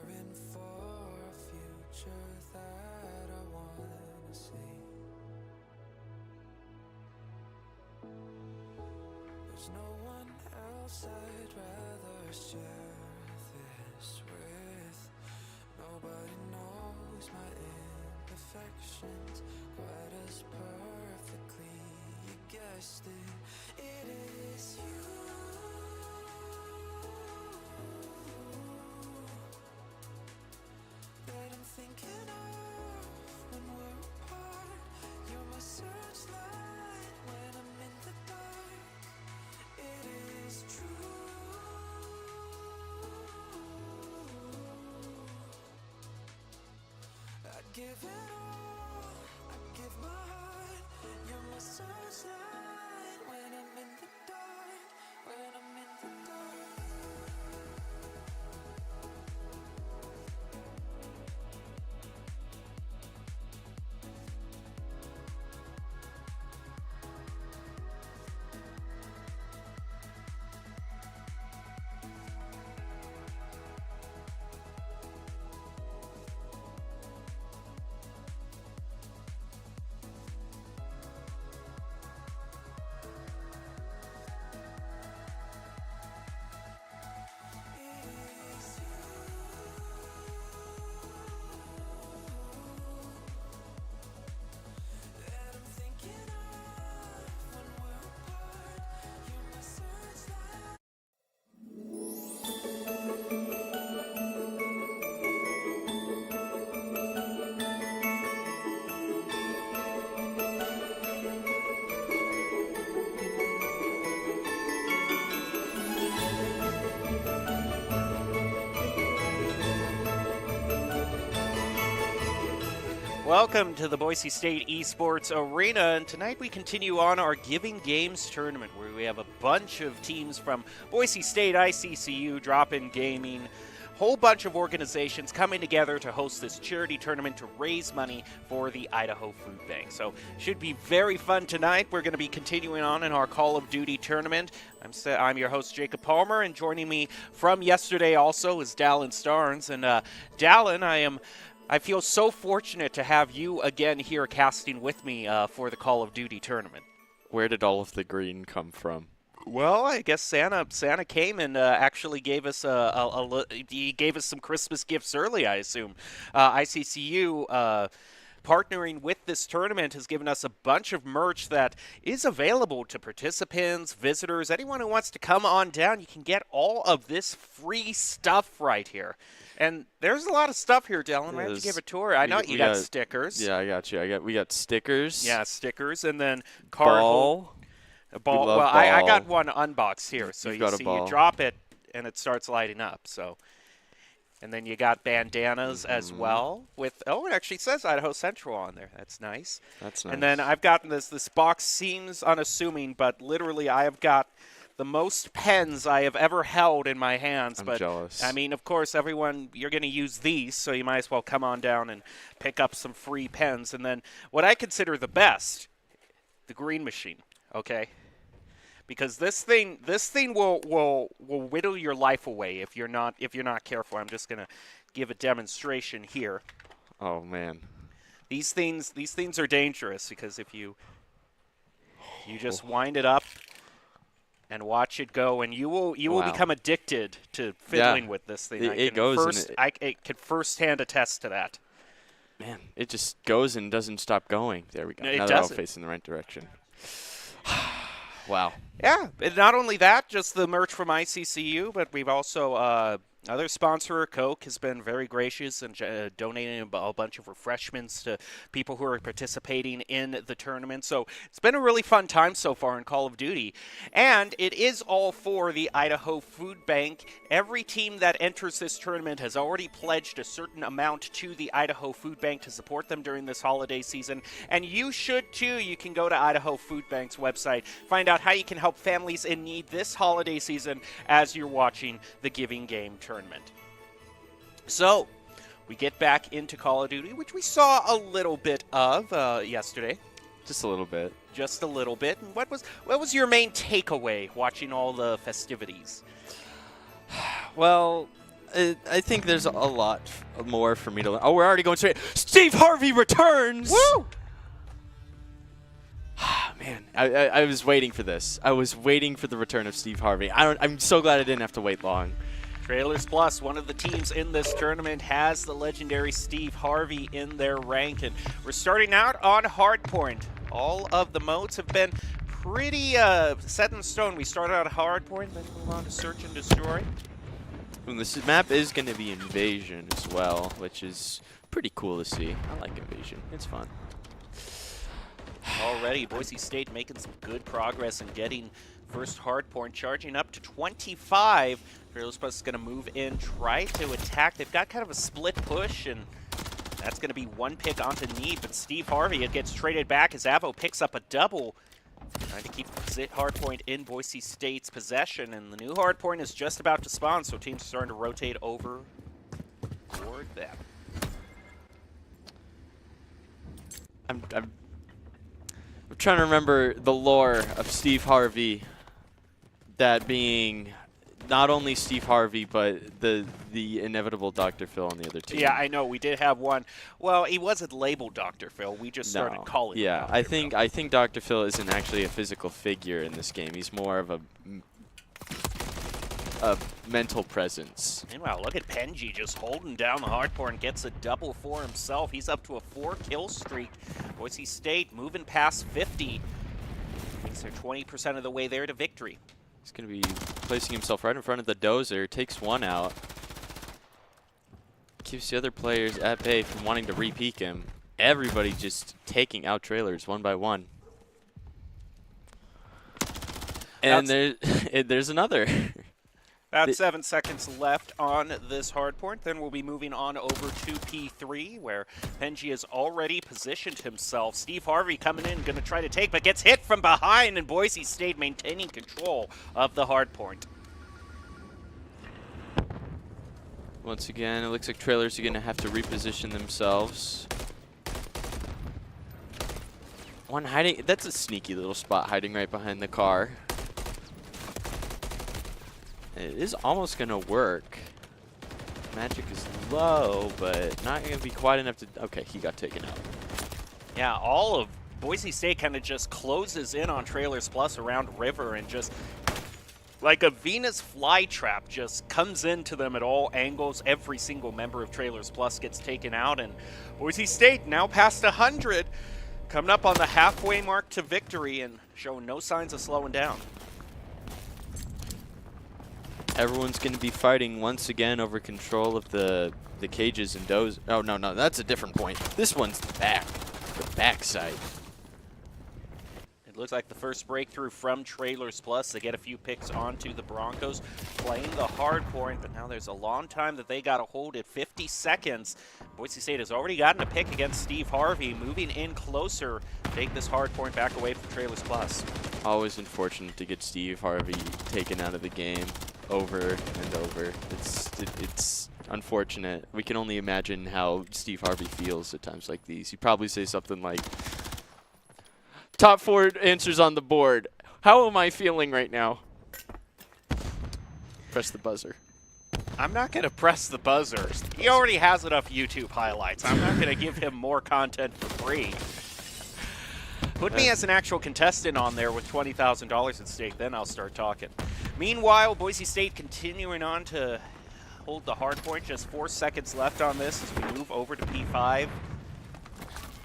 preparing for a future that I wanna see. There's no one else I'd rather share this with. Nobody knows my imperfections quite as perfectly. You guessed it, it is you that I'm thinking of when we're apart. You're my searchlight when I'm in the dark. It is true. I'd give it all, I'd give my heart. You're my searchlight when I'm in the dark, when I'm in the dark. Welcome to the Boise State Esports Arena, and tonight we continue on our Giving Games tournament, where we have a bunch of teams from Boise State, ICCU, Drop-In Gaming, whole bunch of organizations coming together to host this charity tournament to raise money for the Idaho Food Bank. So should be very fun tonight. We're going to be continuing on in our Call of Duty tournament. I'm your host, Jacob Palmer, and joining me from yesterday also is Dallin Starnes. And Dallin, I feel so fortunate to have you again here casting with me for the Call of Duty tournament. Where did all of the green come from? Well, I guess Santa came and actually gave us he gave us some Christmas gifts early, I assume. ICCU partnering with this tournament has given us a bunch of merch that is available to participants, visitors, anyone who wants to come on down. You can get all of this free stuff right here. And there's a lot of stuff here, Dylan. Why don't you give a tour? I know you got stickers. Yeah, I got you. We got stickers. Yeah, stickers, and then card ball. A ball. Well, ball. I got one unboxed here, so you see, you drop it and it starts lighting up. So, and then you got bandanas as well with. Oh, it actually says Idaho Central on there. That's nice. That's nice. And then I've gotten this. This box seems unassuming, but literally I have got the most pens I have ever held in my hands. I'm jealous. I mean, of course, everyone, you're going to use these, so you might as well come on down and pick up some free pens. And then what I consider the best, the green machine, okay? Because this thing will whittle your life away if you're not careful. I'm just going to give a demonstration here. Oh man. These things are dangerous because if you just wind it up and watch it go, and you will become addicted to fiddling with this thing. I can firsthand attest to that. Man, it just goes and doesn't stop going. There we go. No, it now they're all doesn't. facing the right direction. Wow. Yeah, and not only that, just the merch from ICCU, but we've also other sponsor, Coke, has been very gracious and donating a bunch of refreshments to people who are participating in the tournament. So it's been a really fun time so far in Call of Duty. And it is all for the Idaho Food Bank. Every team that enters this tournament has already pledged a certain amount to the Idaho Food Bank to support them during this holiday season. And you should too. You can go to Idaho Food Bank's website, find out how you can help families in need this holiday season as you're watching the Giving Game tournament. So, we get back into Call of Duty, which we saw a little bit of yesterday. Just a little bit. Just a little bit. And what was your main takeaway watching all the festivities? Well, I think there's a lot more for me to learn. Oh, we're already going straight. Steve Harvey returns! Woo! Man, I was waiting for this. I was waiting for the return of Steve Harvey. I'm so glad I didn't have to wait long. Trailers Plus, one of the teams in this tournament, has the legendary Steve Harvey in their rank. And we're starting out on Hardpoint. All of the modes have been pretty set in stone. We started out at Hardpoint, then move on to Search and Destroy. And this map is going to be Invasion as well, which is pretty cool to see. I like Invasion. It's fun. Already, Boise State making some good progress in getting first Hardpoint, charging up to 25. Trailers Plus is going to move in, try to attack. They've got kind of a split push, and that's going to be one pick onto Neeb. But Steve Harvey, it gets traded back as Avo picks up a double. Trying to keep Hardpoint in Boise State's possession, and the new Hardpoint is just about to spawn, so teams are starting to rotate over toward them. I'm trying to remember the lore of Steve Harvey, that being not only Steve Harvey, but the inevitable Dr. Phil on the other team. Yeah, I know. We did have one. Well, he wasn't labeled Dr. Phil. We just started calling him Dr. Phil. I think Dr. Phil isn't actually a physical figure in this game. He's more of a mental presence. Meanwhile, look at Penji just holding down the Hardpoint, gets a double for himself. He's up to a 4-kill streak. Boise State moving past 50. Thinks they're 20% of the way there to victory. He's going to be placing himself right in front of the dozer, takes one out. Keeps the other players at bay from wanting to re-peek him. Everybody just taking out trailers one by one. And there's another. About 7 seconds left on this Hardpoint. Then we'll be moving on over to P3, where Penji has already positioned himself. Steve Harvey coming in, going to try to take, but gets hit from behind, and Boise State maintaining control of the Hardpoint. Once again, it looks like trailers are going to have to reposition themselves. One hiding. That's a sneaky little spot hiding right behind the car. It is almost going to work. Magic is low, but not going to be quite enough to... Okay, he got taken out. Yeah, all of Boise State kind of just closes in on Trailers Plus around River, and just like a Venus flytrap just comes into them at all angles. Every single member of Trailers Plus gets taken out, and Boise State now past 100, coming up on the halfway mark to victory and showing no signs of slowing down. Everyone's going to be fighting once again over control of the cages and doze. Oh, no, that's a different point. This one's the backside. It looks like the first breakthrough from Trailers Plus. They get a few picks onto the Broncos, playing the Hardpoint, but now there's a long time that they got to hold it, 50 seconds. Boise State has already gotten a pick against Steve Harvey, moving in closer, take this Hardpoint back away from Trailers Plus. Always unfortunate to get Steve Harvey taken out of the game over and over. It's unfortunate. We can only imagine how Steve Harvey feels at times like these. He'd probably say something like, top 4 answers on the board. How am I feeling right now? Press the buzzer. I'm not going to press the buzzer. He already has enough YouTube highlights. I'm not going to give him more content for free. Put me as an actual contestant on there with $20,000 at stake, then I'll start talking. Meanwhile, Boise State continuing on to hold the Hardpoint. Just 4 seconds left on this as we move over to P5.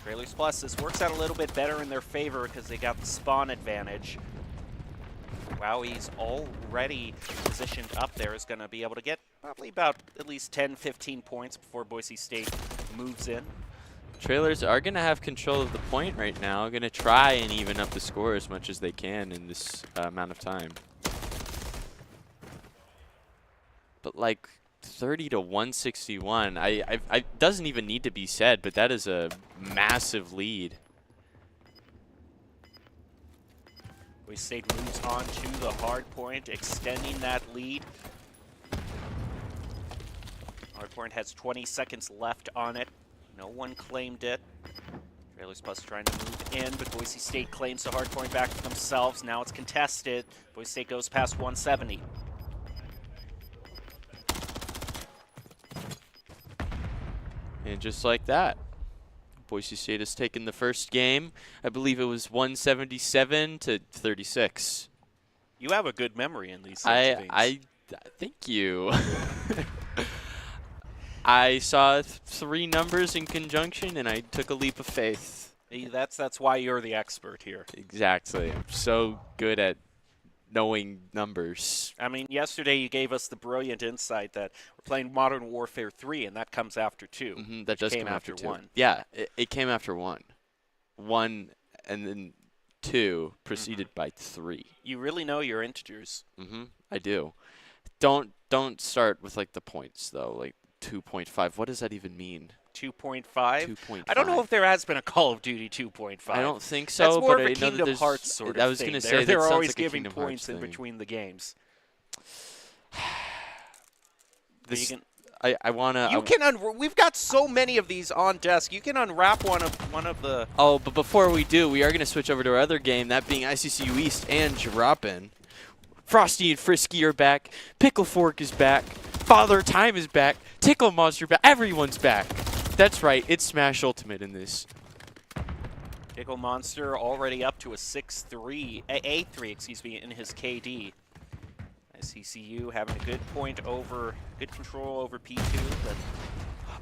Trailers Plus, this works out a little bit better in their favor because they got the spawn advantage. Wowie's already positioned up there, is going to be able to get probably about at least 10, 15 points before Boise State moves in. Trailers are going to have control of the point right now. Going to try and even up the score as much as they can in this amount of time. But like 30 to 161, I doesn't even need to be said, but that is a massive lead. Boise State moves on to the Hardpoint, extending that lead. Hardpoint has 20 seconds left on it. No one claimed it. Trailers Plus trying to move in, but Boise State claims the Hardpoint back for themselves. Now it's contested. Boise State goes past 170. And just like that, Boise State has taken the first game. I believe it was 177 to 36. You have a good memory in these sorts of things. Thank you. I saw 3 numbers in conjunction, and I took a leap of faith. That's why you're the expert here. Exactly. I'm so good at knowing numbers. I mean, yesterday you gave us the brilliant insight that we're playing Modern Warfare 3, and that comes after 2. That does came come after 2. 1. Yeah, it came after 1. 1 and then 2 preceded by 3. You really know your integers. I do. Don't start with like the points though. Like 2.5. What does that even mean? 2.5? 2.5. I don't know if there has been a Call of Duty 2.5. I don't think so. That's more but of a I know that Kingdom there's- Hearts sort of I was thing. gonna say They're that sounds always like a giving Kingdom points Hearts in thing. between the games. This, You can, I wanna. we've got so many of these on desk. You can unwrap one of the. Oh, but before we do, we are gonna switch over to our other game, that being ICCU East and Droppin'. Frosty and Frisky are back. Pickle Fork is back. Father Time is back. Tickle Monster back. Everyone's back. That's right. It's Smash Ultimate in this. Pickle Monster already up to a 6-3, A3, excuse me, in his KD. ICCU having a good control over P2, but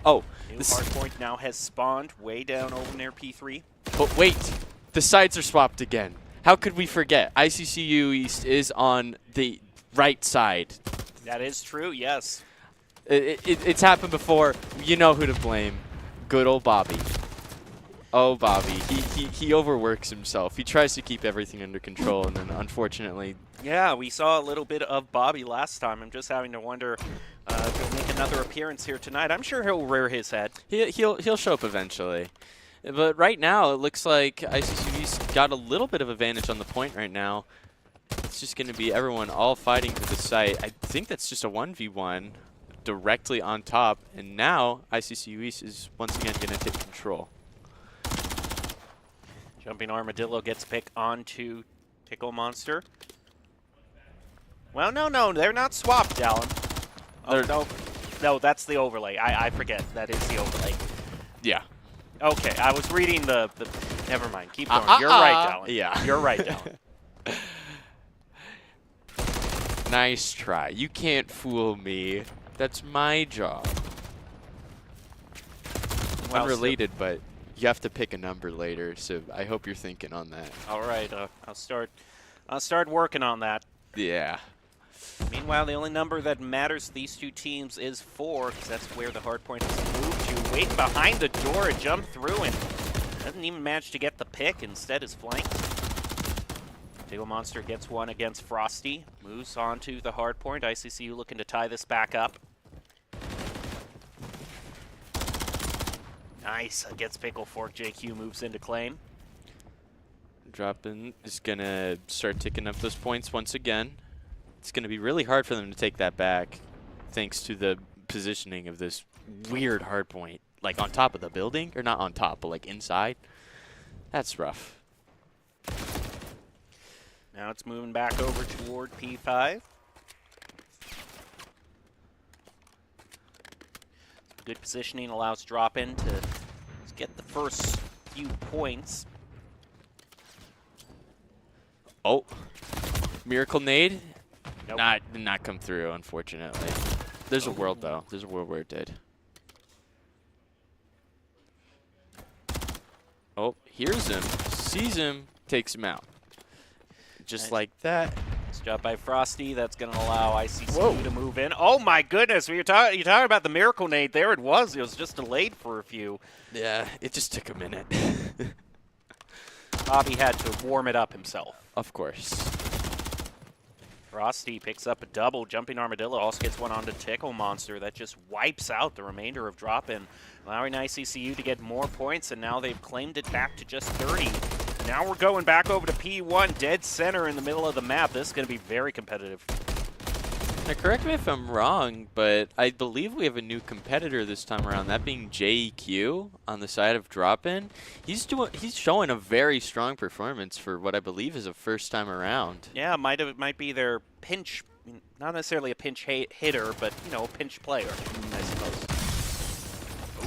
Oh, new hard point now has spawned way down over near P3. but wait. The sides are swapped again. How could we forget? ICCU East is on the right side. That is true, yes. It's happened before. You know who to blame. Good old Bobby. Oh, Bobby. He overworks himself. He tries to keep everything under control, and then unfortunately... Yeah, we saw a little bit of Bobby last time. I'm just having to wonder if he'll make another appearance here tonight. I'm sure he'll rear his head. He'll show up eventually. But right now, it looks like ICCU's got a little bit of advantage on the point right now. It's just going to be everyone all fighting for the site. I think that's just a 1v1 directly on top. And now, ICCU East is once again going to take control. Jumping Armadillo gets picked onto Pickle Monster. Well, no, they're not swapped, Alan. Oh, no, that's the overlay. I forget. That is the overlay. Yeah. Okay, I was reading the never mind. Keep going. You're right, Alan. Yeah. You're right, Alan. Nice try. You can't fool me. That's my job. Well, Unrelated, but you have to pick a number later, so I hope you're thinking on that. All right, I'll start working on that. Yeah. Meanwhile, the only number that matters to these two teams is 4, because that's where the hard point has moved to. Waiting behind the door, a jump through, and doesn't even manage to get the pick. Instead is flanked. Pickle Monster gets one against Frosty. Moves on to the hard point. ICCU looking to tie this back up. Nice. Against Pickle Fork, JQ moves into claim. Droppin' is going to start ticking up those points once again. It's going to be really hard for them to take that back, thanks to the positioning of this weird hard point. Like on top of the building, or not on top, but like inside. That's rough. Now it's moving back over toward P5. Good positioning allows Drop-In to get the first few points. Oh. Miracle Nade? Nope. Did not come through, unfortunately. There's a world, though. There's a world where it did. Oh, hears him, sees him, takes him out. Just Nice. like that. Nice job by Frosty. That's going to allow ICCU to move in. Oh my goodness! You're talking about the Miracle Nade. There it was. It was just delayed for a few. Yeah, it just took a minute. Bobby had to warm it up himself. Of course. Frosty picks up a double. Jumping Armadillo also gets one onto Tickle Monster. That just wipes out the remainder of Drop-In, allowing ICCU to get more points, and now they've claimed it back to just 30. Now we're going back over to P1, dead center in the middle of the map. This is going to be very competitive. Now, correct me if I'm wrong, but I believe we have a new competitor this time around, that being JEQ on the side of Drop-In. He's showing a very strong performance for what I believe is a first time around. Yeah, might be their pinch, not necessarily a pinch hitter, but, you know, a pinch player, I suppose.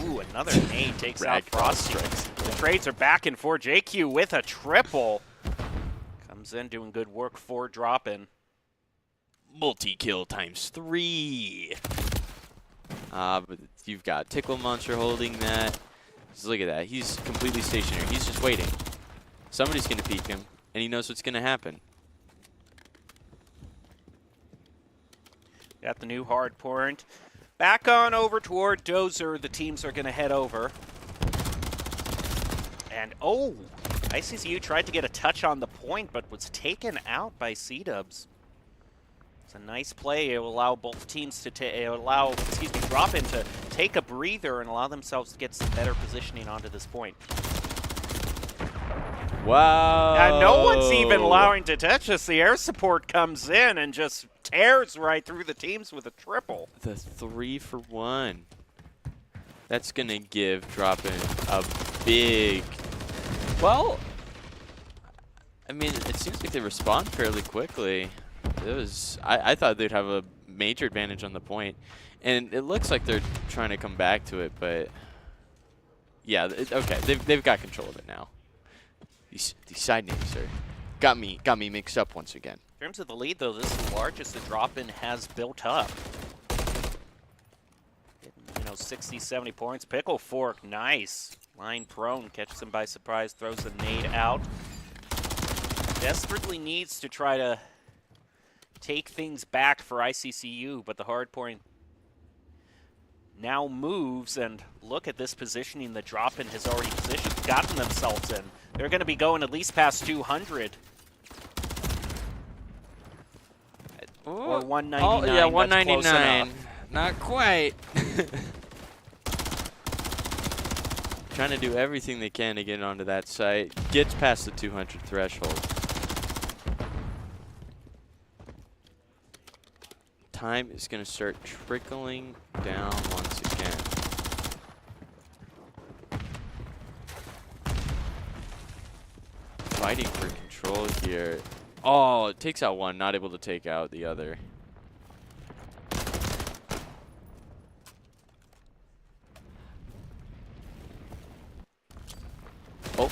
Ooh, another nade takes out Ragdoll Frosty. strikes. The trades are back and forth. JQ with a triple. Comes in doing good work for drop-in. Multi-kill ×3. But you've got Tickle Monster holding that. Just look at that. He's completely stationary. He's just waiting. Somebody's going to peek him, and he knows what's going to happen. Got the new hard point. Back on over toward Dozer. The teams are going to head over. And, oh, ICCU tried to get a touch on the point, but was taken out by C-Dubs. It's a nice play. It will allow both teams to drop in to take a breather and allow themselves to get some better positioning onto this point. Wow. And no one's even allowing to touch us. The air support comes in and just tears right through the teams with a triple. The 3-for-1. That's going to give drop-in a big... Well, I mean, it seems like they respond fairly quickly. I thought they'd have a major advantage on the point. And it looks like they're trying to come back to it, but... Yeah, okay, they've got control of it now. These side names are got me mixed up once again. In terms of the lead, though, this is the largest the drop-in has built up. 60, 70 points. Pickle Fork, nice. Line prone, catches him by surprise, throws a nade out. Desperately needs to try to take things back for ICCU, but the hard point now moves, and look at this positioning the drop-in has already gotten themselves in. They're going to be going at least past 200. Ooh. Or 199. Oh, yeah, 199. That's close enough. Not quite. Trying to do everything they can to get onto that site. Gets past the 200 threshold. Time is going to start trickling down once again. Fighting for control here. Oh, it takes out one, not able to take out the other. Oh,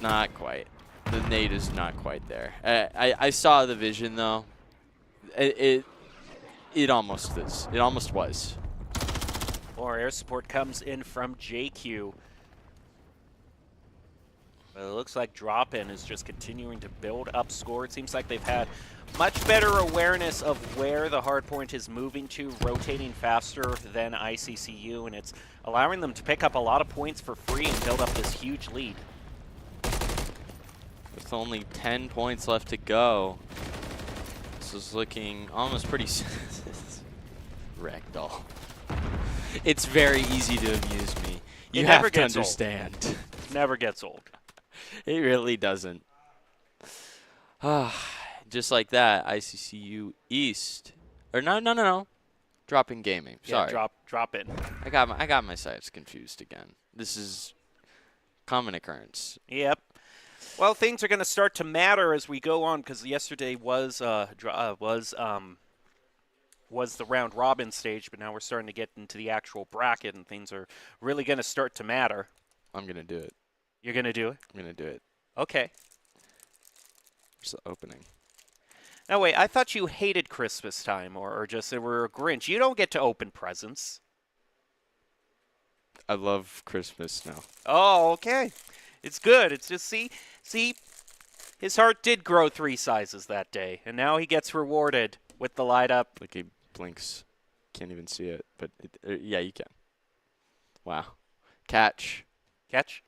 not quite. The nade is not quite there. I saw the vision though. It almost is. It almost was. More air support comes in from JQ. But it looks like drop-in is just continuing to build up score. It seems like they've had much better awareness of where the hard point is moving to, rotating faster than ICCU, and it's allowing them to pick up a lot of points for free and build up this huge lead. With only 10 points left to go. This is looking almost pretty... Ragdoll. It's very easy to amuse me. You have to understand. Never gets old. It really doesn't. Just like that, ICCU East. Or no. Drop-in Gaming. Sorry. Yeah, drop in. I got my sites confused again. This is common occurrence. Yep. Well, things are going to start to matter as we go on, because yesterday was the round robin stage, but now we're starting to get into the actual bracket, and things are really going to start to matter. I'm going to do it. You're going to do it? I'm going to do it. Okay. Where's the opening? Now, wait, I thought you hated Christmas time or just were a Grinch. You don't get to open presents. I love Christmas now. Oh, okay. It's good. It's just, see, his heart did grow 3 sizes that day, and now he gets rewarded with the light up. Like he blinks. Can't even see it, but yeah, you can. Wow. Catch. Catch?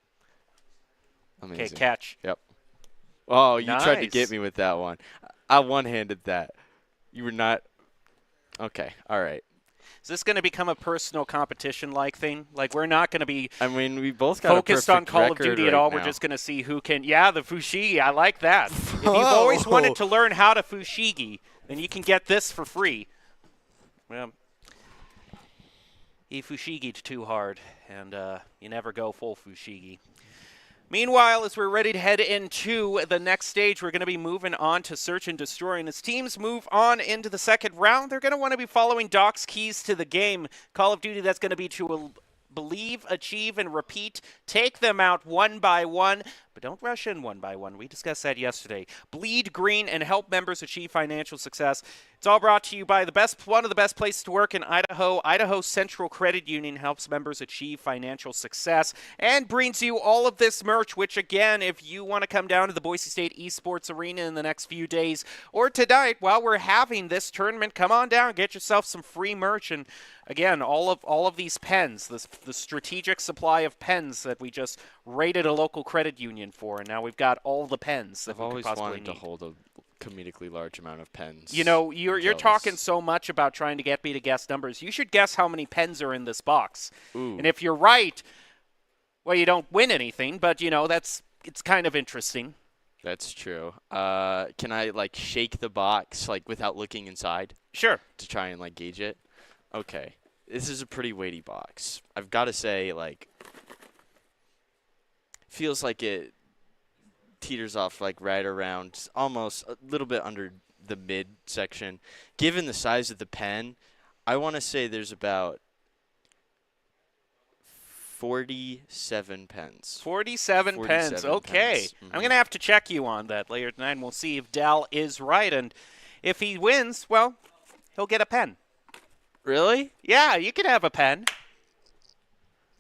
Amazing. Okay, catch. Yep. Oh, you tried to Nice. get me with that one. I one-handed that. You were not. Okay. All right. Is this going to become a personal competition-like thing? Like, we're not going to be I mean, we both got focused a on perfect Call of record Duty right at all. now. We're just going to see who can. Yeah, the Fushigi. I like that. If you've always wanted to learn how to Fushigi, then you can get this for free. Well, he Fushigi'd too hard, and you never go full Fushigi. Meanwhile, as we're ready to head into the next stage, we're going to be moving on to Search and Destroy. And as teams move on into the second round, they're going to want to be following Doc's keys to the game. Call of Duty, that's going to be to Believe, achieve, and repeat. Take them out one by one, but don't rush in one by one. We discussed that yesterday. Bleed green and help members achieve financial success. It's all brought to you by one of the best places to work in Idaho. Idaho Central Credit Union helps members achieve financial success and brings you all of this merch, which again, if you want to come down to the Boise State Esports Arena in the next few days or tonight while we're having this tournament, come on down, get yourself some free merch. And again, all of these pens, the strategic supply of pens that we just rated a local credit union for, and now we've got all the pens that I've we could always possibly wanted need. to hold a comedically large amount of pens. You know, you're jealous. talking so much about trying to get me to guess numbers. You should guess how many pens are in this box. Ooh. And if you're right, well, you don't win anything, but you know, it's kind of interesting. That's true. Can I like shake the box like without looking inside Sure. to try and like gauge it? Okay. This is a pretty weighty box. I've got to say, like, feels like it teeters off like right around almost a little bit under the mid section. Given the size of the pen, I want to say there's about 47 pens. 47 pens. 47 Okay. pens. I'm going to have to check you on that later tonight, and we'll see if Dal is right. And if he wins, well, he'll get a pen. Really? Yeah, you can have a pen,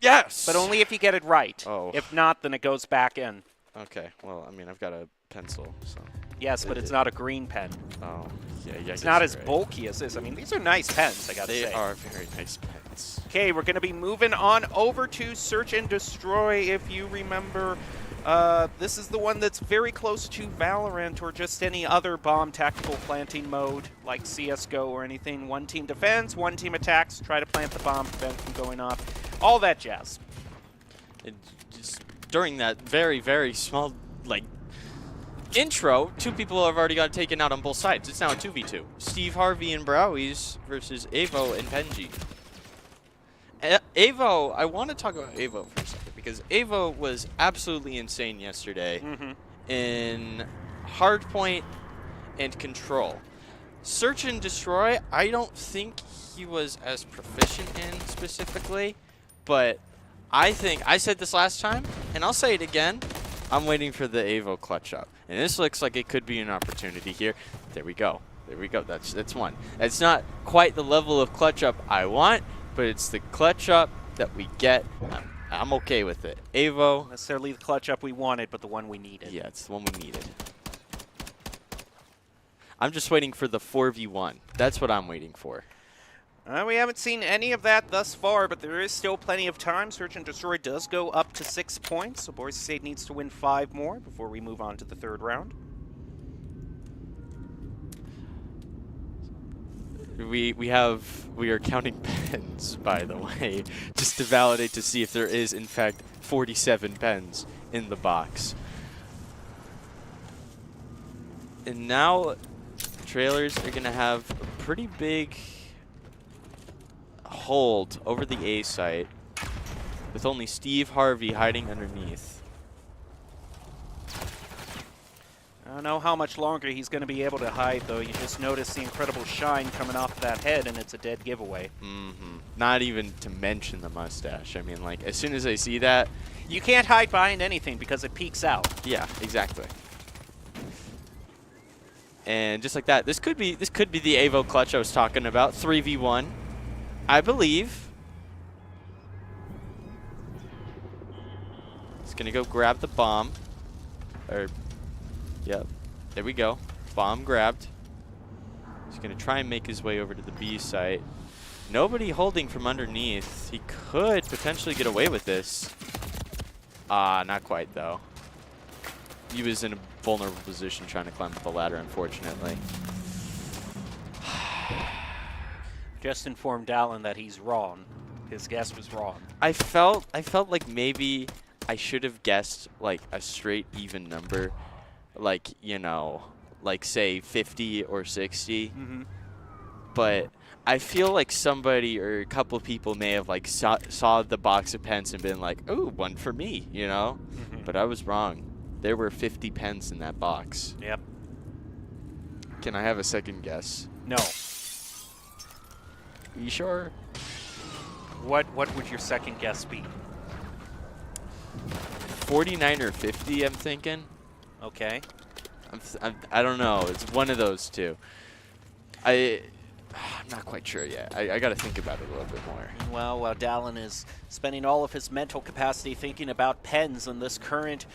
Yes. but only if you get it right. Oh. If not, then it goes back in. Okay. Well, I mean, I've got a pencil, so. Yes, but it's not a green pen. Oh, yeah. It's not as bulky as this. I mean, these are nice pens, I got to They say. are very nice pens. Okay, we're going to be moving on over to Search and Destroy. If you remember, this is the one that's very close to Valorant or just any other bomb tactical planting mode like CSGO or anything. One team defends, one team attacks, try to plant the bomb, prevent it from going off. All that jazz. And just during that very, very small, like, intro, two people have already got taken out on both sides. It's now a 2v2. Steve Harvey and Browies versus Avo and Penji. Avo, I want to talk about Avo for a second because Avo was absolutely insane yesterday in hardpoint and control. Search and Destroy, I don't think he was as proficient in specifically, but I think, I said this last time, and I'll say it again, I'm waiting for the Avo clutch up. And this looks like it could be an opportunity here. There we go. There we go. That's one. It's not quite the level of clutch up I want, but it's the clutch up that we get. I'm okay with it. Avo. Not necessarily the clutch up we wanted, but the one we needed. Yeah, it's the one we needed. I'm just waiting for the 4v1. That's what I'm waiting for. We haven't seen any of that thus far, but there is still plenty of time. Search and Destroy does go up to 6 points, so Boise State needs to win 5 more before we move on to the third round. We are counting pens, by the way, just to validate to see if there is in fact 47 pens in the box. And now trailers are gonna have a pretty big hold over the A site with only Steve Harvey hiding underneath. I don't know how much longer he's going to be able to hide, though. You just notice the incredible shine coming off that head, and it's a dead giveaway. Not even to mention the mustache. I mean, like, as soon as I see that, You can't hide behind anything because it peeks out. yeah, exactly. And just like that, this could be the Avo clutch I was talking about. 3v1, I believe. He's gonna go grab the bomb. Yep, there we go. Bomb grabbed. He's gonna try and make his way over to the B site. Nobody holding from underneath. He could potentially get away with this. Not quite though. He was in a vulnerable position trying to climb up the ladder, unfortunately. Just informed Dallin that he's wrong. His guess was wrong. I felt like maybe I should have guessed like a straight even number, like, you know, like say 50 or 60. But I feel like somebody or a couple of people may have like saw the box of pens and been like, "Oh, one for me," you know. But I was wrong. There were 50 pens in that box. Yep. Can I have a second guess? No. You sure? What would your second guess be? 49 or 50, I'm thinking. Okay. I don't know. It's one of those two. I'm not quite sure yet. I got to think about it a little bit more. Well, while Dallin is spending all of his mental capacity thinking about pens in this current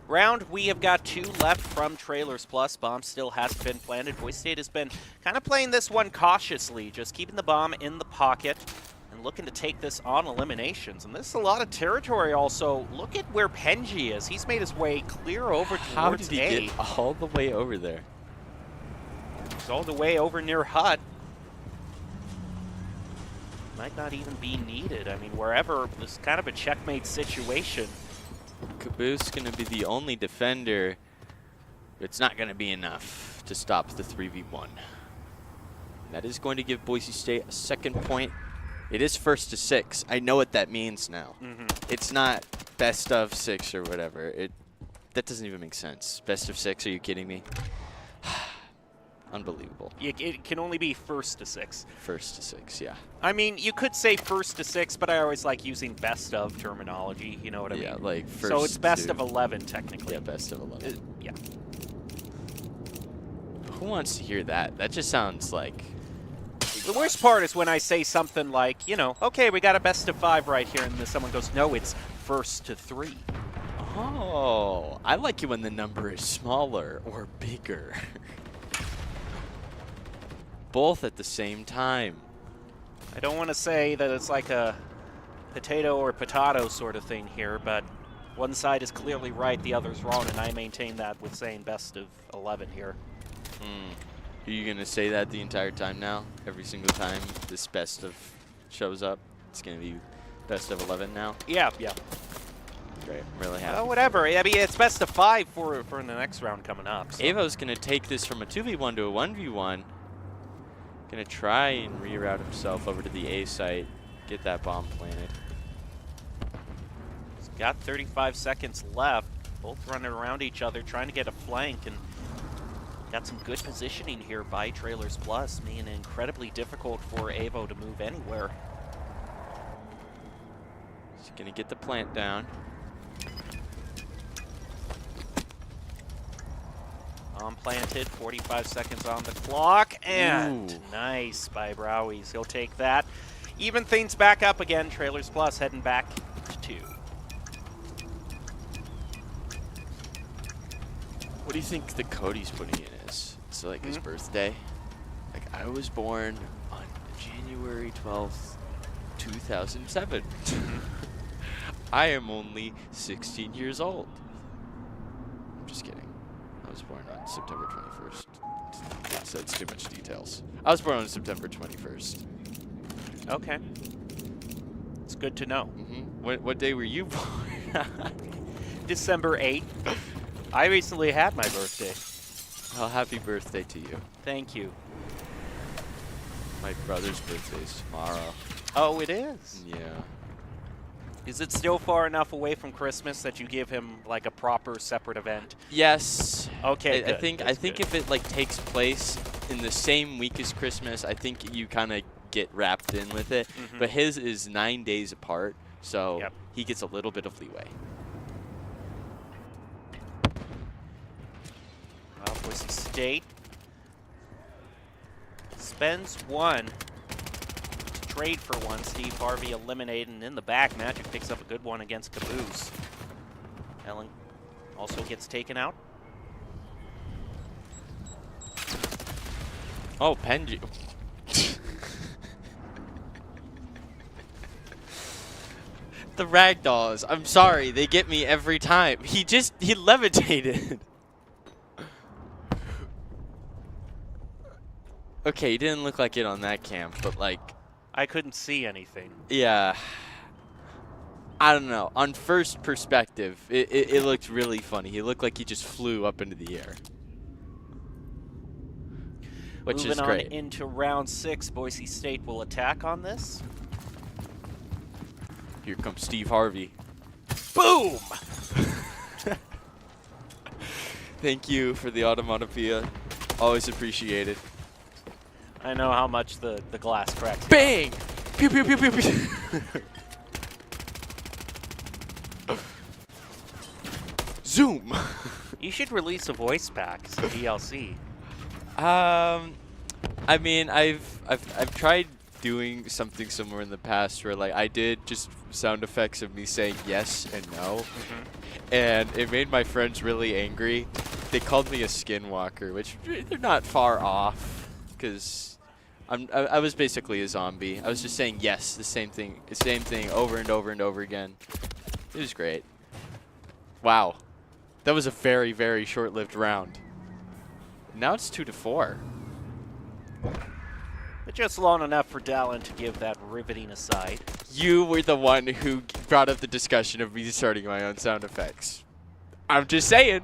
round, we have got 2 left from Trailers Plus. Bomb still hasn't been planted. Boise State has been kind of playing this one cautiously, just keeping the bomb in the pocket and looking to take this on eliminations. And this is a lot of territory also. Look at where Penji is. He's made his way clear over towards How did he A. get all the way over there? He's all the way over near Hut. Might not even be needed. I mean, wherever, this is kind of a checkmate situation. Caboose going to be the only defender. It's not going to be enough to stop the 3v1. That is going to give Boise State a second point. It is first to 6. I know what that means now. It's not best of 6 or whatever. That doesn't even make sense. Best of 6? Are you kidding me? Unbelievable. It can only be first to 6. First to 6, yeah. I mean, you could say first to 6, but I always like using best of terminology. You know what I mean? Yeah, like first. So it's best to, of 11 technically. Yeah, best of 11. Yeah. Who wants to hear that? That just sounds like. The worst part is when I say something like, you know, okay, we got a best of 5 right here, and then someone goes, no, it's first to 3. Oh, I like it when the number is smaller or bigger. Both at the same time. I don't want to say that it's like a potato or potato sort of thing here, but one side is clearly right, the other's wrong, and I maintain that with saying best of 11 here. Are you going to say that the entire time now? Every single time this best of shows up? It's going to be best of 11 now? Yeah. Great. I'm really happy. Well, whatever. I mean, it's best of 5 for the next round coming up. So. Avo's going to take this from a 2v1 to a 1v1. Going to try and reroute himself over to the A site, get that bomb planted. He's got 35 seconds left. Both running around each other, trying to get a flank, and got some good positioning here by Trailers Plus, making it incredibly difficult for Avo to move anywhere. He's going to get the plant down. Bomb planted, 45 seconds on the clock, and Ooh. nice by Browies. He'll take that. Even things back up again. Trailers Plus heading back to 2. What do you think the code he's putting in is? It's like his birthday. Like, I was born on January 12th, 2007. I am only 16 years old. I'm just kidding. I was born on September 21st. That's too much details. I was born on September 21st. Okay. It's good to know. What day were you born? December 8th. I recently had my birthday. Well, happy birthday to you. Thank you. My brother's birthday is tomorrow. Oh, it is? Yeah. Is it still far enough away from Christmas that you give him like a proper separate event? Yes. Okay, I think if it like takes place in the same week as Christmas, I think you kind of get wrapped in with it. But his is 9 days apart, so he gets a little bit of leeway. Well, Boise State spends 1 to trade for 1. Steve Harvey eliminated, and in the back, Magic picks up a good one against Caboose. Ellen also gets taken out. Oh, Penji. The ragdolls. I'm sorry, they get me every time. He levitated. Okay, he didn't look like it on that cam, but like, I couldn't see anything. yeah. I don't know. On first perspective, it looked really funny. He looked like he just flew up into the air. Which is great. Moving on into round 6, Boise State will attack on this. Here comes Steve Harvey. Boom! Thank you for the automatopoeia. Always appreciated. I know how much the glass cracks. Bang! Pew pew pew pew pew. Zoom. You should release a voice pack as a DLC. I mean, I've tried doing something similar in the past where like I did just sound effects of me saying yes and no, and it made my friends really angry. They called me a skinwalker, which they're not far off, because I was basically a zombie. I was just saying yes, the same thing over and over and over again. It was great. Wow, that was a very, very short-lived round. Now it's 2-4. But just long enough for Dallin to give that riveting aside. You were the one who brought up the discussion of me starting my own sound effects. I'm just saying.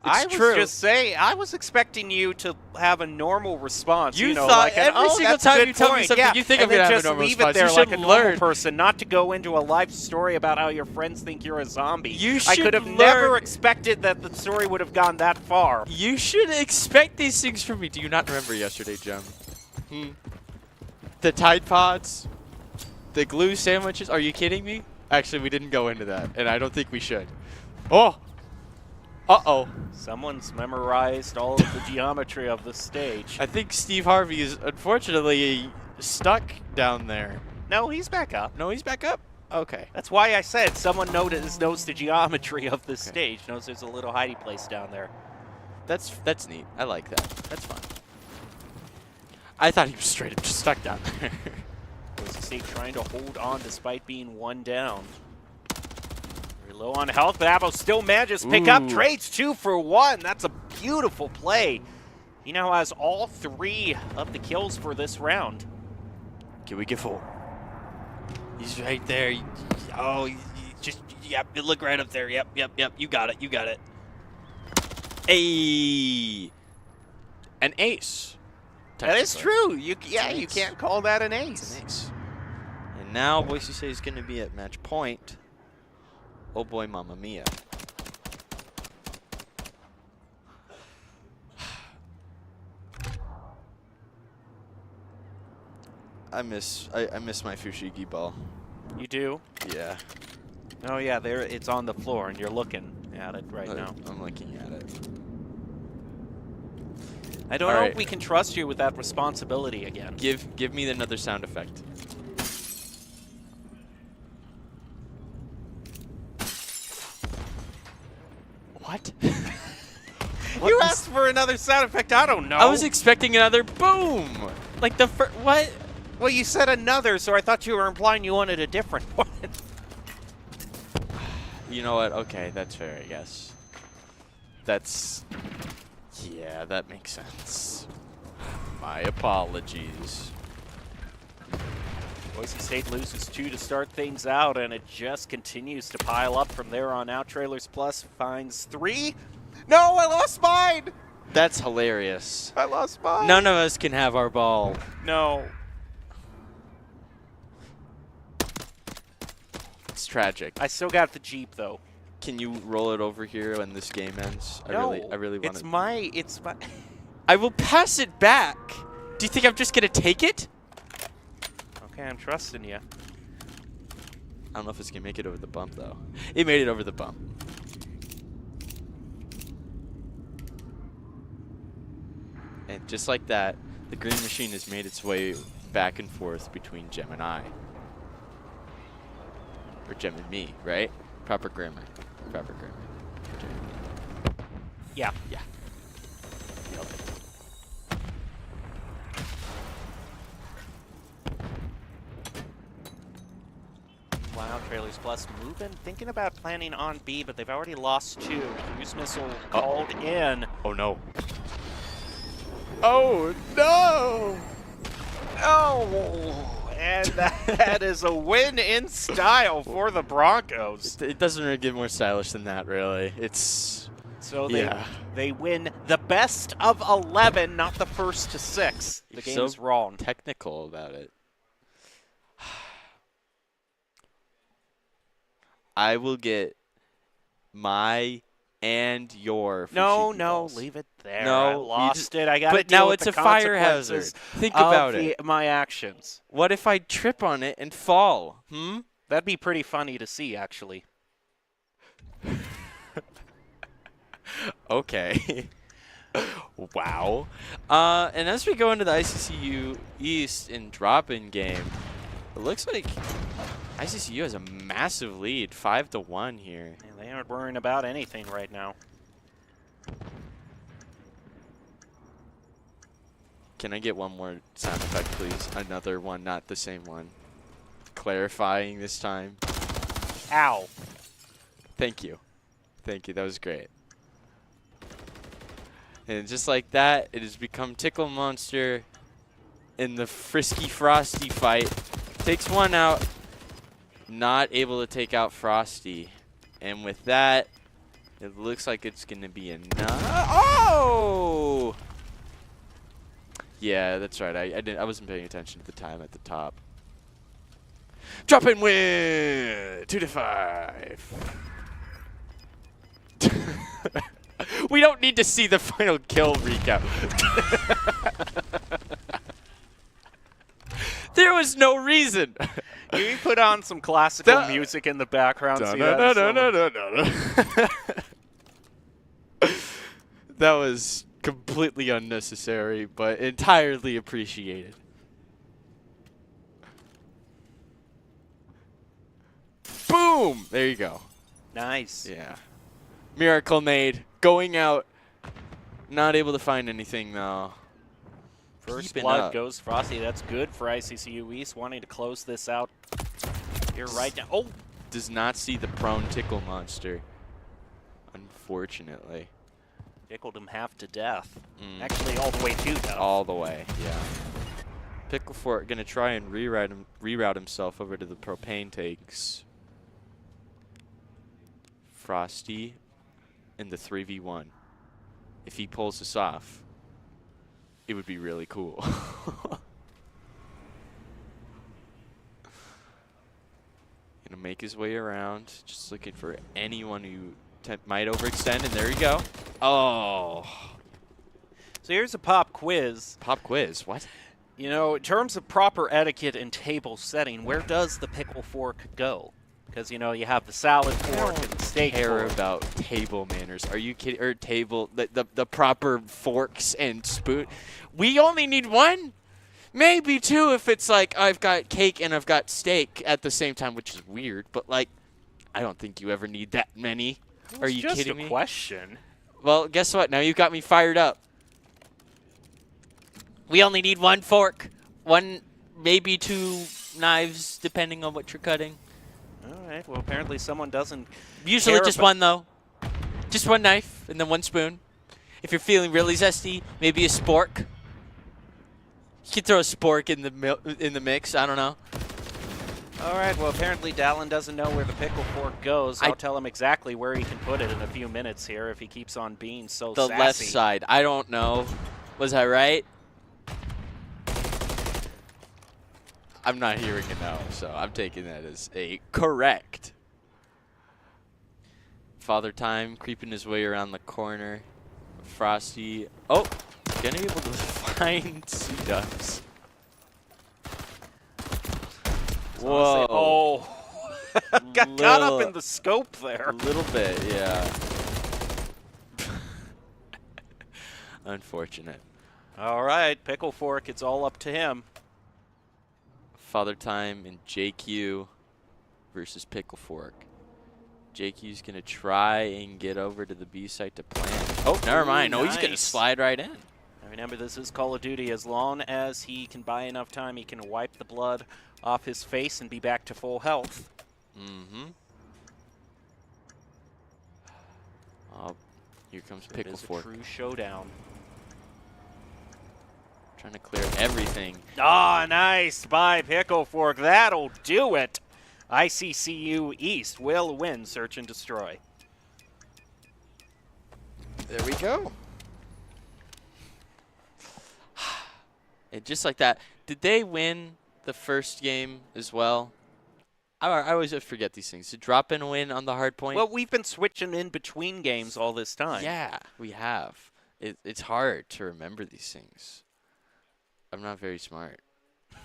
I It's was true. just saying, I was expecting you to have a normal response. You know, thought like an, every "Oh, single that's a time good you tell me point." something, yeah. you think and I'm gonna then have a just normal leave response. it there You like a should normal learn. person, not to go into a life story about how your friends think you're a zombie. You I should could have never learn. expected that the story would have gone that far. You should expect these things from me. Do you not remember yesterday, Jem? The Tide Pods? The glue sandwiches? Are you kidding me? Actually, we didn't go into that, and I don't think we should. Oh! Uh-oh. Someone's memorized all of the geometry of the stage. I think Steve Harvey is unfortunately stuck down there. No, he's back up. No, he's back up? Okay. That's why I said someone knows the geometry of the stage, knows there's a little hidey place down there. That's neat. I like that. That's fun. I thought he was straight up just stuck down there. Boise State trying to hold on despite being one down. Very low on health, but Abo still manages to pick up. Ooh. Trades 2 for 1. That's a beautiful play. He now has all 3 of the kills for this round. Can we get full? He's right there. Oh, just, yep, look right up there. Yep. You got it. Hey! An ace. That is technically. true. You an ace. can't call that an It's ace. an ace. And now Boise State is going to be at match point. Oh boy, mamma mia. I miss my Fushigi ball. You do? Yeah. Oh yeah, there it's on the floor and you're looking at it right now. I'm looking at it. I don't All know right. if we can trust you with that responsibility again. Give me another sound effect. What? You asked for another sound effect. I don't know. I was expecting another boom. Like the first. What? well, you said another, so I thought you were implying you wanted a different one. You know what? Okay, that's fair, I guess. That's. Yeah, that makes sense. My apologies. Boise State loses 2 to start things out, and it just continues to pile up from there on out. Trailers Plus finds 3. No, I lost mine. That's hilarious. I lost mine. None of us can have our ball. No. It's tragic. I still got the Jeep though. Can you roll it over here when this game ends? No, I really want it's it. my. I will pass it back. Do you think I'm just gonna take it? Okay, I'm trusting you. I don't know if it's gonna make it over the bump though. It made it over the bump. And just like that, the green machine has made its way back and forth between Gem and I. Or Gem and me, right? Proper grammar. Proper grammar. Gem and me. Yeah. Yeah. Wow, Trailers Plus moving, thinking about planning on B, but they've already lost 2. Fuse missile called in. Oh no. Oh no! Oh, and that is a win in style for the Broncos. It doesn't really get more stylish than that, really. It's So Yeah. they win the best of 11, not the first to 6. The You're game so is wrong. technical about it. I will get my and your No, fushigi no, balls. leave it there. No, I you lost just- it. I got to but deal now with it's the a fire consequences hazard. Think of about it. my actions. What if I trip on it and fall? That'd be pretty funny to see, actually. Okay. Wow. And as we go into the ICCU East and drop-in game, it looks like ICCU has a massive lead, 5-1 here. And they aren't worrying about anything right now. Can I get one more sound effect, please? Another one, not the same one. Clarifying this time. Ow. Thank you. Thank you. That was great. And just like that, it has become Tickle Monster in the Frisky Frosty fight. Takes one out. Not able to take out Frosty. And with that, it looks like it's going to be enough. Oh! Yeah, that's right. I wasn't paying attention to the time at the top. Drop and win! 2-5. We don't need to see the final kill recap. There was no reason. You put on some classical music in the background. That was completely unnecessary, but entirely appreciated. Boom! There you go. Nice. Yeah. Miracle made. Going out. Not able to find anything, though. First Keeping blood up. goes Frosty. That's good for ICCU East, wanting to close this out here right now. Oh! Does not see the prone Tickle Monster, unfortunately. Tickled him half to death. Mm. Actually, all the way to death. All the way, yeah. Picklefort going to try and reroute himself over to the propane tanks. Frosty in the 3v1. If he pulls this off, it would be really cool. Gonna make his way around, just looking for anyone who might overextend, and there you go. Oh. So here's a pop quiz. Pop quiz, what? You know, in terms of proper etiquette and table setting, where does the pickle fork go? Because, you know, you have the salad fork and the steak Care fork. about table manners. Are you kidding? Or table, the proper forks and spoon. We only need one? Maybe two if it's like I've got cake and I've got steak at the same time, which is weird. But, like, I don't think you ever need that many. Are you just kidding a me? question. Well, guess what? Now you've got me fired up. We only need one fork. One, maybe two knives, depending on what you're cutting. All right. Well, apparently someone doesn't. Usually care just about- one, though. Just one knife and then one spoon. If you're feeling really zesty, maybe a spork. You could throw a spork in the mix. I don't know. All right. Well, apparently Dallin doesn't know where the pickle fork goes. I'll tell him exactly where he can put it in a few minutes here if he keeps on being so The sassy. left side. I don't know. Was I right? I'm not hearing a no, so I'm taking that as a correct. Father Time creeping his way around the corner. Frosty. Oh, gonna be able to find C-Dubs. Whoa. Oh. Got caught up in the scope there. A little bit, yeah. Unfortunate. All right. Pickle fork. It's all up to him. Father Time and JQ versus Pickle Fork. JQ's going to try and get over to the B site to plant. Oh, never mind. No, he's going to nice. slide right in. Now remember, this is Call of Duty. As long as he can buy enough time, he can wipe the blood off his face and be back to full health. Mm-hmm. Oh, here comes It Pickle is a Fork. true showdown. Trying to clear everything. Ah, nice by Pickle Fork. That'll do it. ICCU East will win Search and Destroy. There we go. And just like that, did they win the first game as well? I always forget these things. To drop in a win on the hard point. Well, we've been switching in between games all this time. Yeah, we have. It's hard to remember these things. I'm not very smart. I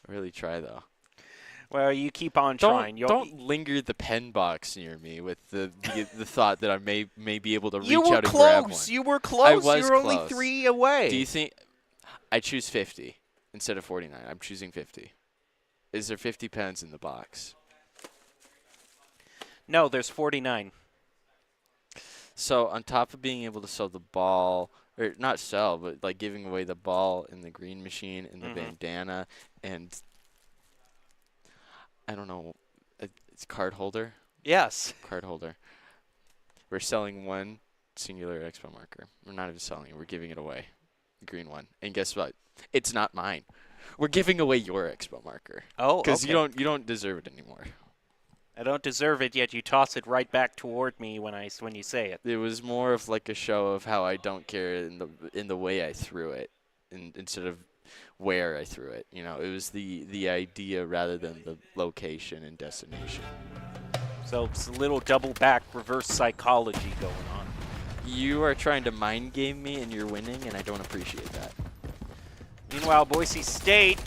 really try though. Well, you keep on trying. Don't linger the pen box near me with the thought that I may be able to reach You were out and grab one. close. You were close. I was You were only close. 3 away. Do you think I choose 50 instead of 49? I'm choosing 50. Is there 50 pens in the box? No, there's 49. So on top of being able to sell the ball, or not sell, but like giving away the ball in the green machine and the bandana, and I don't know, it's card holder. Yes. Card holder. We're selling one singular expo marker. We're not even selling it. We're giving it away. The green one. And guess what? It's not mine. We're giving away your expo marker. Oh, Because okay. you don't deserve it anymore. I don't deserve it, yet you toss it right back toward me when you say it. It was more of like a show of how I don't care in the way I threw it, instead of where I threw it. You know, it was the idea rather than the location and destination. So it's a little double back reverse psychology going on. You are trying to mind game me, and you're winning, and I don't appreciate that. Meanwhile, Boise State,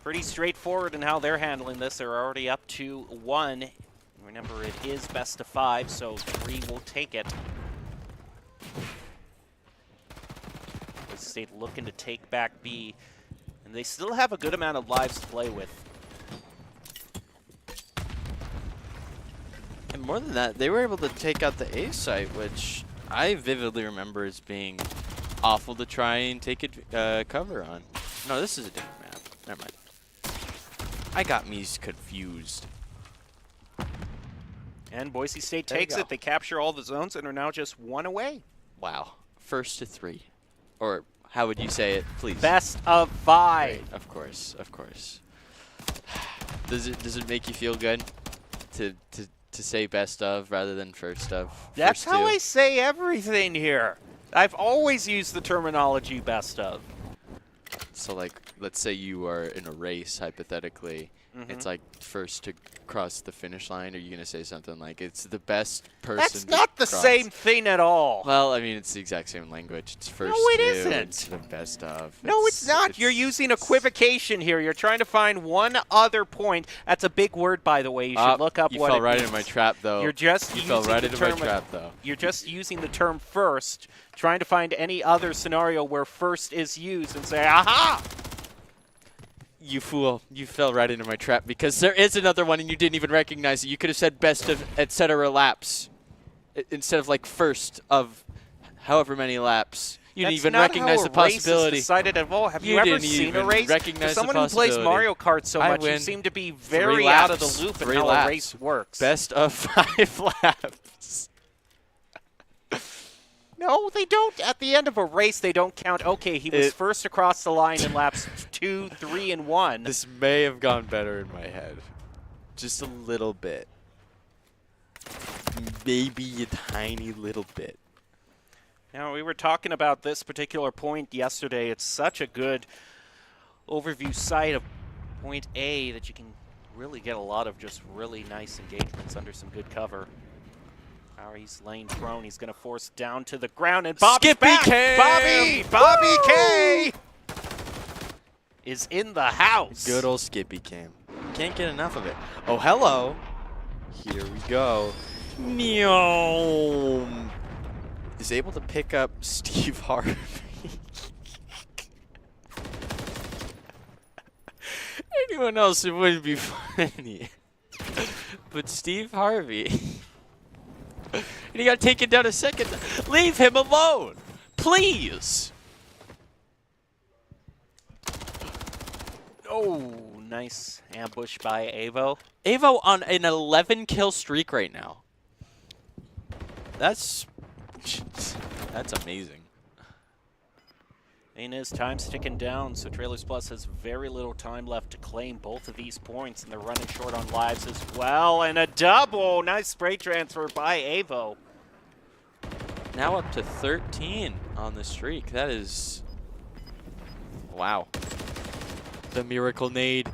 pretty straightforward in how they're handling this. They're already up to 1. Remember, it is best of 5, so 3 will take it. Boise State looking to take back B, and they still have a good amount of lives to play with. And more than that, they were able to take out the A site, which I vividly remember as being awful to try and take it cover on. No, this is a different map. Never mind. I got me confused. And Boise State There you takes go. it. They capture all the zones and are now just 1 away. Wow. First to 3. Or how would you say it, please? Best of 5. Great. Of course, of course. Does it make you feel good to say best of rather than first of? That's First how to? I say everything here. I've always used the terminology best of. So, like, let's say you are in a race, hypothetically. It's like first to cross the finish line. Are you going to say something like, it's the best person That's to not the cross? same thing at all. Well, I mean, it's the exact same language. It's first it to isn't. instead of best of. No, it's not. You're using equivocation here. You're trying to find one other point. That's a big word, by the way. You should look up you what fell it right means. into my trap, though. You're just You fell using right the into my term- trap, though. You're just using the term first, trying to find any other scenario where first is used and say, aha! You fool. You fell right into my trap because there is another one and you didn't even recognize it. You could have said best of etc. laps instead of like first of however many laps. You didn't even recognize the possibility. That's not how a race is decided at all. Have you, You ever didn't seen a even race? recognize For the someone who plays possibility. Mario Kart so I much, you win. seem to be 3 very out of laps. the loop in 3 how laps. a race works. Best of 5 laps. No, they don't. At the end of a race, they don't count. Okay, he was It- first across the line in laps 2, 3, and 1. This may have gone better in my head. Just a little bit. Maybe a tiny little bit. Now, we were talking about this particular point yesterday. It's such a good overview site of point A that you can really get a lot of just really nice engagements under some good cover. He's laying prone. He's going to force down to the ground. And Bobby's Skippy back! Cam! Bobby K is in the house. Good old Skippy Cam. Can't get enough of it. Oh, hello. Here we go. Neom is able to pick up Steve Harvey. Anyone else, it wouldn't be funny. But Steve Harvey. And he got taken down a second. Leave him alone, please. Oh, nice ambush by Avo. Avo on an 11-kill streak right now. That's amazing. And his time's ticking down, so Trailers Plus has very little time left to claim both of these points, and they're running short on lives as well. And a double! Nice spray transfer by Avo. Now up to 13 on the streak. That is... wow. The miracle nade.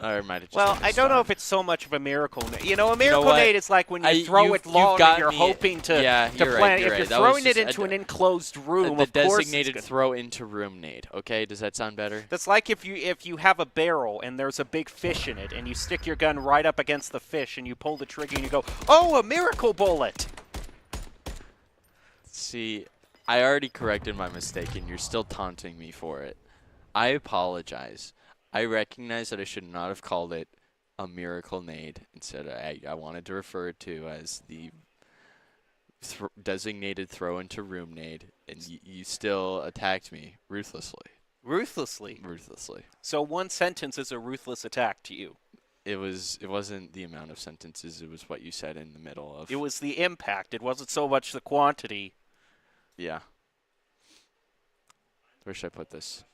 Or it might have just Well, been a I don't know star. if it's so much of a miracle. You know, a miracle what? nade is like when you I- throw you've- it long you've got and you're me. hoping to, Yeah, to you're right, plant. you're If right. you're That was throwing it just into a- an enclosed room, The of course it's designated gonna- throw into room nade. Okay, does that sound better? That's like if you have a barrel and there's a big fish in it, and you stick your gun right up against the fish, and you pull the trigger, and you go, "Oh, a miracle bullet!" See, I already corrected my mistake, and you're still taunting me for it. I apologize. I recognize that I should not have called it a miracle nade. Instead, I wanted to refer it to as the designated throw into room nade, and you still attacked me ruthlessly. Ruthlessly. Ruthlessly. So one sentence is a ruthless attack to you. It wasn't the amount of sentences. It was what you said in the middle of. It was the impact. It wasn't so much the quantity. Yeah. Where should I put this?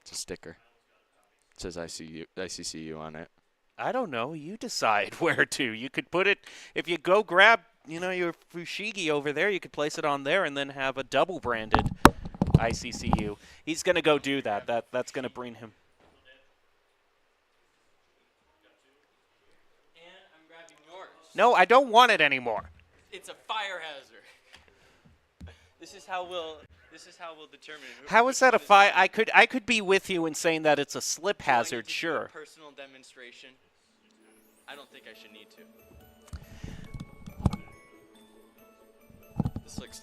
It's a sticker. It says ICCU on it. I don't know. You decide where to. You could put it, if you go grab, your Fushigi over there, you could place it on there and then have a double branded ICCU. He's going to go do that. That's going to bring him. And I'm grabbing yours. No, I don't want it anymore. It's a fire hazard. This is how we'll determine. How is that a fight? I could be with you in saying that it's a slip hazard, sure. Personal demonstration. I don't think I should need to.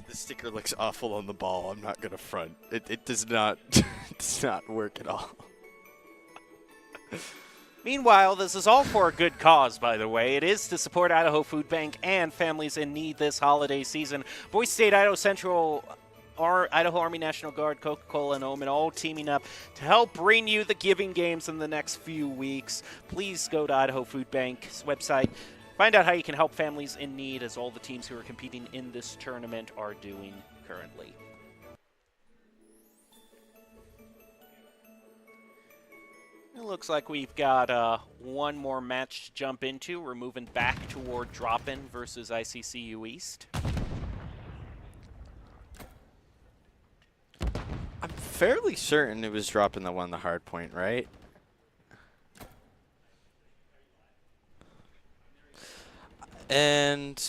This sticker looks awful on the ball. I'm not gonna front. It does not does not work at all. Meanwhile, this is all for a good cause, by the way. It is to support Idaho Food Bank and families in need this holiday season. Boise State, Idaho Central, Idaho Army National Guard, Coca-Cola, and Omen all teaming up to help bring you the giving games in the next few weeks. Please go to Idaho Food Bank's website. Find out how you can help families in need, as all the teams who are competing in this tournament are doing currently. It looks like we've got one more match to jump into. We're moving back toward drop-in versus ICCU East. I'm fairly certain it was dropping that won the hard point, right? And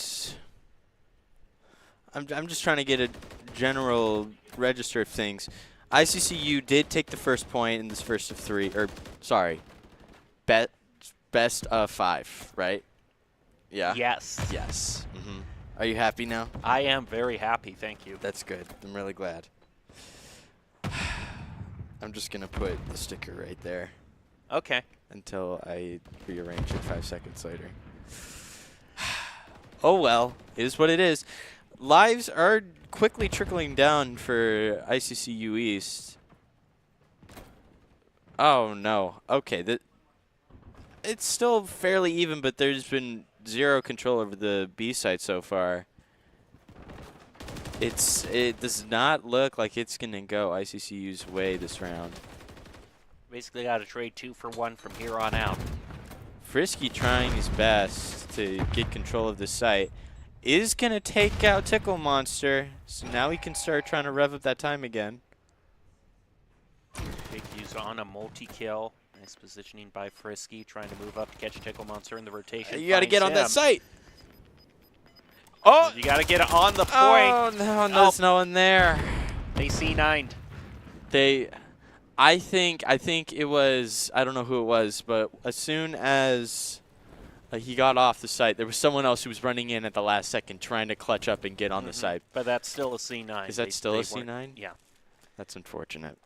I'm just trying to get a general register of things. ICCU did take the first point in this first of three, or sorry, best of 5, right? Yeah. Yes. Yes. Are you happy now? I am very happy, thank you. That's good. I'm really glad. I'm just gonna put the sticker right there Okay. until I rearrange it 5 seconds later. Oh well, it is what it is. Lives are quickly trickling down for ICCU East. Oh no. Okay, it's still fairly even, but there's been zero control over the B side so far. It does not look like it's gonna go ICCU's way this round. Basically got to trade 2 for 1 from here on out. Frisky trying his best to get control of the site. Is going to take out Tickle Monster, so now he can start trying to rev up that time again. Big use on a multi-kill. Nice positioning by Frisky, trying to move up to catch Tickle Monster in the rotation. You got to get on Finds that him. site. Oh! You got to get it on the point. Oh, no, there's no one there. They C9'd. I think it was, I don't know who it was, but as soon as he got off the site, there was someone else who was running in at the last second trying to clutch up and get on the site. But that's still a C9. Is that still a C9? weren't- Yeah. That's unfortunate.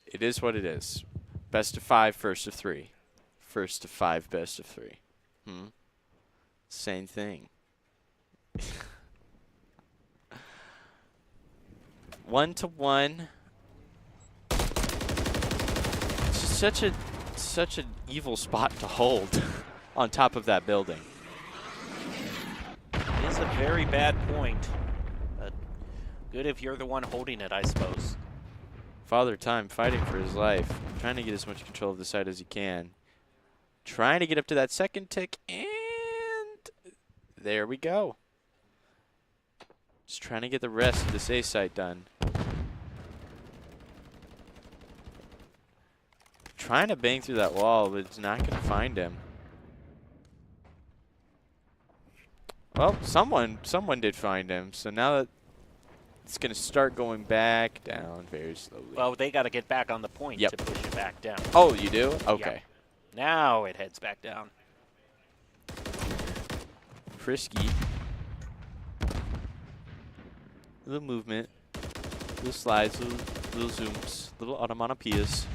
It is what it is. Best of 5, first of 3. First of 5, best of 3. Same thing. 1-1. It's just such an evil spot to hold on top of that building. It is a very bad point. But good if you're the one holding it, I suppose. Father Time fighting for his life, trying to get as much control of the site as he can. Trying to get up to that second tick, and there we go. Just trying to get the rest of this A site done. Trying to bang through that wall, but it's not going to find him. Well, someone did find him. So now that it's going to start going back down very slowly. Well, they got to get back on the point Yep. to push it back down. Oh, you do? Okay. Now it heads back down. Frisky. Little movement. Little slides, little zooms, little automatopoeias.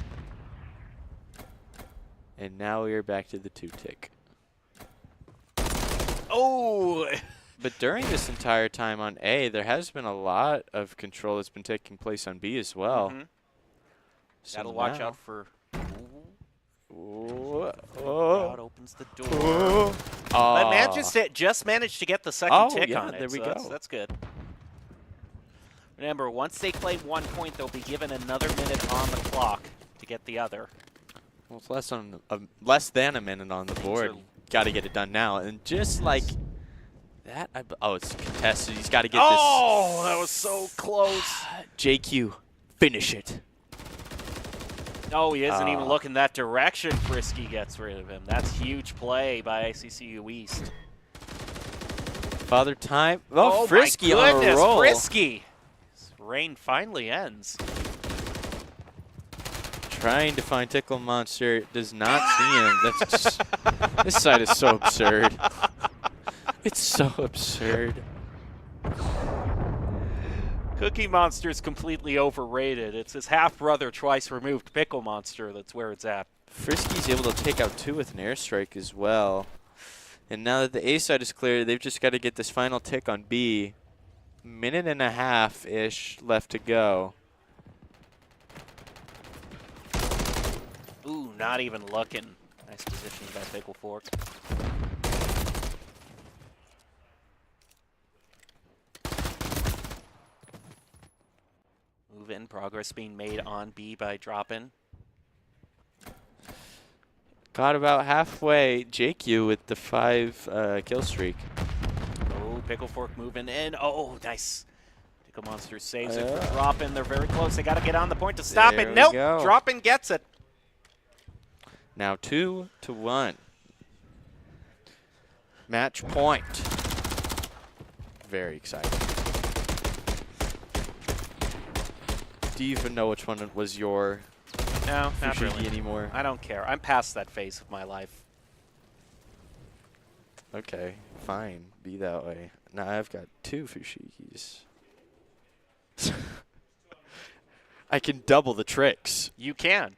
And now we are back to the 2-tick. Oh! But during this entire time on A, there has been a lot of control that's been taking place on B as well. So Gotta watch now- out for. Oh. Crowd opens the door. Oh. But man just managed to get the second tick yeah, on it. there we so go. That's good. Remember, once they claim 1 point, they'll be given another minute on the clock to get the other. Well, it's less than a minute on the board. are- Got to get it done now. And just like that, oh, it's contested. He's got to get Oh, that was so close. this. JQ, finish it. Oh, he isn't even looking that direction. Frisky gets rid of him. That's huge play by ICCU East. Father Time. Oh, Frisky my on a goodness, roll. Frisky. His reign finally ends. Trying to find Tickle Monster. Does not see him. That's just, this side is so absurd. It's so absurd. Cookie Monster is completely overrated. It's his half-brother, twice removed Pickle Monster. That's where it's at. Frisky's able to take out 2 with an airstrike as well. And now that the A side is clear, they've just got to get this final tick on B. Minute and a half-ish left to go. Ooh, not even looking. Nice positioning by Pickle Fork. Move in, progress being made on B by drop-in. Got about halfway. JQ with the 5 kill streak. Oh, Pickle Fork moving in. Oh, nice. Pickle Monster saves it Yeah. for drop-in. They're very close. They got to get on the point to stop There it. we Nope, go. drop-in gets it. Now 2-1. Match point. Very exciting. Do you even know which one was your No, not Fushigi really. anymore? I don't care. I'm past that phase of my life. Okay, fine. Be that way. Now I've got 2 Fushigis. I can double the tricks. You can.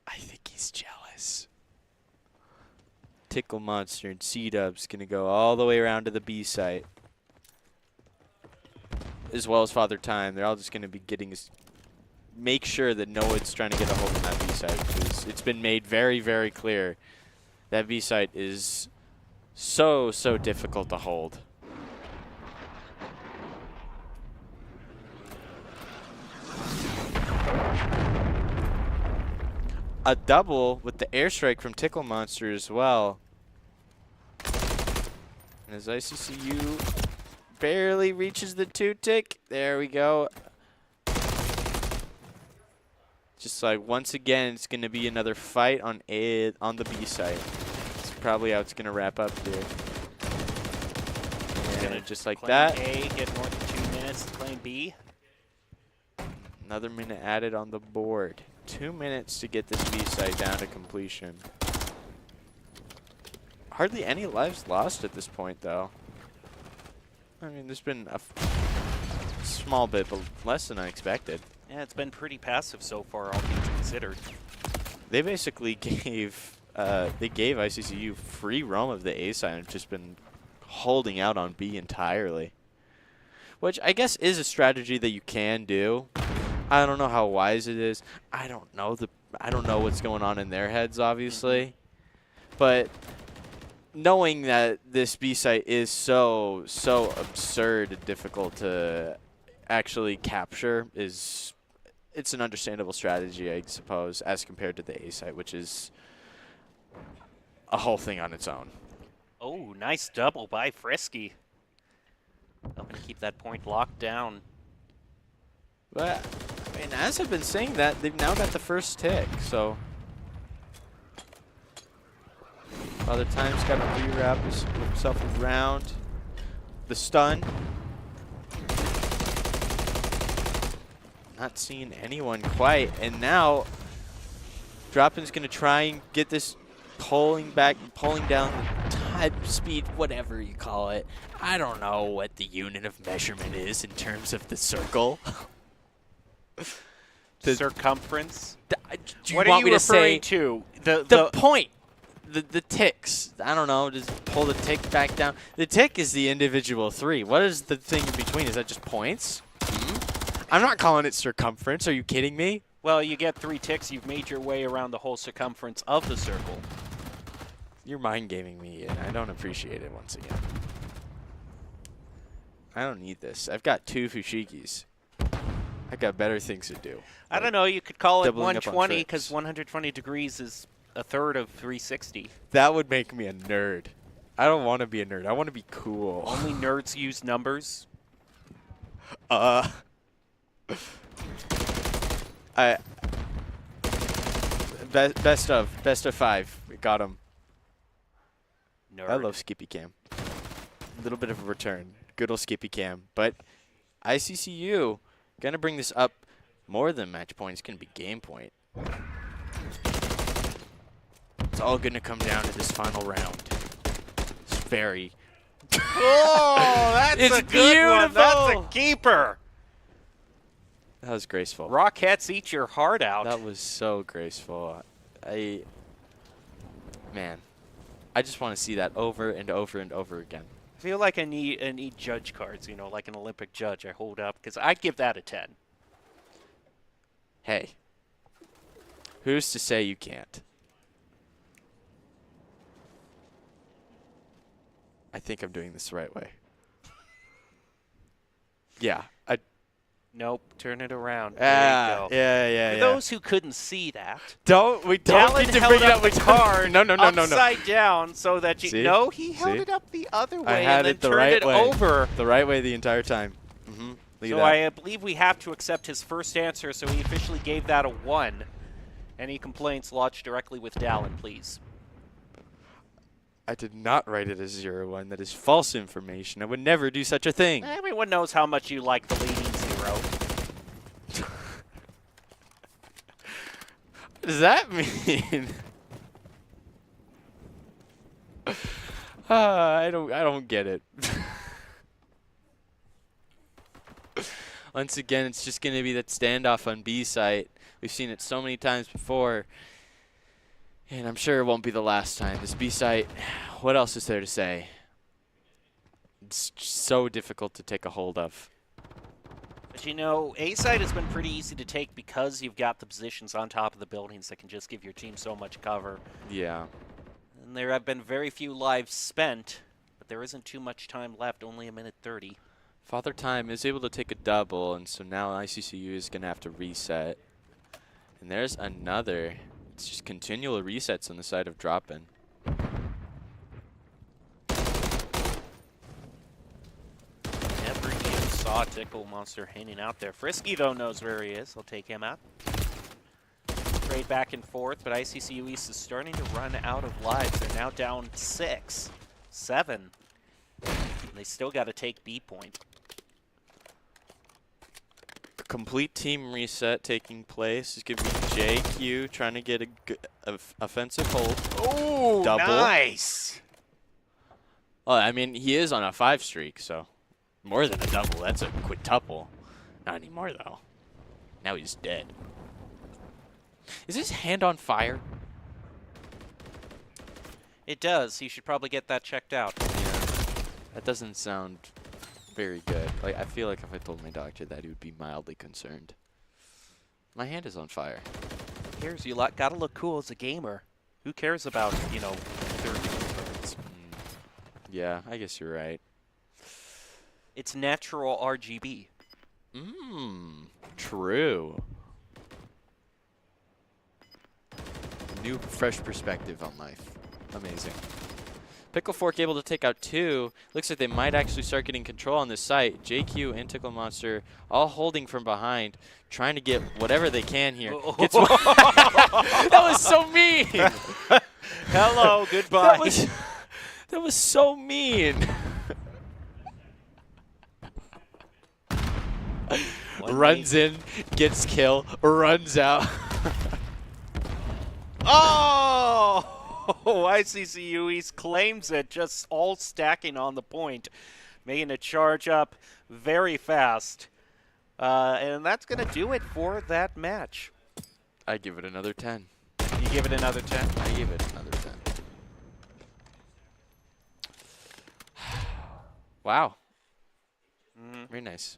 I think he's jealous. Tickle Monster and C-Dub's going to go all the way around to the B site. As well as Father Time. They're all just going to be getting make sure that no one's trying to get a hold of that B site. Because it's been made very, very clear that B site is so difficult to hold. A double with the airstrike from Tickle Monster as well. And as ICCU barely reaches the 2-tick, there we go. Just like once again, it's going to be another fight on the B side. It's probably how it's going to wrap up here. And just like Claim that, A, get more than 2 minutes to claim B. another minute added on the board. 2 minutes to get this B site down to completion. Hardly any lives lost at this point, though. I mean, there's been a small bit, but less than I expected. Yeah, it's been pretty passive so far, all things considered. They basically gave ICCU free roam of the A side and just been holding out on B entirely. Which I guess is a strategy that you can do. I don't know how wise it is. I don't know what's going on in their heads, obviously. But knowing that this B site is so absurd and difficult to actually capture it's an understandable strategy, I suppose, as compared to the A site, which is a whole thing on its own. Oh, nice double by Frisky. Helping to keep that point locked down. But, I mean, as I've been saying that, they've now got the first tick, so. Father Time's got to rewrap himself around the stun. Not seeing anyone quite, and now Droppin's going to try and get this pulling down the type speed, whatever you call it. I don't know what the unit of measurement is in terms of the circle. The circumference. Do you What want are me you to say referring to? the point? The ticks. I don't know. Just pull the tick back down. The tick is the individual 3. What is the thing in between? Is that just points? I'm not calling it circumference. Are you kidding me? Well, you get 3 ticks. You've made your way around the whole circumference of the circle. You're mind gaming me, and I don't appreciate it once again. I don't need this. I've got 2 Fushigis. I got better things to do. I don't know. You could call it Doubling up on 120 tricks. because 120 degrees is a third of 360. That would make me a nerd. I don't want to be a nerd. I want to be cool. Only nerds use numbers. Best of 5. We got him. Nerd. I love Skippy Cam. A little bit of a return. Good old Skippy Cam. But ICCU going to bring this up more than match point. It's going to be game point. It's all going to come down to this final round. It's very... Oh, that's It's a good one. That's a beautiful. keeper. That was graceful. Rockettes eat your heart out. That was so graceful. Man, I just want to see that over and over and over again. I feel like I need judge cards, you know, like an Olympic judge I hold up, because I'd give that a 10. Hey, who's to say you can't? I think I'm doing this the right way. Yeah. Nope, turn it around. There you go. Yeah. For those who couldn't see that, don't Dallin need to held bring it up up the with card No. upside down so that you See? know he held See? it up the other I way had and then it the turned right it way. over. The right way the entire time. Look So at that. I believe we have to accept his first answer, so he officially gave that a 1. Any complaints lodged directly with Dallin, please. I did not write it as 0-1. That is false information. I would never do such a thing. Everyone knows how much you like the leading 0. What does that mean? I don't get it. Once again, it's just going to be that standoff on B site. We've seen it so many times before, and I'm sure it won't be the last time. This B site, what else is there to say? It's so difficult to take a hold of. But you know, A side has been pretty easy to take because you've got the positions on top of the buildings that can just give your team so much cover. Yeah. And there have been very few lives spent, but there isn't too much time left, only 1:30. Father Time is able to take a double, and so now ICCU is going to have to reset. And there's another. It's just continual resets on the side of Droppin. Never even saw Tickle Monster hanging out there. Frisky, though, knows where he is. I'll take him out. Trade back and forth, but ICCU East is starting to run out of lives. They're now down 6, 7. And they still got to take B point. Complete team reset taking place. Is going to be JQ trying to get a good offensive hold. Oh, Double. nice. Well, I mean, he is on a 5 streak, so more than a double. That's a quintuple. Not anymore, though. Now he's dead. Is his hand on fire? It does. You should probably get that checked out. Yeah. That doesn't sound very good. Like, I feel like if I told my doctor that, he would be mildly concerned. My hand is on fire. Who cares? You gotta look cool as a gamer. Who cares about, you know, 30 turns? Yeah, I guess you're right. It's natural RGB. True. New, fresh perspective on life. Amazing. Pickle Fork able to take out 2. Looks like they might actually start getting control on this site. JQ and Tickle Monster all holding from behind, trying to get whatever they can here. Gets one. That was so mean. Hello, goodbye. That was so mean. Runs in, gets kill, runs out. Oh! ICCU East claims it, just all stacking on the point, making a charge up very fast. And that's going to do it for that match. I give it another 10. You give it another 10? I give it another 10. Wow. Very nice.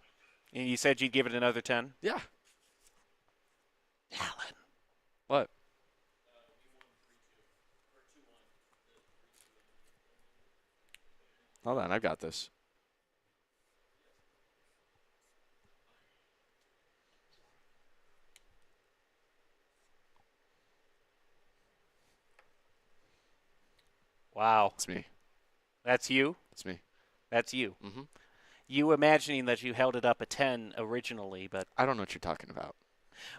And you said you'd give it another 10? Yeah. Alan. What? Hold on, I've got this. Wow. It's me. That's you? It's me. That's you. Mm-hmm. You imagining that you held it up a 10 originally, but I don't know what you're talking about.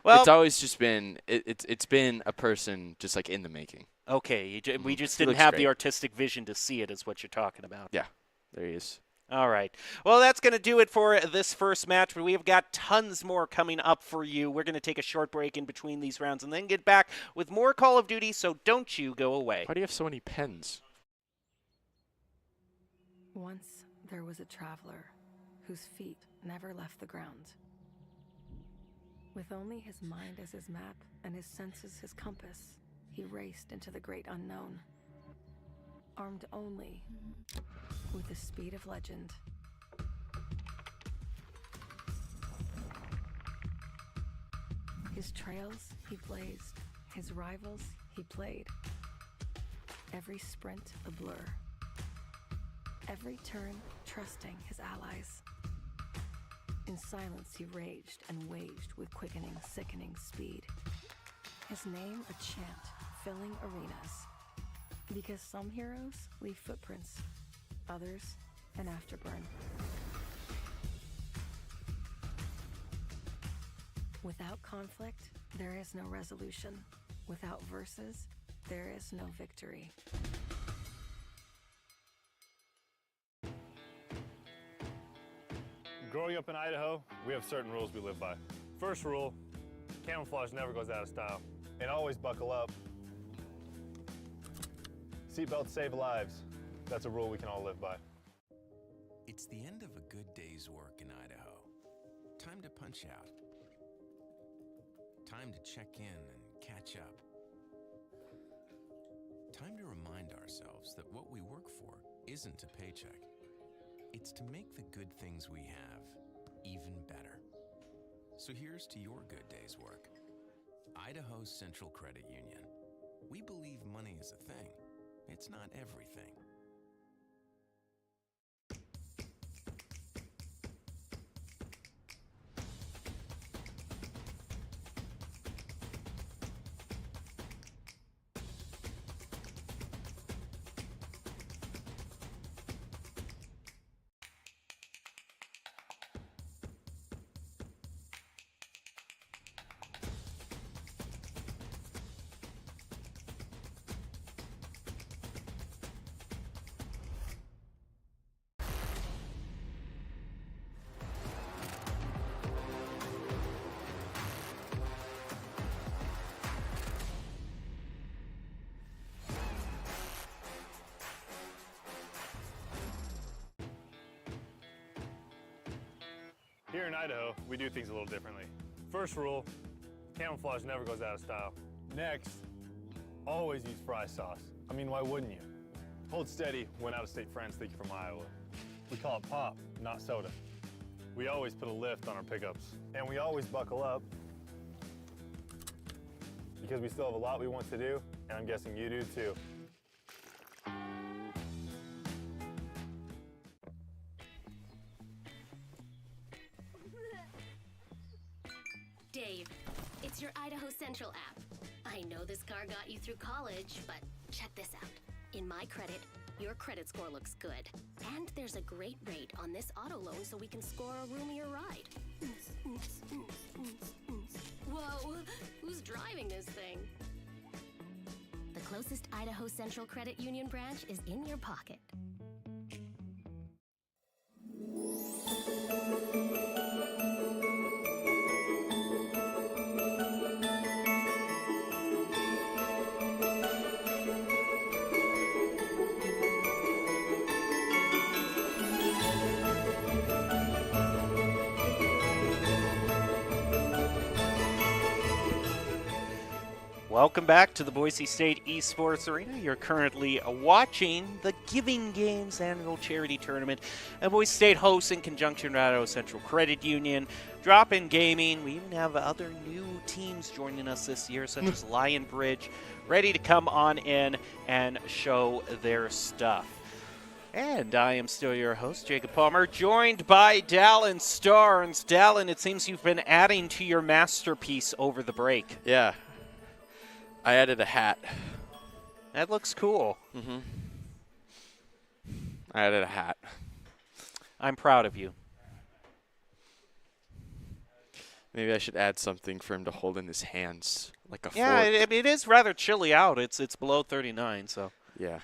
well, It's always just been it's been a person just like in the making. okay. We just He didn't looks have great. the artistic vision to see it, is what you're talking about. Yeah, there he is. All right. Well, that's going to do it for this first match, but we've got tons more coming up for you. We're going to take a short break in between these rounds and then get back with more Call of Duty, so don't you go away. Why do you have so many pens? Once there was a traveler whose feet never left the ground. With only his mind as his map and his senses his compass, he raced into the great unknown. Armed only with the speed of legend. His trails he blazed, his rivals he played. Every sprint a blur. Every turn trusting his allies. In silence he raged and waged with quickening, sickening speed. His name a chant filling arenas. Because some heroes leave footprints, others an afterburn. Without conflict, there is no resolution. Without verses, there is no victory. Growing up in Idaho, we have certain rules we live by. First rule, camouflage never goes out of style. And always buckle up. Seatbelts save lives. That's a rule we can all live by. It's the end of a good day's work in Idaho. Time to punch out. Time to check in and catch up. Time to remind ourselves that what we work for isn't a paycheck. It's to make the good things we have even better. So here's to your good day's work. Idaho Central Credit Union. We believe money is a thing. It's not everything. Here in Idaho, we do things a little differently. First rule, camouflage never goes out of style. Next, always use fry sauce. I mean, why wouldn't you? Hold steady when out-of-state friends think you're from Iowa. We call it pop, not soda. We always put a lift on our pickups. And we always buckle up because we still have a lot we want to do, and I'm guessing you do too. Dave, it's your Idaho Central app. I know this car got you through college, but check this out. In my credit, Your credit score looks good. And there's a great rate on this auto loan so we can score a roomier ride. Whoa, who's driving this thing? The closest Idaho Central Credit Union branch is in your pocket. Welcome back to the Boise State Esports Arena. You're currently watching the Giving Games annual charity tournament at Boise State hosts in conjunction with Idaho Central Credit Union, Drop-In Gaming. We even have other new teams joining us this year, such as Lion Bridge, ready to come on in and show their stuff. And I am still your host, Jacob Palmer, joined by Dallin Starnes. Dallin, it seems you've been adding to your masterpiece over the break. Yeah. I added a hat. That looks cool. Mm-hmm. I added a hat. I'm proud of you. Maybe I should add something for him to hold in his hands, like a Yeah, fork. it is rather chilly out. It's below 39, so. Yeah.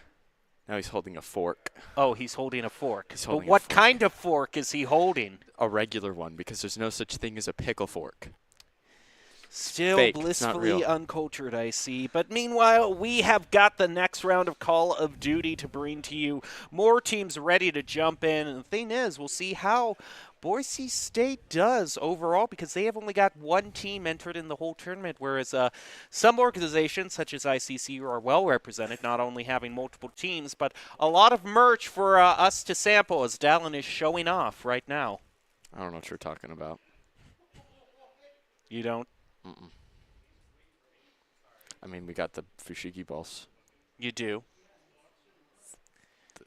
Now he's holding a fork. Oh, he's holding a fork. He's But holding a what fork. kind of fork is he holding? A regular one, because there's no such thing as a pickle fork. Still Fake, it's not blissfully real. uncultured, I see. But meanwhile, we have got the next round of Call of Duty to bring to you. More teams ready to jump in. And the thing is, we'll see how Boise State does overall, because they have only got one team entered in the whole tournament, whereas some organizations, such as ICCU, are well represented, not only having multiple teams, but a lot of merch for us to sample, as Dallin is showing off right now. I don't know what you're talking about. You don't? Mm-mm. I mean, we got the fushigi balls. You do.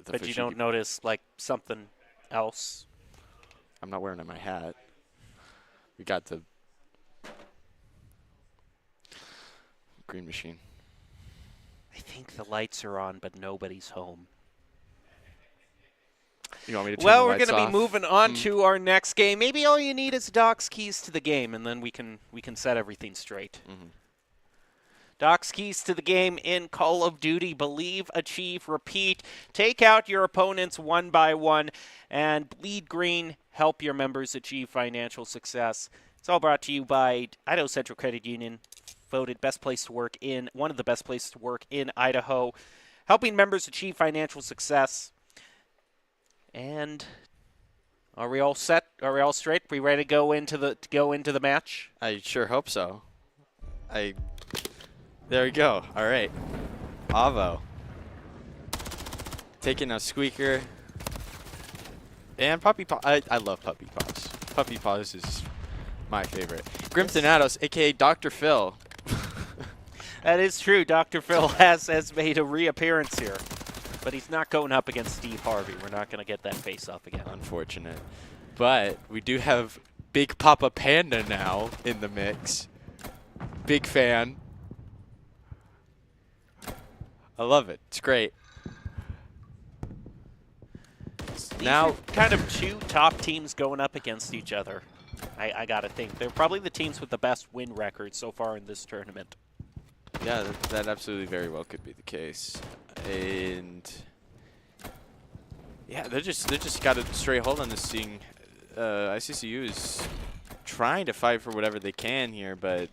The But you fushigi- don't notice, like, something else? I'm not wearing it on my hat. We got the green machine. I think the lights are on, but nobody's home. You want me to turn Well, the we're lights going to off? be moving on to our next game. Maybe all you need is Doc's keys to the game, and then we can set everything straight. Mhm. Doc's keys to the game in Call of Duty: Believe, Achieve, Repeat. Take out your opponents one by one, and Bleed Green. Help your members achieve financial success. It's all brought to you by Idaho Central Credit Union, voted best place to work in one of the best places to work in Idaho, helping members achieve financial success. And are we all set? Are we all straight? We ready to go into the match? I sure hope so. There we go. All right. Avo. Taking a squeaker. And Puppy Paw. I love Puppy Paws. Puppy Paws is my favorite. Grimthanatos, a.k.a. Dr. Phil. That is true. Dr. Phil has made a reappearance here. But he's not going up against Steve Harvey. We're not going to get that face-off again. Unfortunate. But we do have Big Papa Panda now in the mix. Big fan. I love it. It's great. These Now- are kind of two top teams going up against each other. I got to think. They're probably the teams with the best win record so far in this tournament. Yeah, that absolutely very well could be the case. And yeah, they just got a straight hold on this thing. ICCU is trying to fight for whatever they can here, but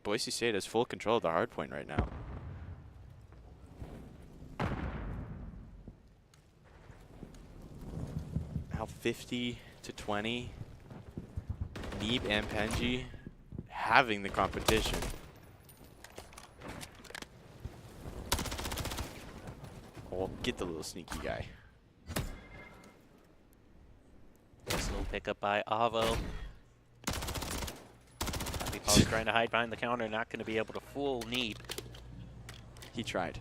Boise State has full control of the hard point right now. Now 50-20. Neeb and Penji having the competition. Oh, get the little sneaky guy. Nice little pickup by Avo. Happy Paul's trying to hide behind the counter, not going to be able to fool Neeb. He tried.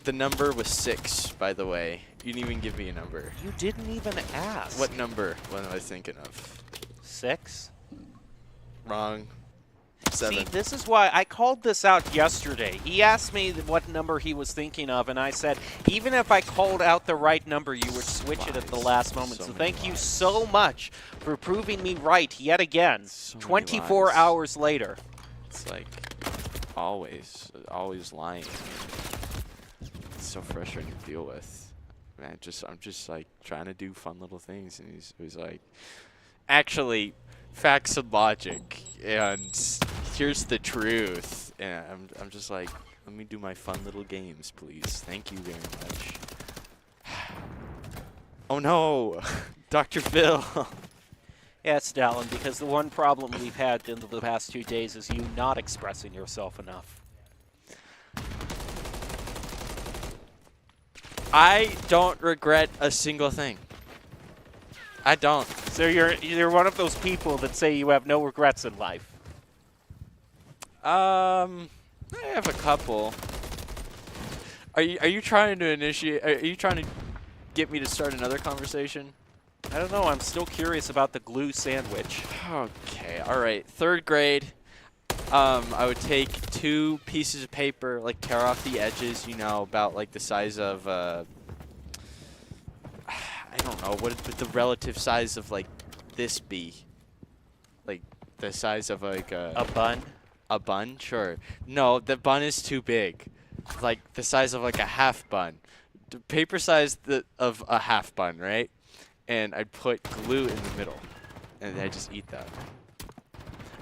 The number was 6, by the way. You didn't even give me a number. You didn't even ask. What number was I thinking of? 6? Wrong. 7. See, this is why I called this out yesterday. He asked me what number he was thinking of, and I said, even if I called out the right number, you would switch it at the last moment. So So many thank you lies. so much for proving me right yet again, So many 24 lies. hours later. It's like always lying. It's so frustrating to deal with. Man, I'm just like trying to do fun little things, and he's like, actually, facts and logic, and here's the truth. And I'm just like, let me do my fun little games, please. Thank you very much. Oh no, Dr. Phil. Yes, Dallin, because the one problem we've had in the past 2 days is you not expressing yourself enough. I don't regret a single thing. I don't. So you're one of those people that say you have no regrets in life. I have a couple. Are you trying to initiate? Are you trying to get me to start another conversation? I don't know, I'm still curious about the glue sandwich. Okay, all right. 3rd grade. I would take 2 pieces of paper, like tear off the edges, you know, about like the size of I don't know, what would the relative size of like this be? Like the size of like A bun? a bun? Sure. No, the bun is too big. Like the size of like a half bun. The paper size of a half bun, right? And I'd put glue in the middle. And I just eat that.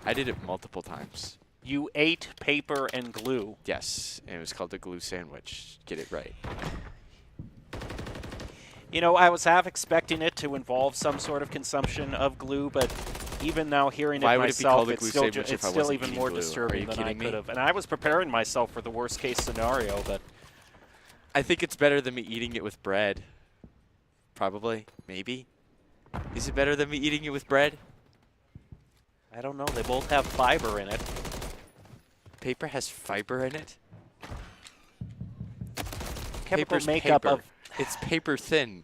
I did it multiple times. You ate paper and glue. Yes, and it was called the glue sandwich. Get it right. You know, I was half expecting it to involve some sort of consumption of glue, but even now hearing Why it would it be myself, called a it's glue still, sandwich if it's I still wasn't even eating more glue? Are disturbing you than I kidding me? could have. And I was preparing myself for the worst case scenario, but I think it's better than me eating it with bread. Probably. Maybe. Is it better than me eating it with bread? I don't know. They both have fiber in it. Paper has fiber in it? Chemical Paper's makeup paper. of It's paper thin.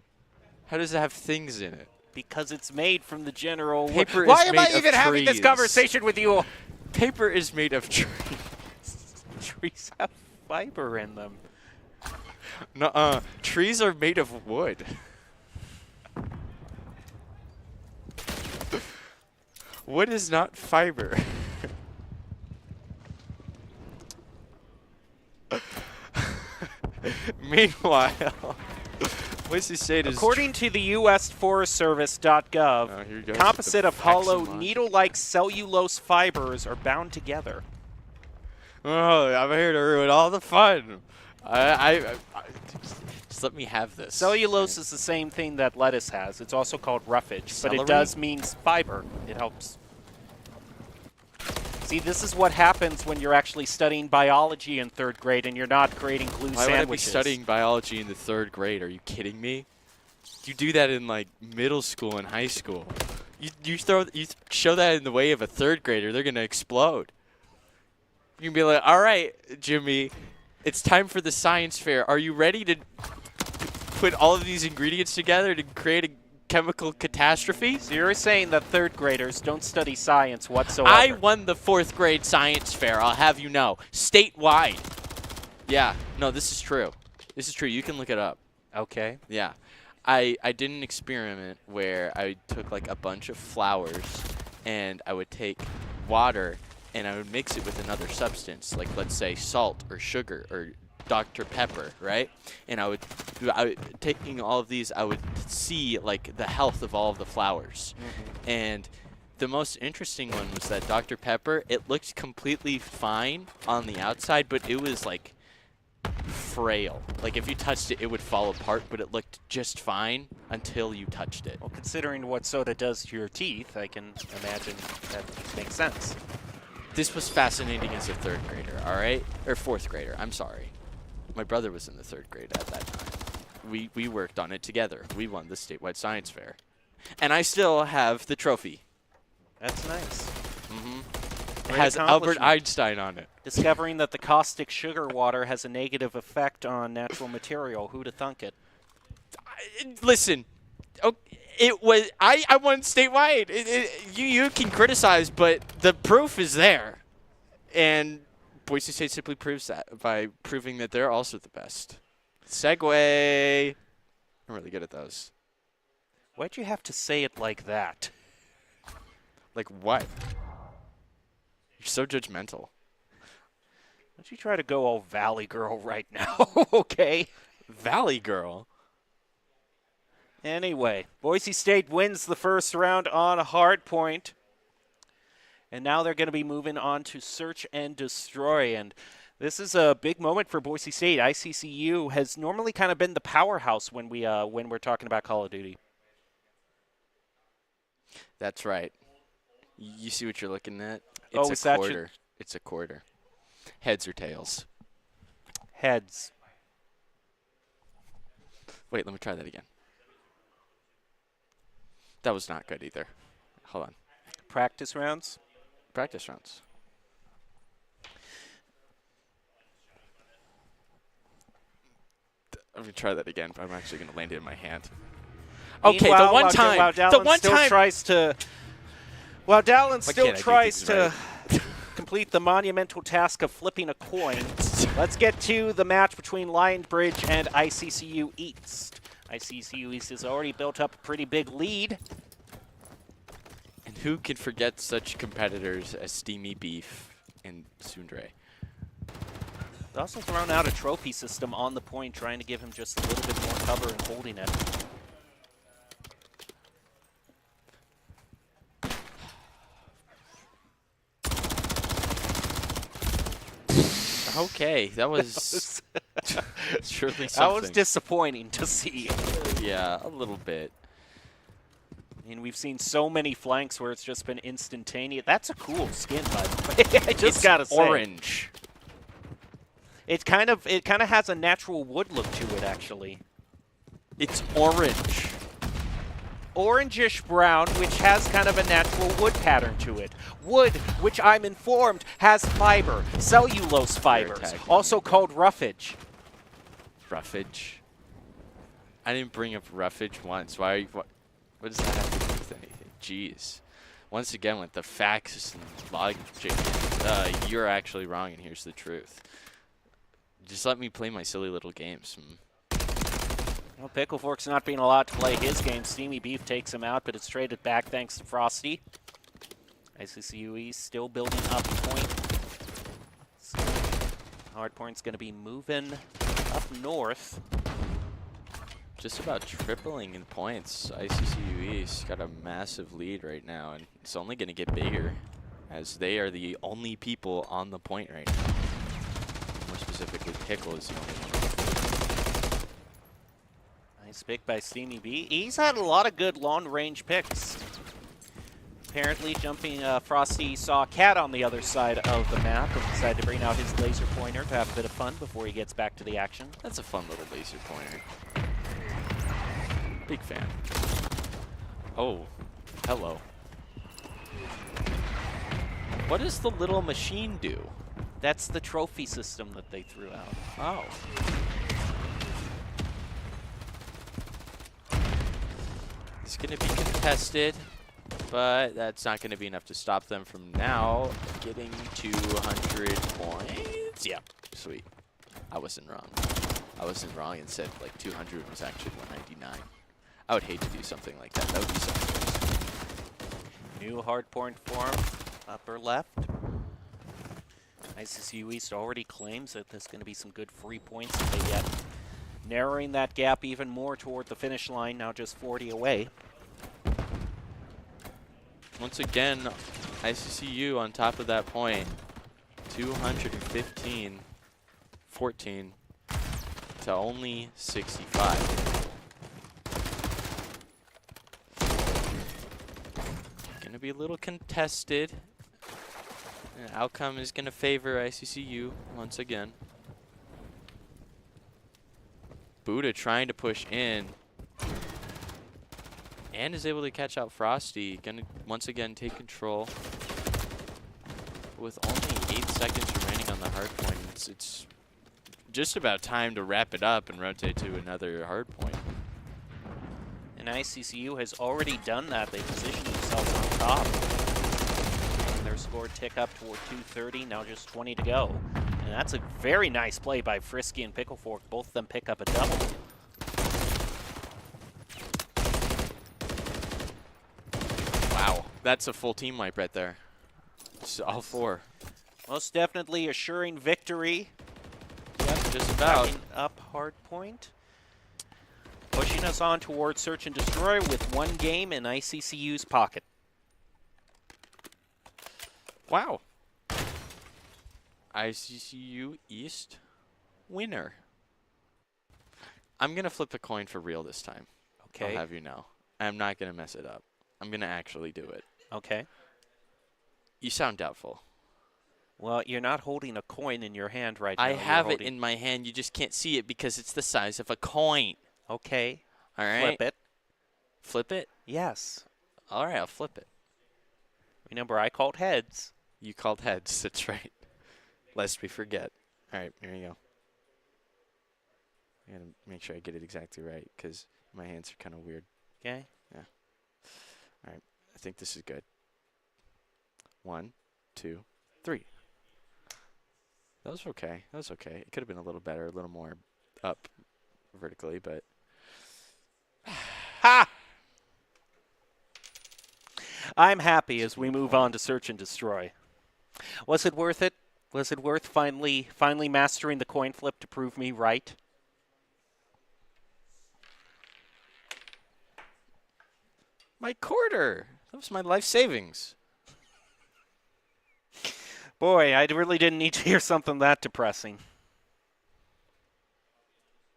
How does it have things in it? because it's made from the general. Paper Why is am I made of even having this trees. conversation with you? Paper is made of trees. Trees have fiber in them. Nuh-uh. Trees are made of wood. Wood is not fiber. Meanwhile, what's he say to According to the U.S. Forest Service.gov, Oh, here he goes composite with of the facts and hollow, logic. needle-like cellulose fibers are bound together. Oh, I'm here to ruin all the fun. Just let me have this. Cellulose is the same thing that lettuce has. It's also called roughage, but Celery? it does mean fiber. It helps. See, this is what happens when you're actually studying biology in 3rd grade and you're not creating glue Why would I be sandwiches. studying biology in the 3rd grade? Are you kidding me? You do that in like middle school and high school. You show that in the way of a 3rd grader, they're gonna explode. You can be like, all right, Jimmy, it's time for the science fair. Are you ready to put all of these ingredients together to create a chemical catastrophe? So you're saying that 3rd graders don't study science whatsoever? I won the 4th grade science fair, I'll have you know. Statewide. Yeah, no, this is true. This is true. You can look it up. Okay. Yeah. I did an experiment where I took like a bunch of flowers and I would take water and I would mix it with another substance, like let's say salt or sugar or Dr. Pepper, right? And I would taking all of these, I would see like the health of all of the flowers. And the most interesting one was that Dr. Pepper, it looked completely fine on the outside, but it was like frail. Like if you touched it, it would fall apart, but it looked just fine until you touched it. Well, considering what soda does to your teeth, I can imagine that makes sense. This was fascinating as a 3rd grader, all right? Or 4th grader, I'm sorry. My brother was in the 3rd grade at that time. We worked on it together. We won the statewide science fair. And I still have the trophy. That's nice. It Great has Albert accomplishment. Einstein on it. Discovering that the caustic sugar water has a negative effect on natural material. Who'd have thunk it? Listen, it was I won statewide. You can criticize, but the proof is there. And Boise State simply proves that by proving that they're also the best. Segway. I'm really good at those. Why'd you have to say it like that? Like what? You're so judgmental. Don't you try to go all Valley Girl right now, okay? Valley Girl. Anyway, Boise State wins the first round on a hard point. And now they're going to be moving on to Search and Destroy. And this is a big moment for Boise State. ICCU has normally kind of been the powerhouse when we're talking about Call of Duty. That's right. You see what you're looking at? Oh, It's is a that quarter. It's a quarter. Heads or tails? Heads. Wait, let me try that again. That was not good either. Hold on. Practice rounds. Practice rounds. I'm going to try that again, but I'm actually going to land it in my hand. Okay, Meanwhile, the one while time. Dallin The one still time. tries to. While Dallin Why still can't I do tries things to complete the monumental task of flipping a coin, let's get to the match between Lionbridge and ICCU East. ICCU East has already built up a pretty big lead. And who can forget such competitors as Steamy Beef and Sundre? They've also thrown out a trophy system on the point, trying to give him just a little bit more cover and holding it. Okay, that was surely something. That was disappointing to see. Yeah, a little bit. I mean, we've seen so many flanks where it's just been instantaneous. That's a cool skin, by the way. I just gotta say. Orange. It kind of has a natural wood look to it, actually. It's orange. Orangish brown, which has kind of a natural wood pattern to it. Wood, which I'm informed has fiber, cellulose fibers, attacking also called roughage. Roughage. I didn't bring up roughage once. Why are you? What does that have to do with anything? Jeez. Once again, with the facts and logic, you're actually wrong, and here's the truth. Just let me play my silly little games. Well, Picklefork's not being allowed to play his game. Steamy Beef takes him out, but it's traded back thanks to Frosty. ICCU East still building up point. So Hardpoint's going to be moving up north. Just about tripling in points. ICCU East got a massive lead right now, and it's only going to get bigger as they are the only people on the point right now. More specifically, Pickle is the only one. Nice pick by Steamy B. He's had a lot of good long-range picks. Apparently, jumping Frosty saw a cat on the other side of the map and decided to bring out his laser pointer to have a bit of fun before he gets back to the action. That's a fun little laser pointer. Big fan. Oh, hello. What does the little machine do? That's the trophy system that they threw out. Oh. It's going to be contested, but that's not going to be enough to stop them from now getting 200 points. Yep, sweet. I wasn't wrong. I wasn't wrong and said like 200 was actually 199. I would hate to do something like that. That would be something. New hardpoint form, upper left. ICCU East already claims that there's going to be some good free points if they get. Narrowing that gap even more toward the finish line, now just 40 away. Once again, ICCU on top of that point. 215, 14 to only 65. Going to be a little contested. The outcome is going to favor ICCU once again. Buddha trying to push in and is able to catch out Frosty. Gonna once again take control with only 8 seconds remaining on the hard point. It's just about time to wrap it up and rotate to another hard point. And ICCU has already done that. They positioned themselves on top. And there's score tick up toward 230. Now just 20 to go. And that's a very nice play by Frisky and Pickle Fork. Both of them pick up a double. Wow, that's a full team wipe right there. It's all 4. Most definitely assuring victory. Yep, just about. Backing up Hardpoint. Pushing us on towards Search and Destroy with 1 game in ICCU's pocket. Wow. ICCU East winner. I'm going to flip a coin for real this time. Okay. I'll have you know. I'm not going to mess it up. I'm going to actually do it. Okay. You sound doubtful. Well, you're not holding a coin in your hand right now. I You're have it holding- in my hand. You just can't see it because it's the size of a coin. Okay. All right. Flip it. Flip it? Yes. All right, I'll flip it. Remember, I called heads. You called heads. That's right. Lest we forget. All right, here you go. I got to make sure I get it exactly right because my hands are kind of weird. Okay. Yeah. All right. I think this is good. 1, 2, 3. That was okay. That was okay. It could have been a little better, a little more up vertically, but Ha! I'm happy as we move on to Search and Destroy. Was it worth it? Was it worth finally mastering the coin flip to prove me right? my quarter. That was my life savings. Boy, I really didn't need to hear something that depressing.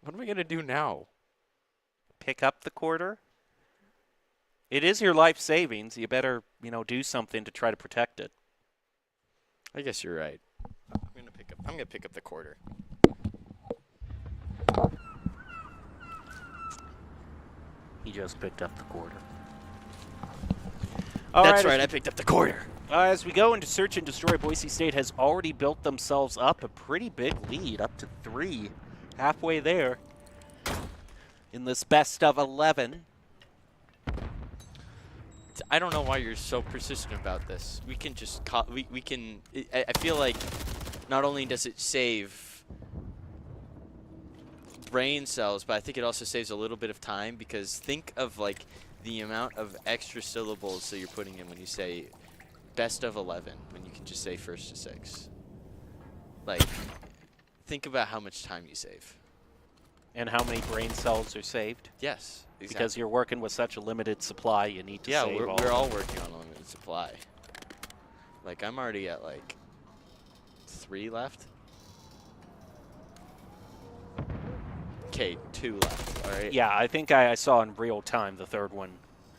What am I going to do now? Pick up the quarter? It is your life savings. You better, do something to try to protect it. I guess you're right. I'm going to pick up the quarter. He just picked up the quarter. That's right, I picked up the quarter. As we go into Search and Destroy, Boise State has already built themselves up a pretty big lead, up to 3. Halfway there in this best of 11. I don't know why you're so persistent about this. We can just we can. I feel like not only does it save brain cells, but I think it also saves a little bit of time, because think of like the amount of extra syllables that you're putting in when you say best of 11, when you can just say first to 6. Like, think about how much time you save. And how many brain cells are saved? Yes, exactly. Because you're working with such a limited supply, you need to save all. we're all working on a limited supply. Like, I'm already at like 3 left. Okay, 2 left. All right. Yeah, I think I saw in real time the third one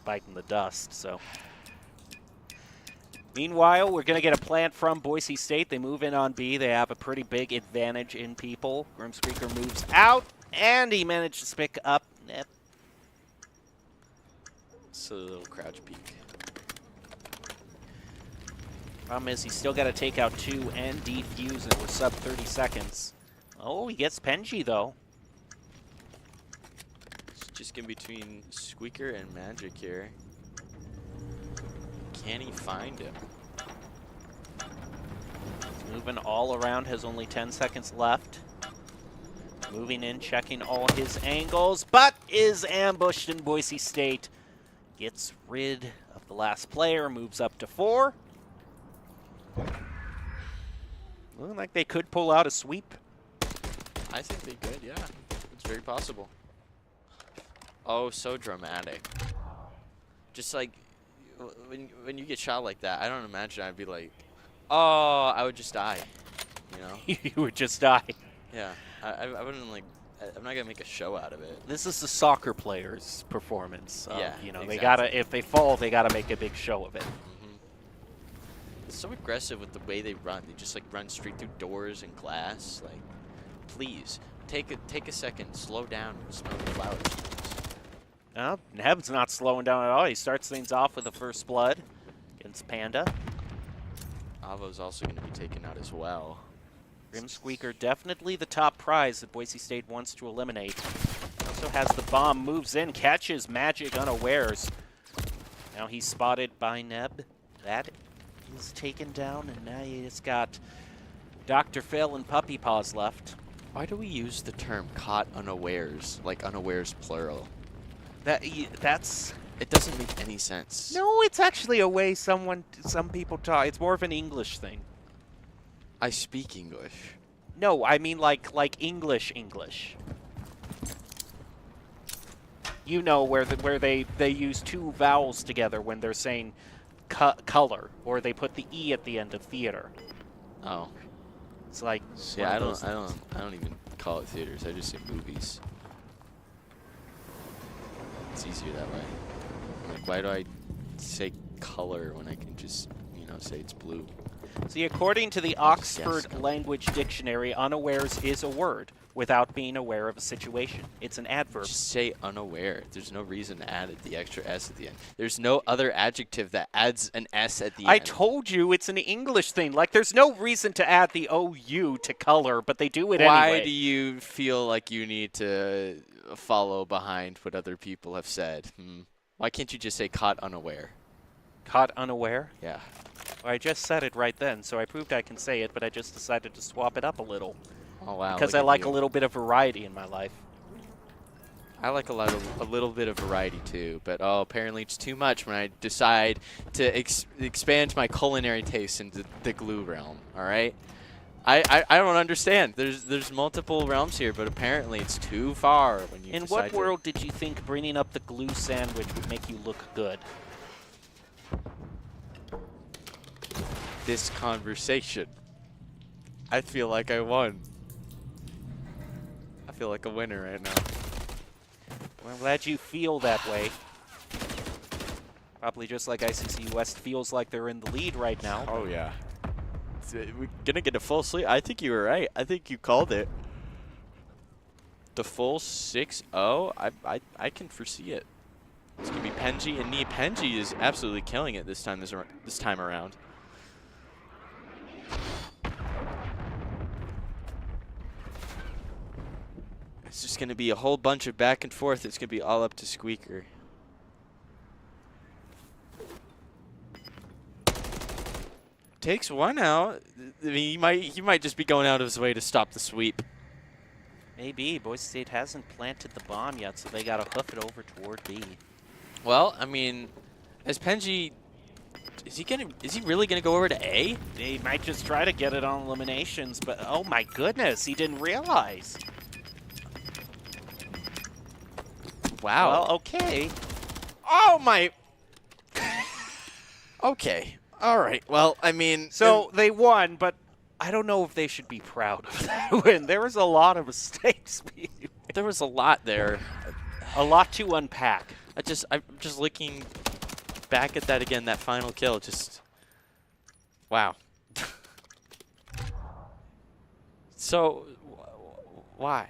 biting the dust. So, meanwhile, we're going to get a plant from Boise State. They move in on B. They have a pretty big advantage in people. Grimspeaker moves out, and he managed to pick up. So a little crouch peek. Problem is, he's still got to take out 2 and defuse, and we're sub 30 seconds. Oh, he gets Penji, though. It's just in between Squeaker and Magic here. Can he find him? Moving all around, has only 10 seconds left. Moving in, checking all his angles, but is ambushed in Boise State. Gets rid of the last player, moves up to 4. Looking like they could pull out a sweep. I think they could, yeah. It's very possible. Oh, so dramatic. Just like, when you get shot like that, I don't imagine I'd be like, oh, I would just die, you know? You would just die. Yeah, I wouldn't like, I'm not gonna make a show out of it. This is the soccer player's performance. Yeah, They exactly. gotta, if they fall, they gotta make a big show of it. It's so aggressive with the way they run. They just like run straight through doors and glass. Like, please take a second, slow down, and smell the flowers. No, Neb's not slowing down at all. He starts things off with the first blood against Panda. Avo's also going to be taken out as well. Grimsqueaker definitely the top prize that Boise State wants to eliminate. Also has the bomb, moves in, catches Magic unawares. Now he's spotted by Neb. That is taken down, and now you just got Dr. Phil and Puppy Paws left. Why do we use the term caught unawares, like unawares plural? That's It doesn't make any sense. no. It's actually a way some people talk. It's more of an English thing. I speak English. No, I mean like English. You know where they use two vowels together when they're saying color, or they put the E at the end of theater. Oh. It's like See, one I of those don't even call it theaters. I just say movies. It's easier that way. Like, why do I say color when I can just, say it's blue? See, according to the Oxford Language Dictionary, unawares is a word without being aware of a situation. It's an adverb. Just say unaware. There's no reason to add the extra S at the end. There's no other adjective that adds an S at the I end. told you it's an English thing. Like, there's no reason to add the OU to color, but they do it Why anyway. do you feel like you need to follow behind what other people have said? Why can't you just say caught unaware? Caught unaware? Yeah. Well, I just said it right then, so I proved I can say it, but I just decided to swap it up a little. Oh, wow. Because look I at like you. a little bit of variety in my life. I like a little bit of variety too, but apparently it's too much when I decide to expand my culinary taste into the glue realm. All right, I don't understand. There's multiple realms here, but apparently it's too far when you. In what world did you think bringing up the glue sandwich would make you look good? This conversation, I feel like I won. I feel like a winner right now. Well, I'm glad you feel that way. Probably just like ICC West feels like they're in the lead right now. Oh yeah. We're gonna get a full sleep. I think you were right. I think you called it. The full 6-0. I can foresee it. It's gonna be Penji, and Penji is absolutely killing it this time around. It's just gonna be a whole bunch of back and forth. It's gonna be all up to Squeaker. Takes one out. I mean, he might just be going out of his way to stop the sweep. Maybe. Boise State hasn't planted the bomb yet, so they gotta hoof it over toward B. Well, I mean, as Penji, is he really gonna go over to A? They might just try to get it on eliminations, but oh my goodness, he didn't realize. Wow. Well, okay. Oh my. Okay. All right. Well, I mean, So they won, but I don't know if they should be proud of that win. There was a lot of mistakes being made. there was a lot there. A lot to unpack. I'm just looking back at that again. That final kill, just wow. So, why?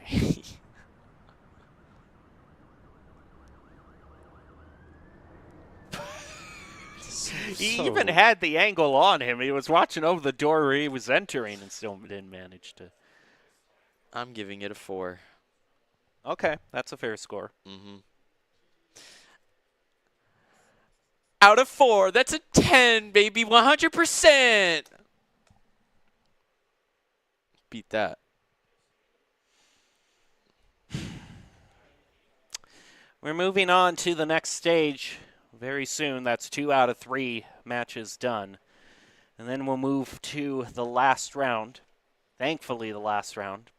He even had the angle on him. He was watching over the door where he was entering and still didn't manage to. I'm giving it a 4. Okay, that's a fair score. Out of 4, that's a 10, baby, 100%. Beat that. We're moving on to the next stage very soon. That's 2 out of 3 matches done. And then we'll move to the last round. Thankfully, the last round.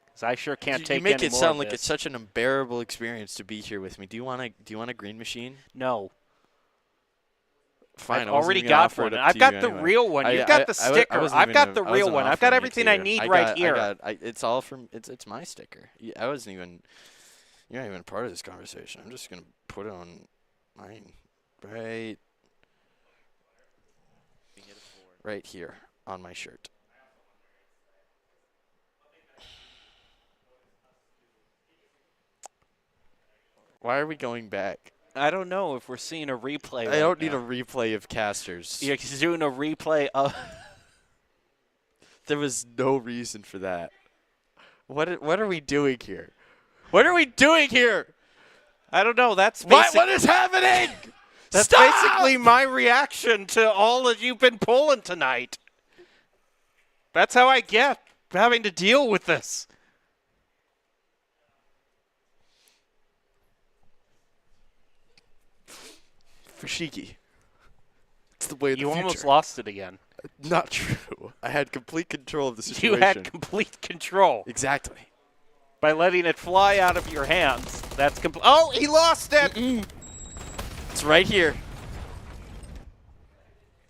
Because I sure can't take You make any it more sound of like this. it's such an unbearable experience to be here with me. Do you want a green machine? No. Fine. I've I wasn't already even gonna got offer it one. up I've to got you the anyway. real one. You've got the sticker. wasn't I've got even- the I real wasn't one. I've got offering it everything to I you. need right here. It's all from. It's my sticker. I wasn't even. You're not even part of this conversation. I'm just gonna put it on mine, right here on my shirt. Why are we going back? I don't know if we're seeing a replay. I don't need a replay of casters. You're doing a replay of. There was no reason for that. What are we doing here? What are we doing here? I don't know. That's What is happening? That's Stop! basically my reaction to all that you've been pulling tonight. That's how I get having to deal with this. Fushigi. It's the way of the You future. almost lost it again. Not true. I had complete control of the You situation. had complete control Exactly. by letting it fly out of your hands. That's Oh, he lost it. It's right here.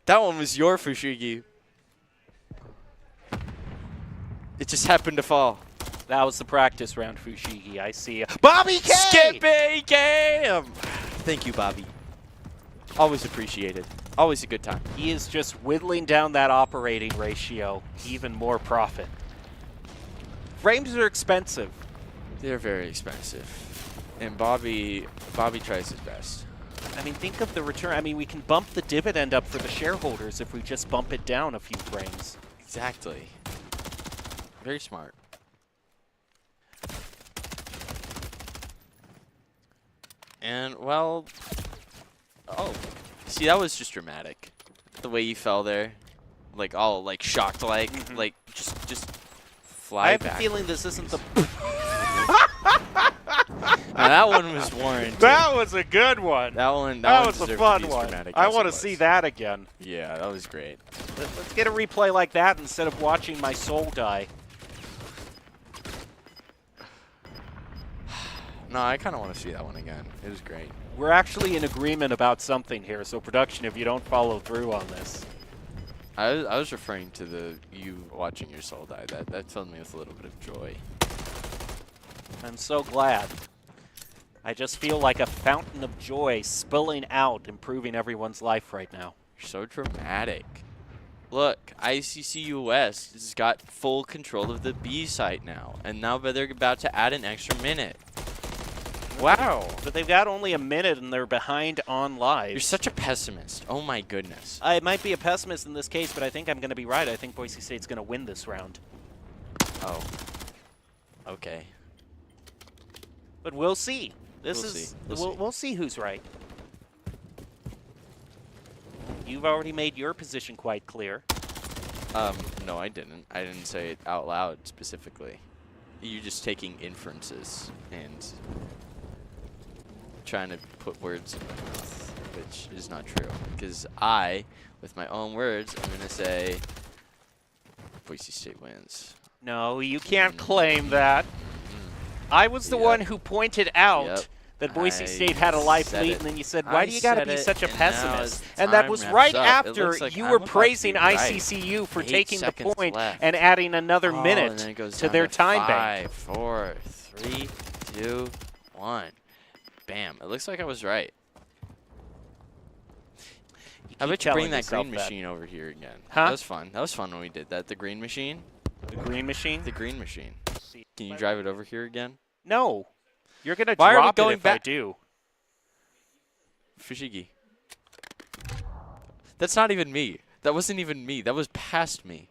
That one was your Fushigi. It just happened to fall. That was the practice round, Fushigi. I see. Bobby K. Skippy Game! Thank you, Bobby. Always appreciated. Always a good time. He is just whittling down that operating ratio. Even more profit. Frames are expensive. They're very expensive. And Bobby tries his best. I mean, think of the return. I mean, we can bump the dividend up for the shareholders if we just bump it down a few frames. Exactly. Very smart. And, well... Oh. See, that was just dramatic. The way you fell there. Like, all, like, shocked-like. Like, just fly I have back. a feeling this isn't the... Now, that one was warranted. That was a good one. That one was a deserved to fun be as one. dramatic I as want it to see was. that again. Yeah, that was great. Let's get a replay like that instead of watching my soul die. No, I kind of want to see that one again. It was great. We're actually in agreement about something here, so production, if you don't follow through on this. I was referring to you watching your soul die. That filled me with a little bit of joy. I'm so glad. I just feel like a fountain of joy spilling out, improving everyone's life right now. You're so dramatic. Look, ICC US has got full control of the B site now, and now they're about to add an extra minute. Wow. But they've got only a minute and they're behind on live. You're such a pessimist. Oh my goodness. I might be a pessimist in this case, but I think I'm going to be right. I think Boise State's going to win this round. Oh. Okay. But we'll see. We'll see. We'll see who's right. You've already made your position quite clear. No, I didn't. I didn't say it out loud specifically. You're just taking inferences and trying to put words in my mouth, which is not true. Because I, with my own words, I'm going to say Boise State wins. No, you can't claim that. I was the Yep. one who pointed out Yep. that Boise I State had a life said lead, it. and then you said, why I do you got to said be it, such a and now pessimist? as And that time was wraps right up, it after looks like you I'm were about to praising be right. ICCU for 8 taking the seconds point left. and adding another And minute then it goes to down their time bank. 5, 4, 3, 2, 1. Bam. It looks like I was right. I keep bet you telling bring that yourself green that. machine over here again. Huh? That was fun. That was fun when we did that. The green machine. The green machine? The green machine. Can you drive it over here again? No. You're going to Why are we drop it going if I back? do. Fushigi. That's not even me. That wasn't even me. That was past me.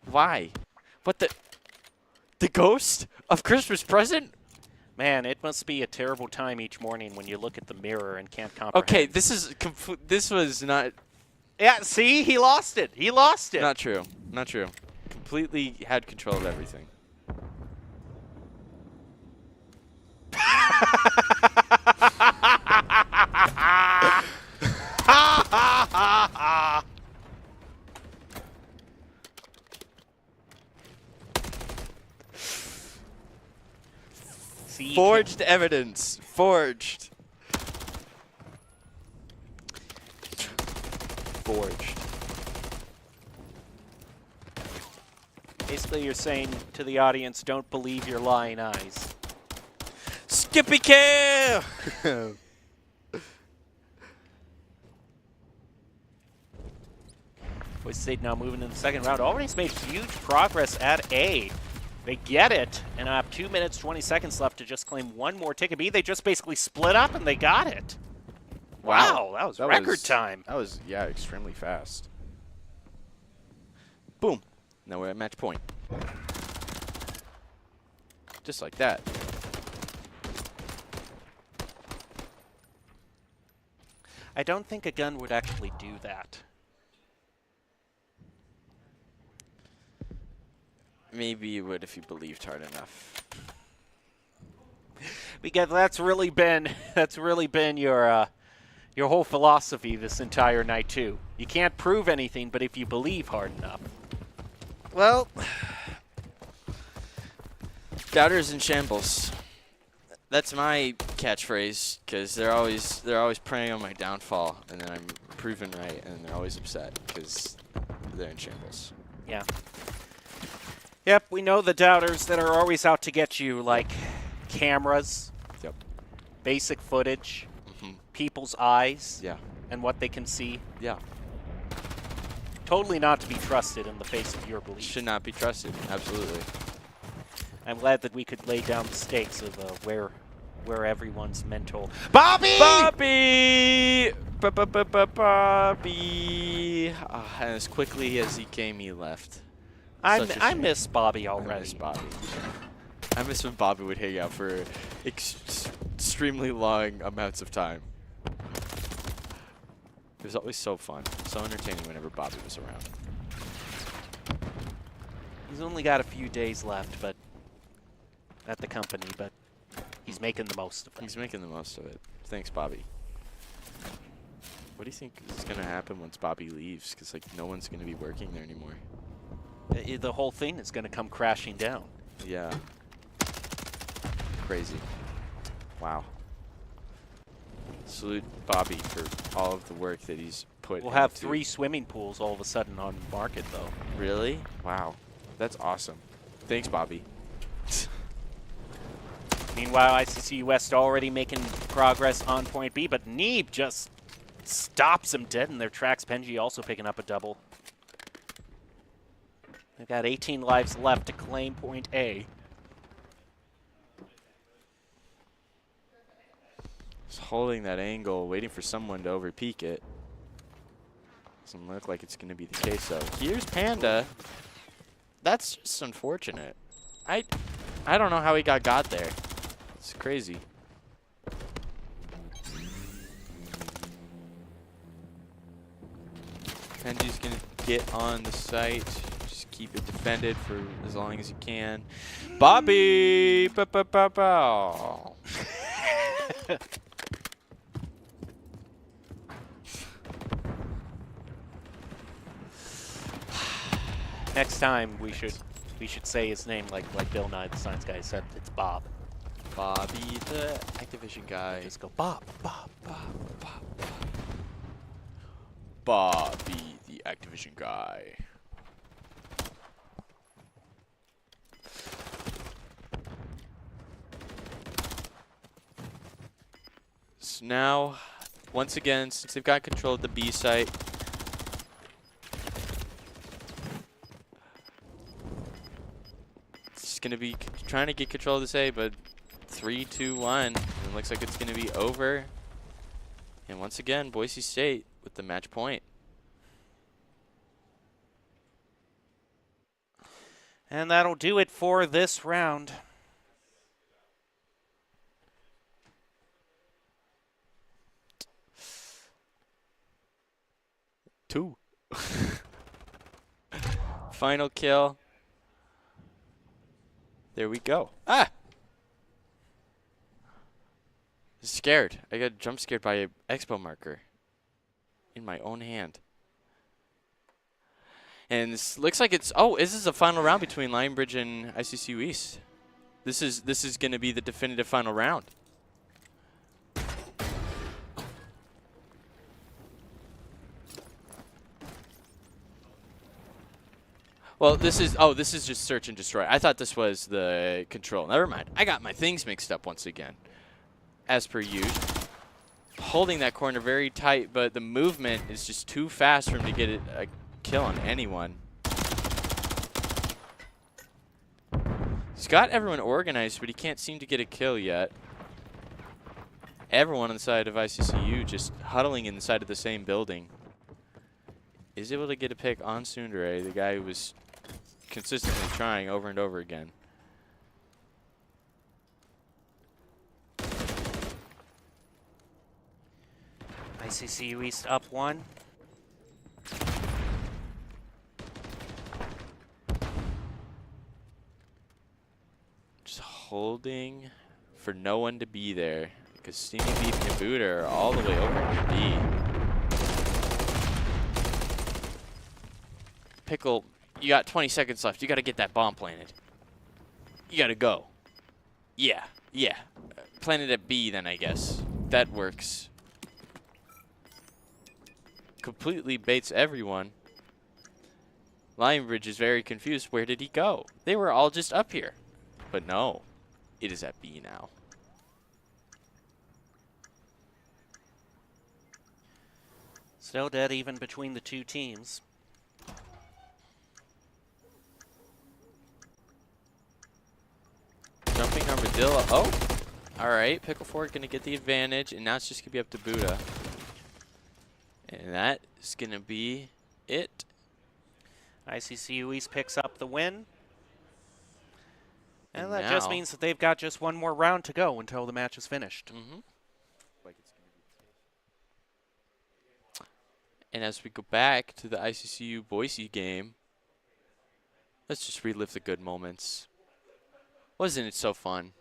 Why? What the? The ghost of Christmas present? Man, it must be a terrible time each morning when you look at the mirror and can't comprehend. Okay, this is this was not Yeah, see? He lost it. He lost it. not true. Not true. Completely had control of everything. See, Forged evidence. Forged. Forged. basically you're saying to the audience, don't believe your lying eyes. Skippy kill! Boise State now moving in the second round. Albany's made huge progress at A. They get it, and have 2 minutes, 20 seconds left to just claim one more ticket B. They just basically split up, and they got it. Wow, that was record time. That was, yeah, extremely fast. Boom. Now we're at match point. Just like that. I don't think a gun would actually do that. Maybe you would if you believed hard enough. Because that's really been your whole philosophy this entire night too. You can't prove anything, but if you believe hard enough. Well, doubters in shambles. That's my catchphrase, because they're always preying on my downfall, and then I'm proven right, and they're always upset because they're in shambles. Yeah. Yep, we know the doubters that are always out to get you, like cameras, Yep. basic footage, Hmm. people's eyes, Yeah. and what they can see. Yeah. Totally not to be trusted in the face of your beliefs. Should not be trusted. Absolutely. I'm glad that we could lay down the stakes of where everyone's mental. Bobby! Bobby! Bobby! And as quickly as he came, he left. Such a I shame. miss Bobby I already. miss Bobby. I miss when Bobby would hang out for extremely long amounts of time. It was always so fun, so entertaining whenever Bobby was around. He's only got a few days left, but at the company, but he's making the most of it. He's making the most of it. Thanks, Bobby. What do you think is going to happen once Bobby leaves? Because like no one's going to be working there anymore. The whole thing is going to come crashing down. Yeah. Crazy. Wow. Salute Bobby for all of the work that he's put We'll have into- 3 swimming pools all of a sudden on market, though. Really? Wow. That's awesome. Thanks, Bobby. Meanwhile, ICC West already making progress on point B, but Neeb just stops him dead in their tracks. Penji also picking up a double. They've got 18 lives left to claim point A. Just holding that angle, waiting for someone to overpeak it. Doesn't look like it's going to be the case, though. Here's Panda. That's just unfortunate. I don't know how he got there. It's crazy. Penji's going to get on the site. Just keep it defended for as long as you can. Bobby! Ba-ba-ba-bow. Next time we should say his name like Bill Nye the Science Guy said. It's Bob. Bobby, the Activision guy. Just go Bob, Bob, Bob, Bob, Bob. Bobby, the Activision guy. So now, once again, since they've got control of the B site, it's going to be trying to get control of this A, but 3, 2, 1. It looks like it's going to be over. And once again, Boise State with the match point. And that'll do it for this round. Two. Final kill. There we go. Ah! Scared. I got jump scared by an expo marker in my own hand. And this looks like it's this is the final round between Lionbridge and ICCU East. This is going to be the definitive final round. Well, this is just search and destroy. I thought this was the control. Never mind. I got my things mixed up once again. As per usual. Holding that corner very tight, but the movement is just too fast for him to get a kill on anyone. He's got everyone organized, but he can't seem to get a kill yet. Everyone on the side of ICCU just huddling inside of the same building. Is able to get a pick on Sundere, the guy who was consistently trying over and over again. ICCU East up 1. Just holding for no one to be there because Steamy Beef and Buddha are all the way over to B. Pickle, you got 20 seconds left. You got to get that bomb planted. You got to go. Yeah. Plant it at B then, I guess. That works. Completely baits everyone. Lionbridge is very confused. Where did he go? They were all just up here. But no, it is at B now. Still dead even between the two teams. Jumping Armadillo. Oh! Alright, Pickle Ford going to get the advantage, and now it's just going to be up to Buddha. And that is going to be it. ICCU East picks up the win. And that now- just means that they've got just one more round to go until the match is finished. Mm-hmm. And as we go back to the ICCU Boise game, let's just relive the good moments. Wasn't it so fun?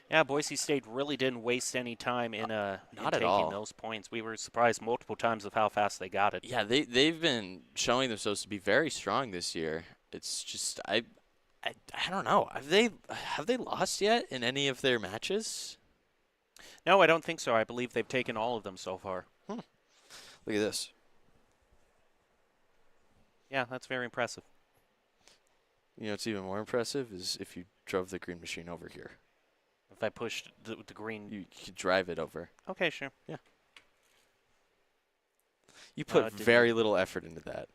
Yeah, Boise State really didn't waste any time in Not at taking all. those points. We were surprised multiple times of how fast they got it. Yeah, they've been showing themselves to be very strong this year. It's just I don't know. Have they lost yet in any of their matches? No, I don't think so. I believe they've taken all of them so far. Look at this. Yeah, that's very impressive. You know what's even more impressive is if you drove the green machine over here. If I pushed the green... You could drive it over. Okay, sure. You put didn't very little effort into that.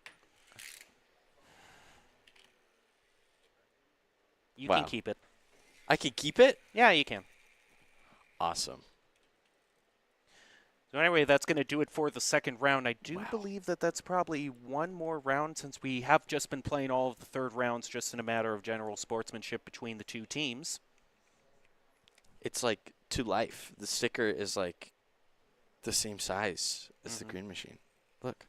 You Wow. can keep it. I can keep it? Yeah, you can. Awesome. So anyway, that's going to do it for the second round. I do Wow. believe that that's probably one more round since we have just been playing all of the third rounds just in a matter of general sportsmanship between the two teams. It's like to life. The sticker is like the same size as the green machine. Look.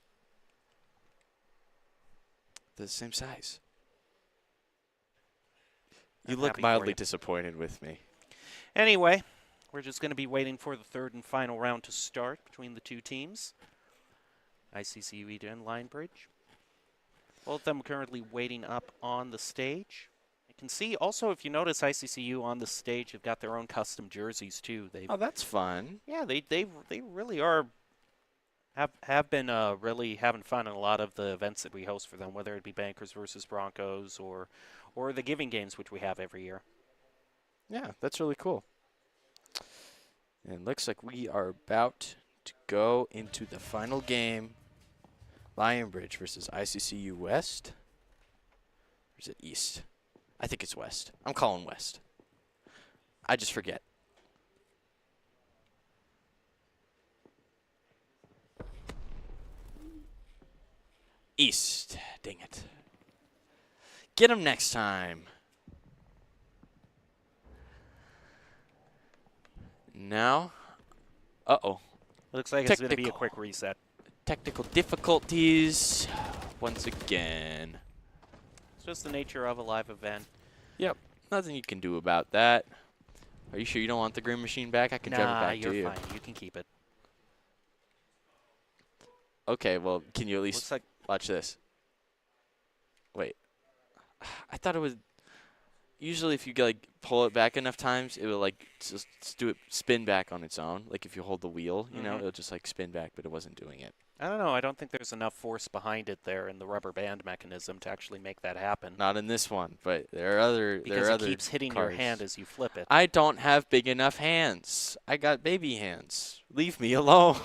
They're the same size. You I'm look happy for mildly you. disappointed with me. Anyway, we're just going to be waiting for the third and final round to start between the two teams. ICCU Eden and Lionbridge. Both of them currently waiting up on the stage. You can see also, if you notice, ICCU on the stage have got their own custom jerseys too. They've Oh, that's fun. Yeah, they really are have been really having fun in a lot of the events that we host for them, whether it be Bankers versus Broncos or the Giving Games, which we have every year. Yeah, that's really cool. And looks like we are about to go into the final game. Lionbridge versus ICCU West. Or is it East? I think it's West. I'm calling West. I just forget. East. Dang it. Get him next time. Now. Uh-oh. Looks like it's going to be a Technical. quick reset. Technical difficulties once again. It's just the nature of a live event. Yep. Nothing you can do about that. Are you sure you don't want the green machine back? I can drive it Nah, back you're to you. fine. You can keep it. Okay, well, can you at least Looks like watch this? Wait. I thought it was usually if you like pull it back enough times, it will like just do it spin back on its own. Like if you hold the wheel, you know, it'll just like spin back, but it wasn't doing it. I don't know. I don't think there's enough force behind it there in the rubber band mechanism to actually make that happen. Not in this one, but there are other Because there are it other keeps hitting cars. your hand as you flip it. I don't have big enough hands. I got baby hands. Leave me alone.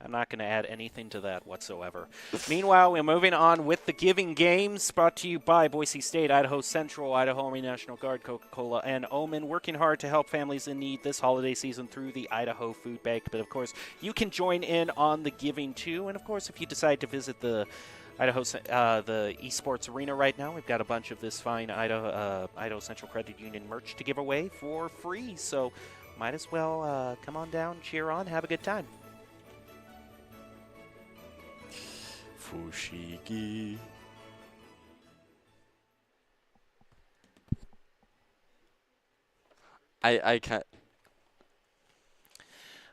I'm not going to add anything to that whatsoever. Meanwhile, we're moving on with the Giving Games, brought to you by Boise State, Idaho Central, Idaho Army National Guard, Coca-Cola, and Omen, working hard to help families in need this holiday season through the Idaho Food Bank. But, of course, you can join in on the giving, too. And, of course, if you decide to visit the the esports arena right now, we've got a bunch of this fine Idaho Central Credit Union merch to give away for free. So might as well come on down, cheer on, have a good time. Fushigi. I can't.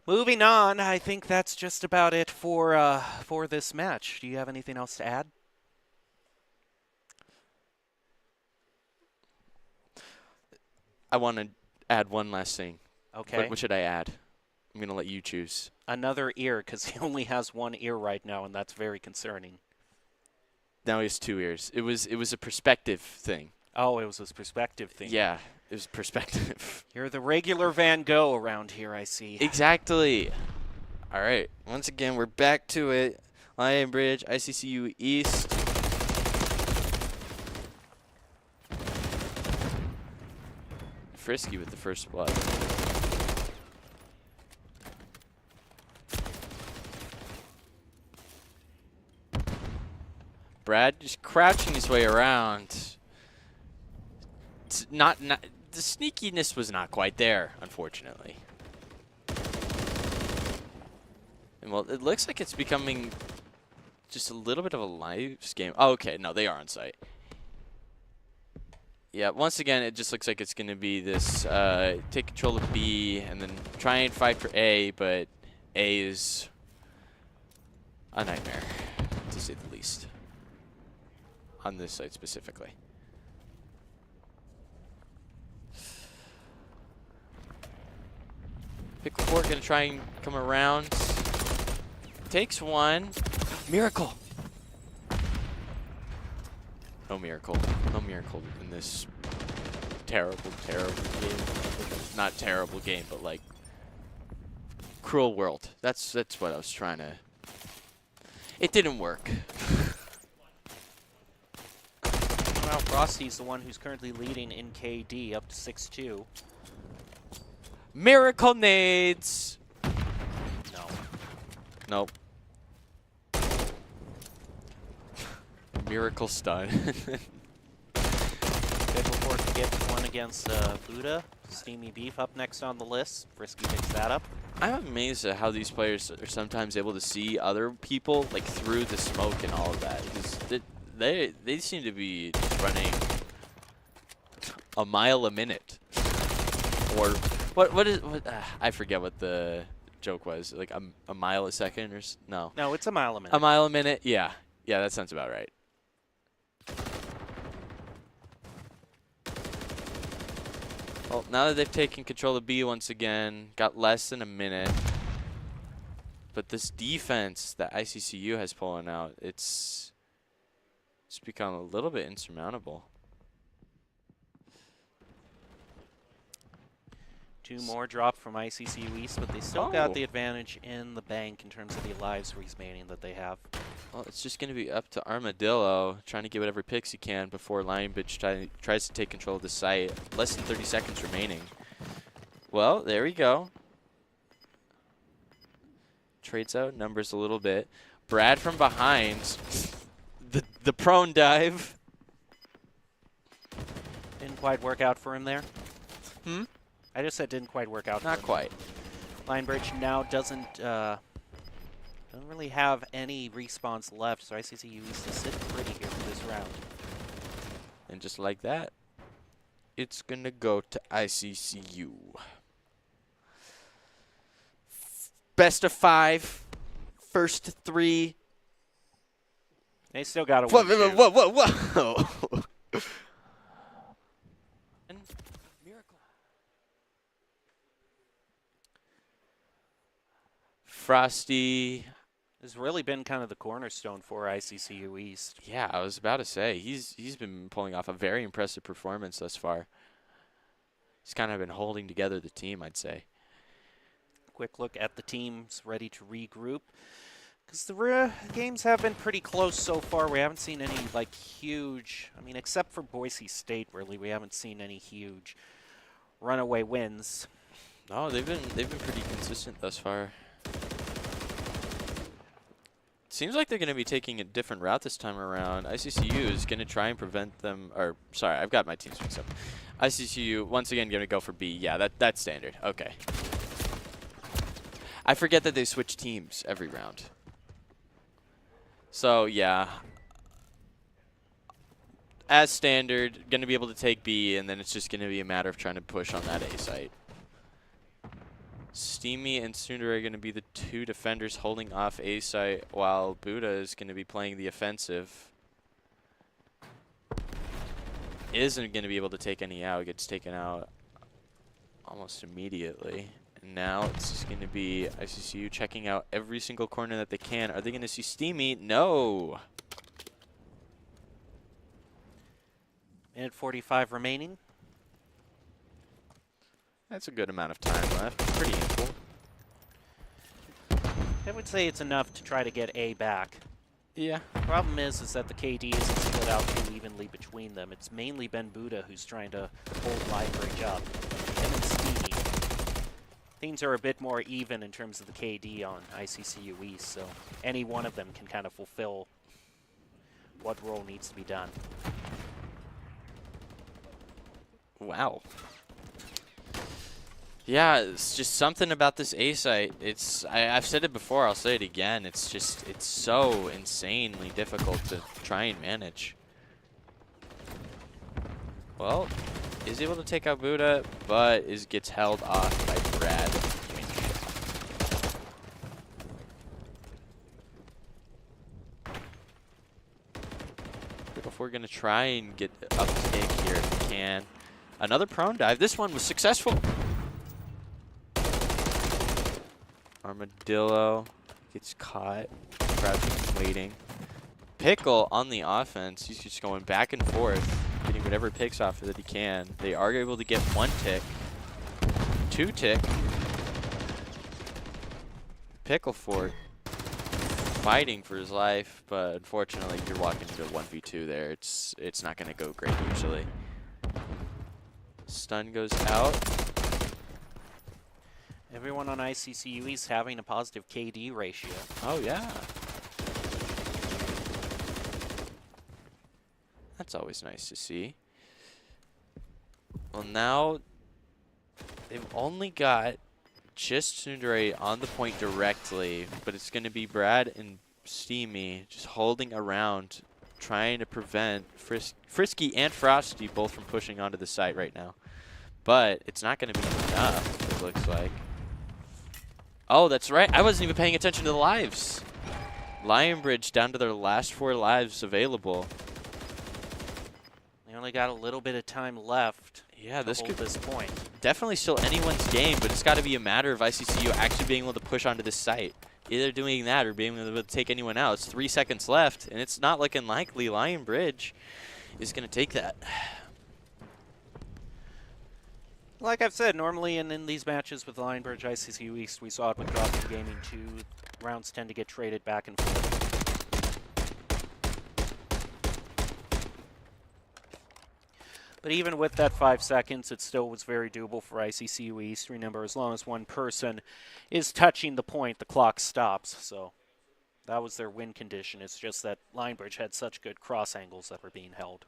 Moving on, I think that's just about it for this match. Do you have anything else to add? I want to add one last thing. Okay. What should I add? I'm going to let you choose. Another ear, because he only has one ear right now, and that's very concerning. Now he has 2 ears. It was a perspective thing. Oh, it was his perspective thing. Yeah, it was perspective. You're the regular Van Gogh around here, I see. Exactly. All right. Once again, we're back to it. Lion Bridge, ICCU East. Frisky with the first blood. Brad just crouching his way around. It's not the sneakiness was not quite there, unfortunately. And well, it looks like it's becoming just a little bit of a lives game. Oh, okay, no, they are on site. Yeah, once again, it just looks like it's going to be this take control of B and then try and fight for A, but A is a nightmare, to say the least, on this site specifically. Pickle Fort going to try and come around. Takes one. Miracle. No miracle. No miracle in this terrible, terrible game. Not terrible game, but like cruel world. That's what I was trying to. It didn't work. Well, Frosty's the one who's currently leading in KD up to 6-2. Miracle nades. No. Nope. Miracle stun. Picklefort gets one against Buddha. Steamy Beef up next on the list. Frisky picks that up. I'm amazed at how these players are sometimes able to see other people like through the smoke and all of that, because they seem to be just running a mile a minute, or what I forget what the joke was, like a mile a second or no? No, it's a mile a minute. A mile a minute, yeah, that sounds about right. Well, now that they've taken control of B once again, got less than a minute. But this defense that ICCU has pulling out, it's become a little bit insurmountable. 2 more drop from ICCU East, but they still got the advantage in the bank in terms of the lives remaining that they have. Well, it's just going to be up to Armadillo trying to get whatever picks he can before Lion Bitch tries to take control of the site. Less than 30 seconds remaining. Well, there we go. Trades out numbers a little bit. Brad from behind. The prone dive. Didn't quite work out for him there. Hmm? I just said didn't quite work out for him. Not quite. Lionbridge now doesn't really have any respawns left, so ICCU needs to sit pretty here for this round. And just like that, it's going to go to ICCU. Best of 5. First 3. They still got to win. Whoa. Miracle. Frosty. Has really been kind of the cornerstone for ICCU East. Yeah, I was about to say, he's been pulling off a very impressive performance thus far. He's kind of been holding together the team, I'd say. Quick look at the teams ready to regroup. Because the games have been pretty close so far. We haven't seen any, like, huge... I mean, except for Boise State, really, we haven't seen any huge runaway wins. No, they've been pretty consistent thus far. Seems like they're going to be taking a different route this time around. ICCU is going to try and prevent them, or sorry, I've got my teams mixed up. ICCU, once again, going to go for B. Yeah, that's standard. Okay. I forget that they switch teams every round. So, yeah. As standard, going to be able to take B, and then it's just going to be a matter of trying to push on that A site. Steamy and Tsundere are going to be the two defenders holding off A site, while Buddha is going to be playing the offensive. Isn't going to be able to take any out. Gets taken out almost immediately. And now it's just going to be ICCU checking out every single corner that they can. Are they going to see Steamy? No. Minute 45 remaining. That's a good amount of time left. Pretty ample. I would say it's enough to try to get A back. Yeah. Problem is that the KD isn't split out too evenly between them. It's mainly Ben Buddha who's trying to hold Liebridge up. Him and Steamy. Things are a bit more even in terms of the KD on ICCU East, so any one of them can kind of fulfill what role needs to be done. Wow. Yeah, it's just something about this A site. I've said it before, I'll say it again. It's so insanely difficult to try and manage. Well, is able to take out Buddha, but gets held off by Brad. If we're gonna try and get up to take here if we can. Another prone dive. This one was successful. Armadillo gets caught, crouching and waiting. Pickle on the offense. He's just going back and forth, getting whatever picks off that he can. They are able to get 1 tick, 2 tick. Pickle Fort fighting for his life, but unfortunately you're walking into a 1v2 there. It's not going to go great usually. Stun goes out. Everyone on ICCU is having a positive KD ratio. Oh, yeah. That's always nice to see. Well, now they've only got just Tsundere on the point directly, but it's going to be Brad and Steamy just holding around, trying to prevent Frisky and Frosty both from pushing onto the site right now. But it's not going to be enough, it looks like. Oh, that's right. I wasn't even paying attention to the lives. Lionbridge down to their last 4 lives available. They only got a little bit of time left. Yeah, this could this point. Definitely still anyone's game, but it's got to be a matter of ICCU actually being able to push onto this site. Either doing that or being able to take anyone out. It's 3 seconds left, and it's not looking likely Lionbridge is going to take that. Like I've said, normally in these matches with Lionbridge ICCU East, we saw it with Dropping Gaming 2. Rounds tend to get traded back and forth. But even with that 5 seconds, it still was very doable for ICCU East. Remember, as long as one person is touching the point, the clock stops. So that was their win condition. It's just that Lionbridge had such good cross angles that were being held.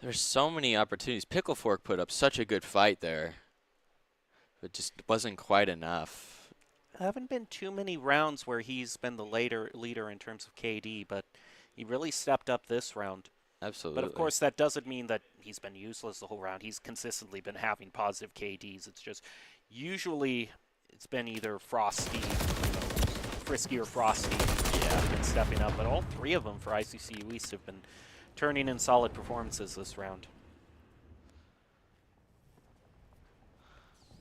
There's so many opportunities. Pickle Fork put up such a good fight there. It just wasn't quite enough. Haven't been too many rounds where he's been the leader in terms of KD, but he really stepped up this round. Absolutely. But of course, that doesn't mean that he's been useless the whole round. He's consistently been having positive KDs. It's just usually it's been either Frosty, Frisky or Frosty, have been stepping up. But all 3 of them for ICCU East have been turning in solid performances this round.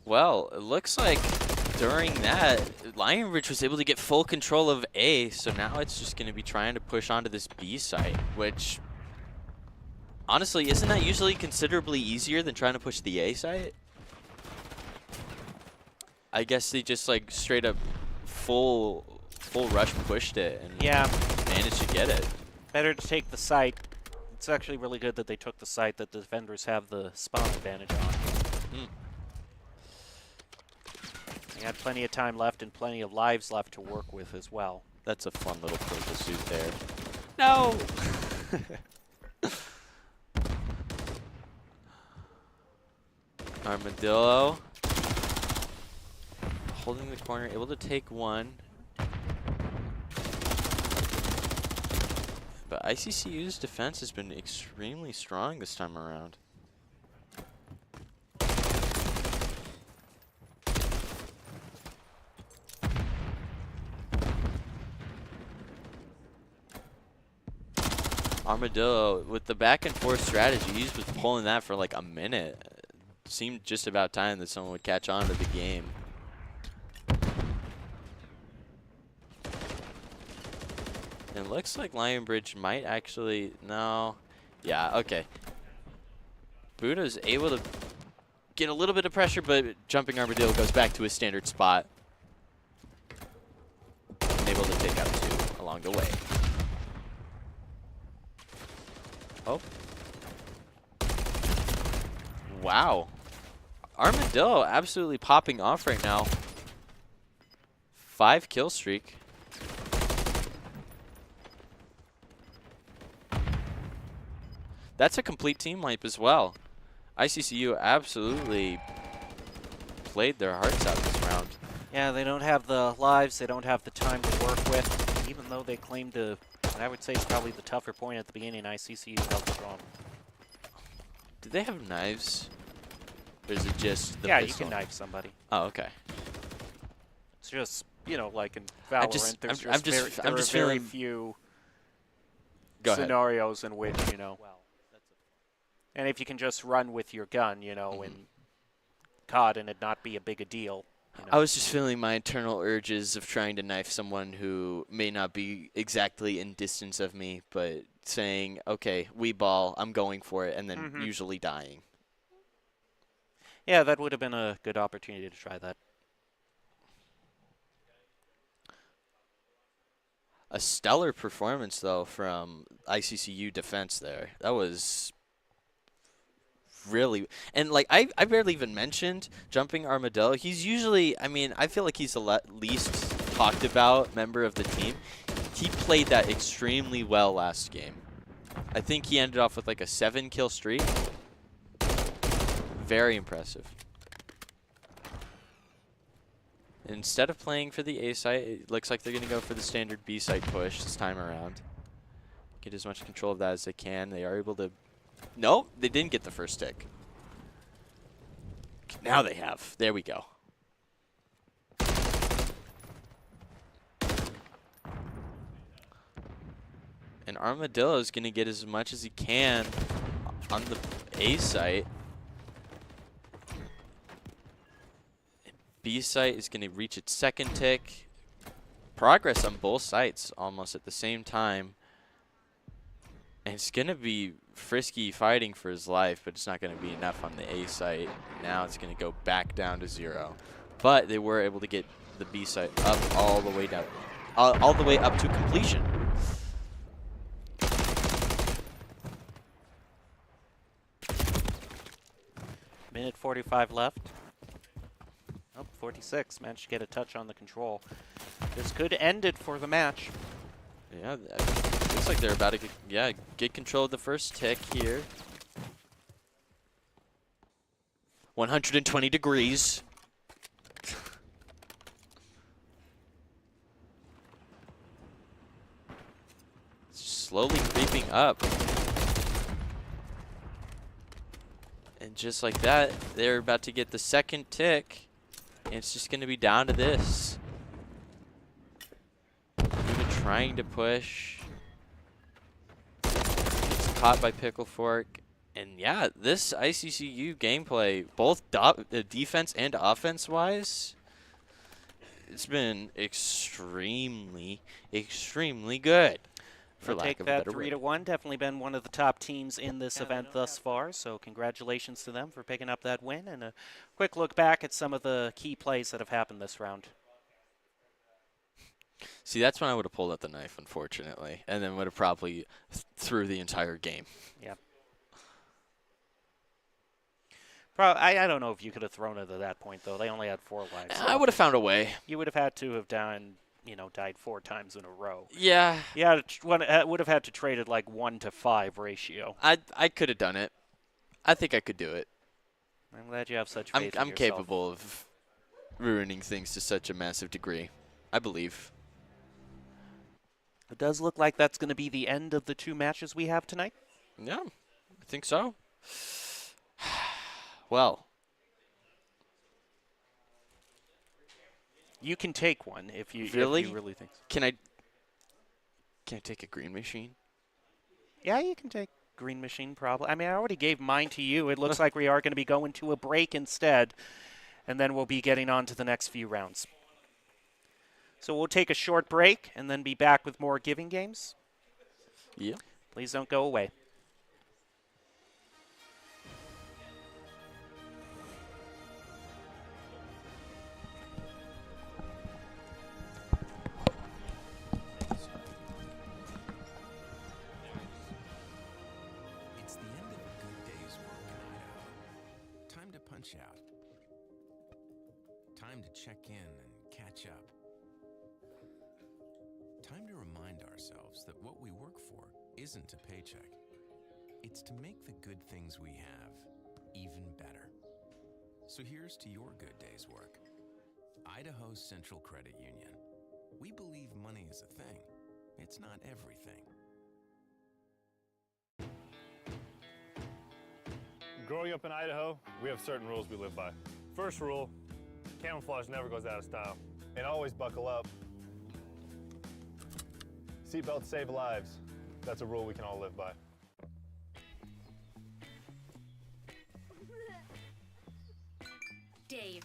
Well, it looks like during that, Lionbridge was able to get full control of A, so now it's just going to be trying to push onto this B site, which, honestly, isn't that usually considerably easier than trying to push the A site? I guess they just, like, straight up full rush pushed it and managed to get it. Better to take the site, It's actually really good that they took the site that the defenders have the spawn advantage on. They had plenty of time left and plenty of lives left to work with as well. That's a fun little purple suit there. No! Armadillo. Holding the corner, able to take one. But ICCU's defense has been extremely strong this time around. Armadillo, with the back and forth strategy, he's was pulling that for like a minute. Seemed just about time that someone would catch on to the game. And it looks like Lionbridge might actually, no. Yeah, okay. Buddha's able to get a little bit of pressure, but jumping Armadillo goes back to his standard spot. Able to take out 2 along the way. Oh. Wow. Armadillo absolutely popping off right now. 5 kill streak. That's a complete team wipe as well. ICCU absolutely played their hearts out this round. Yeah, they don't have the lives, they don't have the time to work with, even though they claim to, and I would say it's probably the tougher point at the beginning, ICCU held strong. Do they have knives? Or is it just the Yeah, pistol? you can knife somebody. Oh, okay. It's just, you know, like in Valorant, I'm just very feeling- few Go ahead. scenarios in which, you know, and if you can just run with your gun, you know, in COD and it not be a big a deal. You know. I was just feeling my internal urges of trying to knife someone who may not be exactly in distance of me, but saying, okay, we ball, I'm going for it, and then usually dying. Yeah, that would have been a good opportunity to try that. A stellar performance, though, from ICCU defense there. That was really, and like I barely even mentioned jumping Armadillo. He's usually, I mean, I feel like he's the least talked about member of the team. He played that extremely well last game. I think he ended off with like a 7 kill streak. Very impressive. Instead of playing for the A site, it looks like they're going to go for the standard B site push this time around. Get as much control of that as they can. They are able to... Nope, they didn't get the first tick. Now they have. There we go. And Armadillo is going to get as much as he can on the A site. B site is going to reach its second tick. Progress on both sites almost at the same time. And it's going to be Frisky fighting for his life, but it's not going to be enough on the A site. Now it's going to go back down to 0. But they were able to get the B site up all the way down, all the way up to completion. Minute 45 left. Oh, 46. Managed to get a touch on the control. This could end it for the match. Yeah, looks like they're about to get control of the first tick here. 120 degrees. Slowly creeping up. And just like that, they're about to get the second tick. And it's just going to be down to this. Even trying to push. It's caught by Pickle Fork. And yeah, this ICCU gameplay, both defense and offense-wise, it's been extremely, extremely good. For lack Take of a that better word. 3-1. Definitely been one of the top teams in this event thus far. So congratulations to them for picking up that win. And a quick look back at some of the key plays that have happened this round. See, that's when I would have pulled out the knife, unfortunately, and then would have probably threw the entire game. Yeah. I don't know if you could have thrown it at that point, though. They only had 4 lives. I would have found a way. You would have had to have died 4 times in a row. Yeah. Yeah, would have had to trade it like 1-to-5 ratio. I could have done it. I think I could do it. I'm glad you have such faith in I'm yourself. capable of ruining things to such a massive degree. I believe. It does look like that's going to be the end of the 2 matches we have tonight. Yeah, I think so. Well. You can take one if you Really? if you really think so. Can I take a green machine? Yeah, you can take green machine probably. I mean, I already gave mine to you. It looks like we are going to be going to a break instead, and then we'll be getting on to the next few rounds. So we'll take a short break and then be back with more giving games. Yeah. Please don't go away. It's the end of a good day's work in Idaho. Time to punch out. Time to check in and catch up. Time to remind ourselves that what we work for isn't a paycheck. It's to make the good things we have even better. So here's to your good day's work. Idaho Central Credit Union. We believe money is a thing. It's not everything. Growing up in Idaho, we have certain rules we live by. First rule, camouflage never goes out of style. And always buckle up. Seatbelts save lives. That's a rule we can all live by. Dave,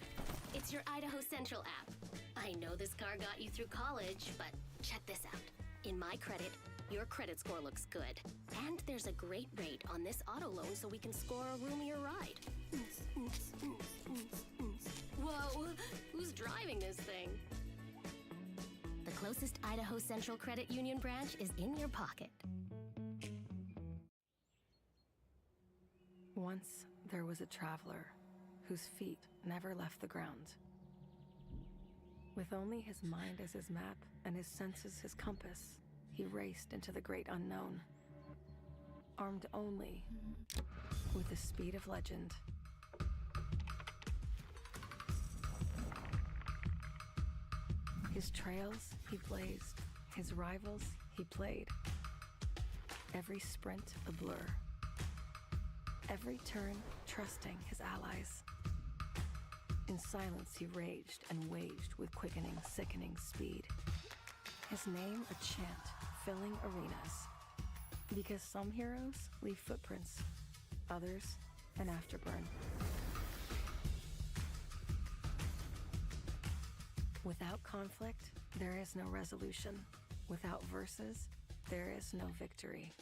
it's your Idaho Central app. I know this car got you through college, but check this out. In my credit, your credit score looks good. And there's a great rate on this auto loan so we can score a roomier ride. Whoa, who's driving this thing? The closest Idaho Central Credit Union branch is in your pocket. Once there was a traveler whose feet never left the ground. With only his mind as his map and his senses his compass, he raced into the great unknown, armed only with the speed of legend. His trails he blazed, his rivals he played. Every sprint a blur, every turn trusting his allies. In silence he raged and waged with quickening, sickening speed. His name a chant filling arenas. Because some heroes leave footprints, others an afterburn. Without conflict, there is no resolution. Without verses, there is no victory.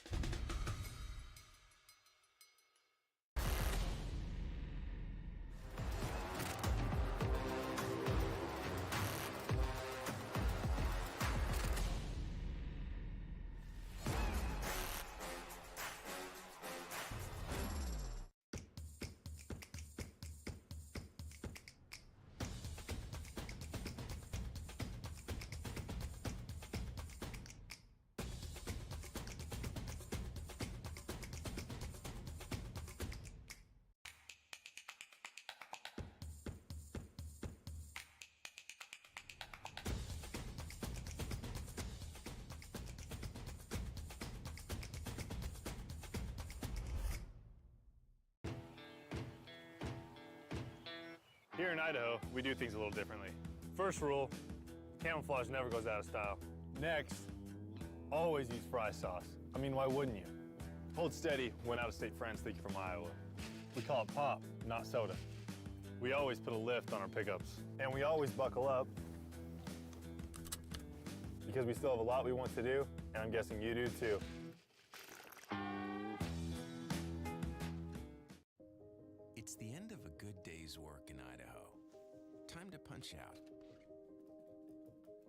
Here in Idaho, we do things a little differently. First rule, camouflage never goes out of style. Next, always use fry sauce. I mean, why wouldn't you? Hold steady when out-of-state friends think you're from Iowa. We call it pop, not soda. We always put a lift on our pickups. And we always buckle up because we still have a lot we want to do, and I'm guessing you do too. It's the end of a good day's work in Idaho. Time to punch out.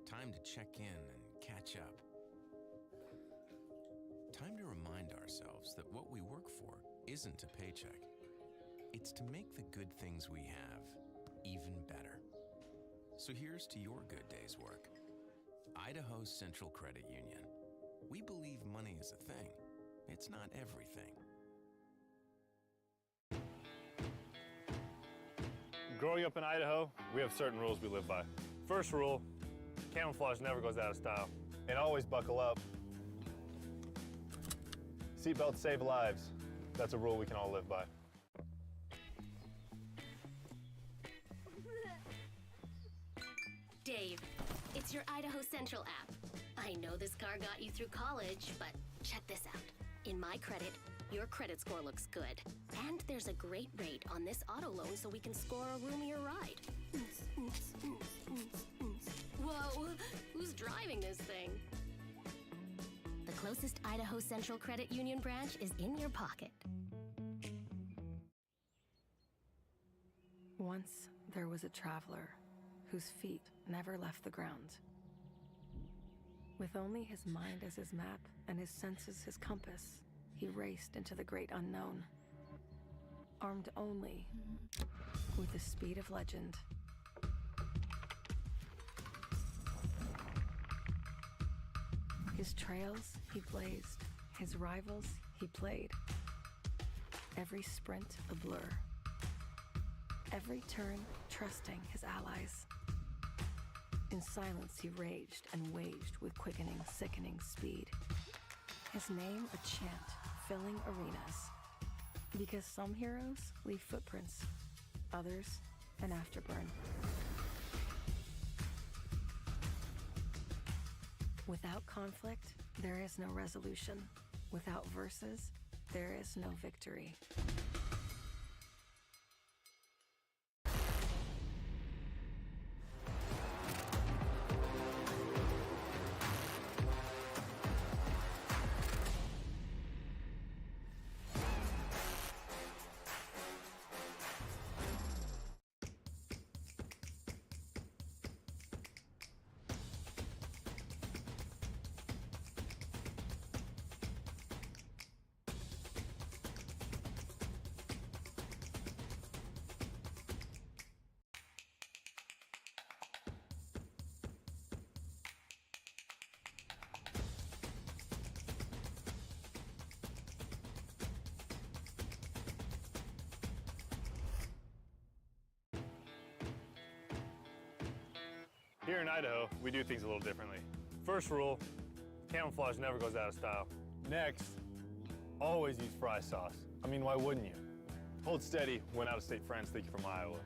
Time to check in and catch up. Time to remind ourselves that what we work for isn't a paycheck. It's to make the good things we have even better. So here's to your good day's work. Idaho Central Credit Union. We believe money is a thing. It's not everything. Growing up in Idaho, we have certain rules we live by. First rule, camouflage never goes out of style. And always buckle up. Seatbelts save lives. That's a rule we can all live by. Dave, it's your Idaho Central app. I know this car got you through college, but check this out. In my credit, your credit score looks good. And there's a great rate on this auto loan so we can score a roomier ride. Whoa, who's driving this thing? The closest Idaho Central Credit Union branch is in your pocket. Once there was a traveler whose feet never left the ground. With only his mind as his map and his senses his compass, he raced into the great unknown, armed only with the speed of legend. His trails he blazed, his rivals he played. Every sprint a blur, every turn trusting his allies. In silence he raged and waged with quickening, sickening speed. His name a chant filling arenas. Because some heroes leave footprints, others an afterburn. Without conflict, there is no resolution. Without verses, there is no victory. Here in Idaho, we do things a little differently. First rule, camouflage never goes out of style. Next, always use fry sauce. I mean, why wouldn't you? Hold steady when out-of-state friends think you're from Iowa.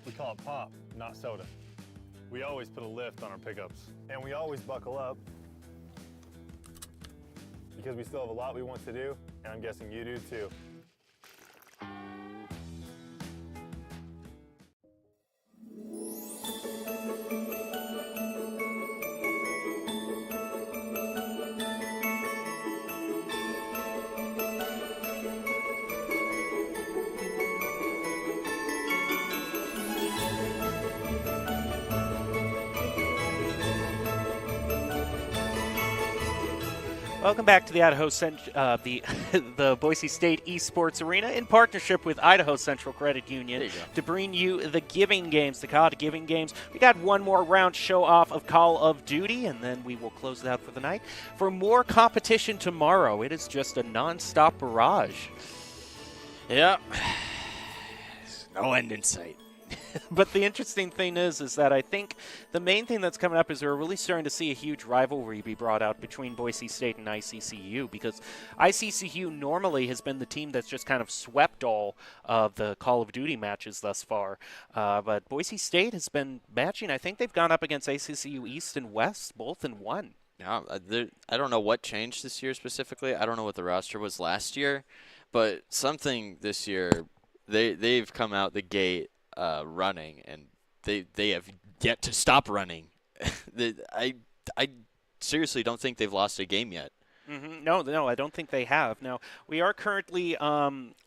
We call it pop, not soda. We always put a lift on our pickups. And we always buckle up because we still have a lot we want to do, and I'm guessing you do too. Welcome back to the the Boise State Esports Arena in partnership with Idaho Central Credit Union to bring you the Giving Games, the COD Giving Games. We got one more round show off of Call of Duty, and then we will close it out for the night. For more competition tomorrow, it is just a non-stop barrage. Yeah. No end in sight. But the interesting thing is that I think the main thing that's coming up is we're really starting to see a huge rivalry be brought out between Boise State and ICCU, because ICCU normally has been the team that's just kind of swept all of the Call of Duty matches thus far. But Boise State has been matching. I think they've gone up against ICCU East and West, both in one. Yeah, I don't know what changed this year specifically. I don't know what the roster was last year, but something this year, they've come out the gate running, and they have yet to stop running. I seriously don't think they've lost a game yet. No, I don't think they have. Now, we are currently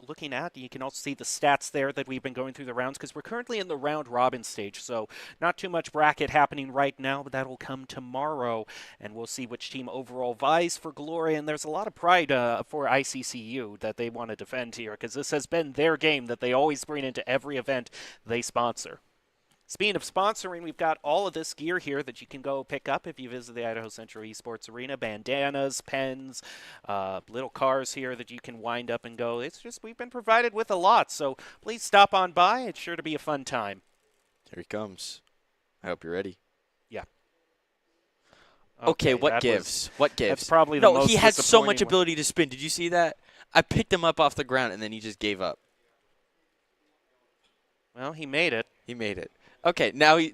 looking at, you can also see the stats there that we've been going through the rounds, because we're currently in the round robin stage, so not too much bracket happening right now, but that'll come tomorrow, and we'll see which team overall vies for glory, and there's a lot of pride for ICCU that they want to defend here, because this has been their game that they always bring into every event they sponsor. Speaking of sponsoring, we've got all of this gear here that you can go pick up if you visit the Idaho Central Esports Arena. Bandanas, pens, little cars here that you can wind up and go. It's just, we've been provided with a lot, so please stop on by. It's sure to be a fun time. Here he comes. I hope you're ready. Yeah. Okay, what that gives? What gives? That's probably the no, most he had so much disappointing one. ability to spin. Did you see that? I picked him up off the ground, and then he just gave up. Well, he made it. He made it. Okay, now he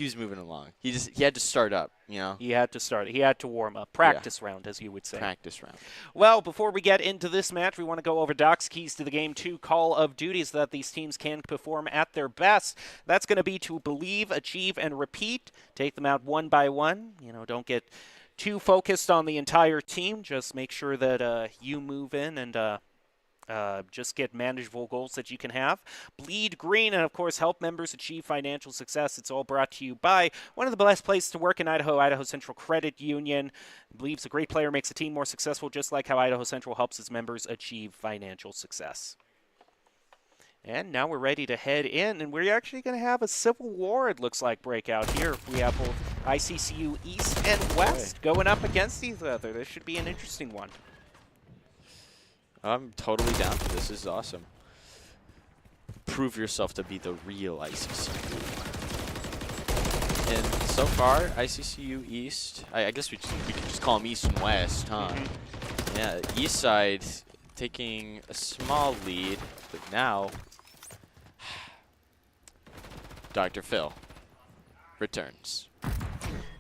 was moving along. He had to start up, you know. He had to start. He had to warm up. Practice round, as you would say. Practice round. Well, before we get into this match, we want to go over Doc's keys to the game 2 Call of Duties that these teams can perform at their best. That's going to be to believe, achieve, and repeat. Take them out one by one. You know, don't get too focused on the entire team. Just make sure that you move in and just get manageable goals that you can have. Bleed green, and of course help members achieve financial success. It's all brought to you by one of the best places to work in Idaho, Idaho Central Credit Union. Believes a great player makes a team more successful, just like how Idaho Central helps its members achieve financial success. And now we're ready to head in, and we're actually going to have a civil war, it looks like, breakout here. We have both ICCU East and West going up against each other. This should be an interesting one. I'm totally down for this. This is awesome. Prove yourself to be the real ICCU. And so far, ICCU East, I guess we could just call them East and West, huh? Mm-hmm. Yeah, East side taking a small lead, but now Dr. Phil returns.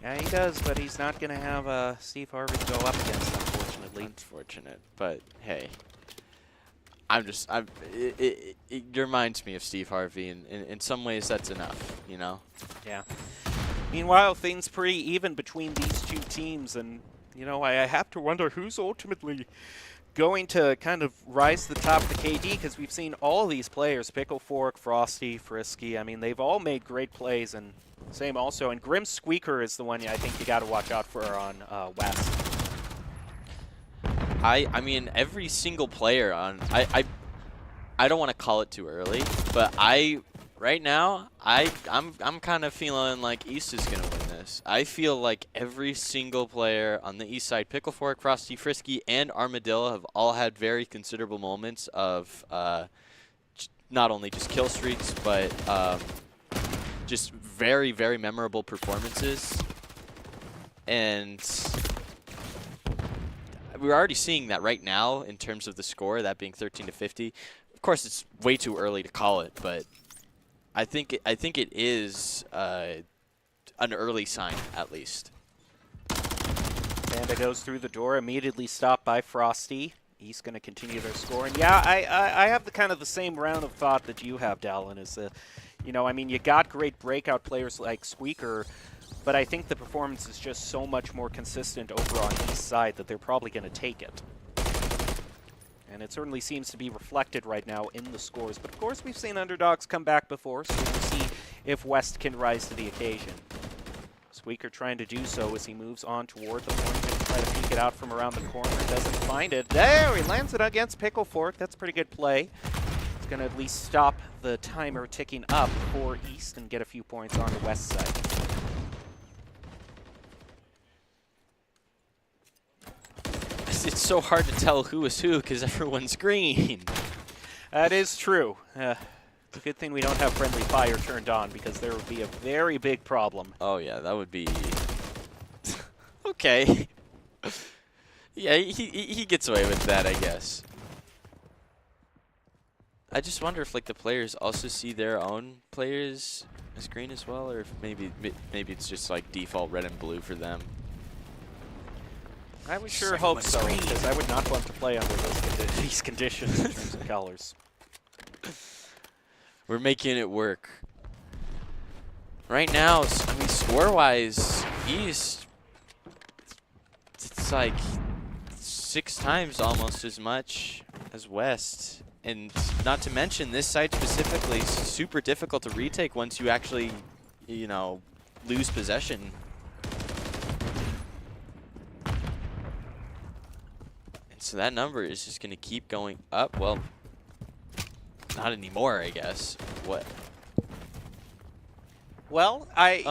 Yeah, he does, but he's not going to have Steve Harvey to go up against, unfortunately. Unfortunate, but hey. It reminds me of Steve Harvey, and in some ways that's enough, you know? Yeah. Meanwhile, things pretty even between these two teams, and, you know, I have to wonder who's ultimately going to kind of rise to the top of the KD, because we've seen all these players, Pickle Fork, Frosty, Frisky, I mean, they've all made great plays, and same also, and Grim Squeaker is the one I think you got to watch out for on West. I mean, every single player on I don't want to call it too early, but right now I'm kind of feeling like East is gonna win this. I feel like every single player on the East side, Pickle Fork, Frosty, Frisky, and Armadillo, have all had very considerable moments of not only just kill streaks, but just very, very memorable performances. And we're already seeing that right now in terms of the score, that being 13-50. Of course, it's way too early to call it, but I think it is an early sign, at least. Panda goes through the door, immediately stopped by Frosty. He's going to continue their scoring. Yeah, I have the kind of the same round of thought that you have, Dallin, is that, you know, I mean, you got great breakout players like Squeaker, but I think the performance is just so much more consistent over on East side that they're probably going to take it. And it certainly seems to be reflected right now in the scores. But of course, we've seen underdogs come back before, so we'll see if West can rise to the occasion. Squeaker trying to do so as he moves on toward the point and try to peek it out from around the corner. Doesn't find it. There, he lands it against Pickle Fork. That's a pretty good play. It's going to at least stop the timer ticking up for East and get a few points on the West side. It's so hard to tell who is who because everyone's green. That is true. It's a good thing we don't have friendly fire turned on because there would be a very big problem. Oh yeah, that would be okay. Yeah, he gets away with that, I guess. I just wonder if like the players also see their own players as green as well, or if maybe it's just like default red and blue for them. I would sure hope so, because I would not want to play under these conditions in terms of colors. We're making it work. Right now, I mean, score-wise, East, it's like 6 times almost as much as West. And not to mention, this site specifically is super difficult to retake once you actually, you know, lose possession. And so that number is just going to keep going up. Well, not anymore, I guess. What? Well,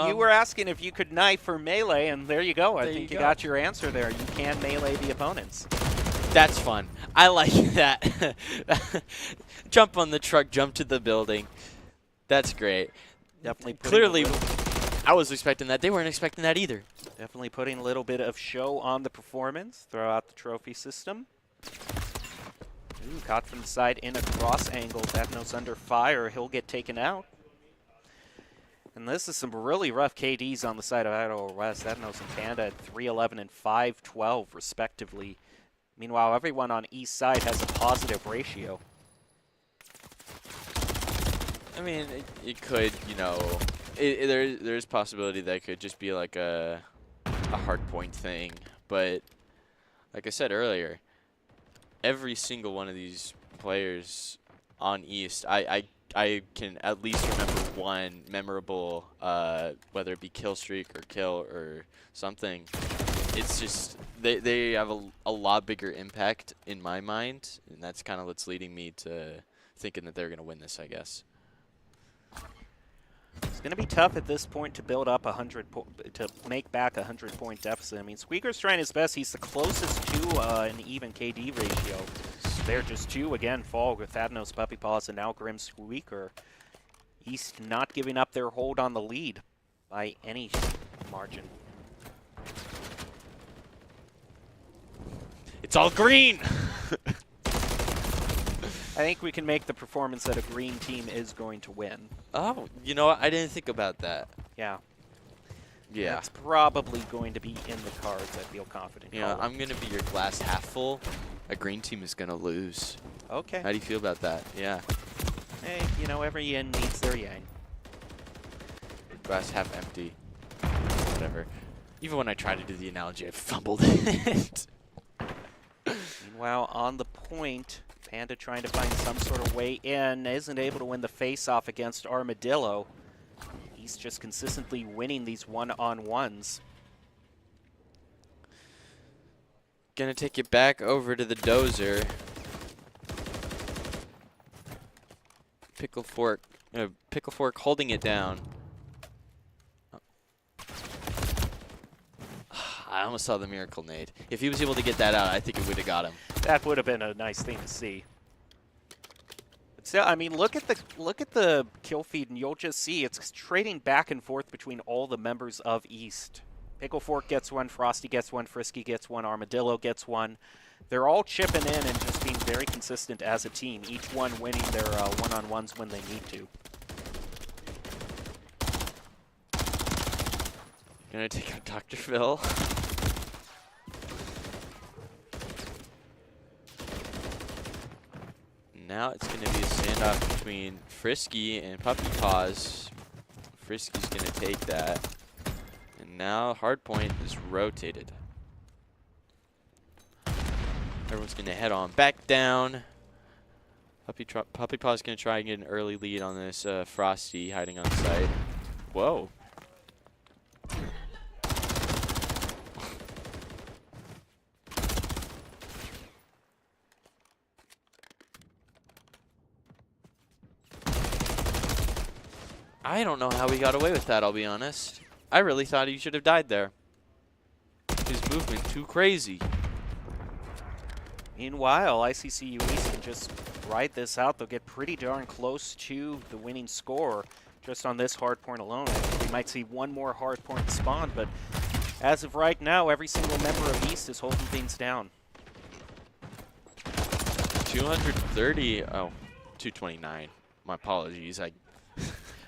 you were asking if you could knife or melee, and there you go. I think you got your answer there. You can melee the opponents. That's fun. I like that. Jump on the truck, jump to the building. That's great. Definitely. Clearly, I was expecting that. They weren't expecting that either. Definitely putting a little bit of show on the performance. Throw out the trophy system. Ooh, caught from the side in a cross angle. Ethnos under fire. He'll get taken out. And this is some really rough KDs on the side of Idaho West. Ethnos and Panda at 3-11 and 5-12 respectively. Meanwhile, everyone on East side has a positive ratio. I mean, it could, you know, there's possibility that it could just be like a hard point thing. But like I said earlier, every single one of these players on East, I can at least remember one memorable, whether it be kill streak or kill or something. It's just they have a lot bigger impact in my mind, and that's kind of what's leading me to thinking that they're going to win this, I guess. It's going to be tough at this point to build up to make back a 100-point deficit. I mean, Squeaker's trying his best. He's the closest to an even KD ratio. They're just 2 again. Fall with Ethnos, Puppy Paws, and now Grim Squeaker. East not giving up their hold on the lead by any margin. It's all green! I think we can make the performance that a green team is going to win. Oh, you know what? I didn't think about that. Yeah. Yeah. That's probably going to be in the cards, I feel confident. Yeah, I'm going to be your glass half full. A green team is going to lose. Okay. How do you feel about that? Yeah. Hey, you know, every yin needs their yang. Glass half empty. Whatever. Even when I tried to do the analogy, I fumbled it. Meanwhile, on the point, Panda trying to find some sort of way in, isn't able to win the face-off against Armadillo. He's just consistently winning these one-on-ones. Gonna take it back over to the dozer. Pickle Fork holding it down. I almost saw the miracle nade. If he was able to get that out, I think it would have got him. That would have been a nice thing to see. But still, I mean, look at the kill feed, and you'll just see it's trading back and forth between all the members of East. Pickle Fork gets one, Frosty gets one, Frisky gets one, Armadillo gets one. They're all chipping in and just being very consistent as a team, each one winning their one-on-ones when they need to. Gonna take out Dr. Phil. Now it's gonna be a standoff between Frisky and Puppy Paws. Frisky's gonna take that. And now Hardpoint is rotated. Everyone's gonna head on back down. Puppy Paw's gonna try and get an early lead on this Frosty hiding on site. Whoa. I don't know how we got away with that, I'll be honest. I really thought he should have died there. His movement too crazy. Meanwhile, ICCU East can just ride this out. They'll get pretty darn close to the winning score just on this hard point alone. I think we might see one more hard point spawn, but as of right now, every single member of East is holding things down. 230, oh, 229. My apologies.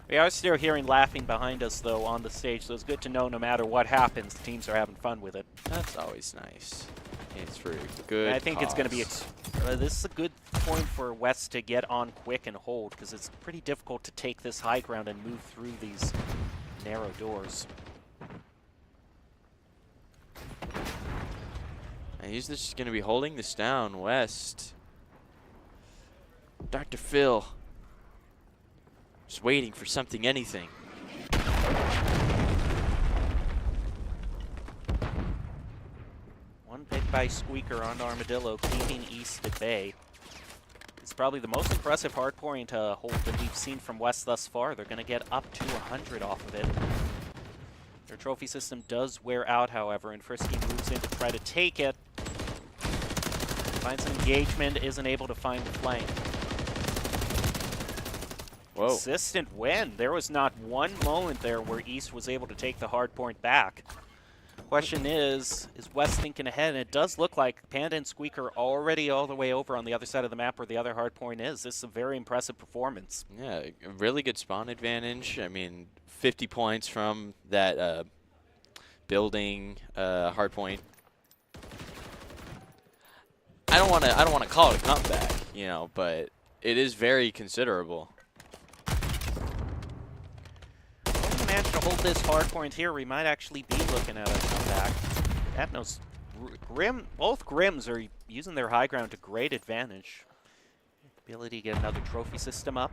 We are still hearing laughing behind us, though, on the stage, so it's good to know no matter what happens, the teams are having fun with it. That's always nice. It's for a good I think it's going to be this is a good point for West to get on quick and hold, because it's pretty difficult to take this high ground and move through these narrow doors. And he's just going to be holding this down. West. Dr. Phil. Just waiting for something, anything. One pick by Squeaker on Armadillo, keeping East at bay. It's probably the most impressive hardpoint hold that we've seen from West thus far. They're going to get up to 100 off of it. Their trophy system does wear out, however, and Frisky moves in to try to take it. Finds an engagement, isn't able to find the flank. Whoa. Consistent win. There was not one moment there where East was able to take the hard point back. Question is West thinking ahead? And it does look like Panda and Squeaker already all the way over on the other side of the map where the other hard point is. This is a very impressive performance. Yeah, a really good spawn advantage. I mean, 50 points from that building hard point. I don't want to call it a comeback, you know, but it is very considerable. If we manage to hold this hard point here, we might actually be looking at a comeback. Atnos, Grim, both Grims are using their high ground to great advantage. Ability to get another trophy system up.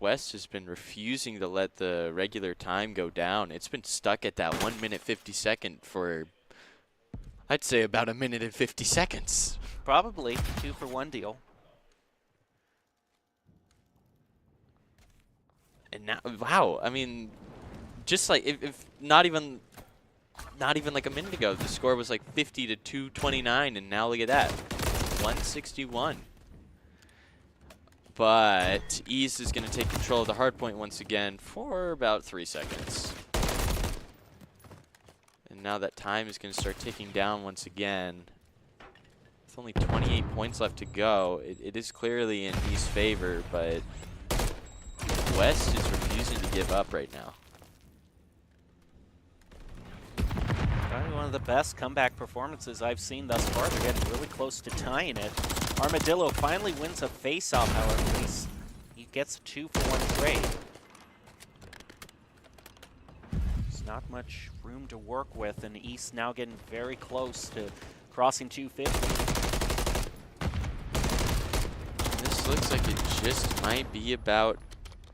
West has been refusing to let the regular time go down. It's been stuck at that 1 minute 50 second for, I'd say, about 1 minute and 50 seconds. Probably 2-for-1 deal. And now, wow, I mean, just like if not even like a minute ago, the score was like 50 to 229, and now look at that, 161. But East is going to take control of the hard point once again for about 3 seconds. And now that time is going to start ticking down once again. With only 28 points left to go, it is clearly in East's favor, but West is refusing to give up right now. Probably one of the best comeback performances I've seen thus far. They're getting really close to tying it. Armadillo finally wins a face-off, however. He gets a 2-for-1 trade. There's not much room to work with, and East now getting very close to crossing 250. This looks like it just might be about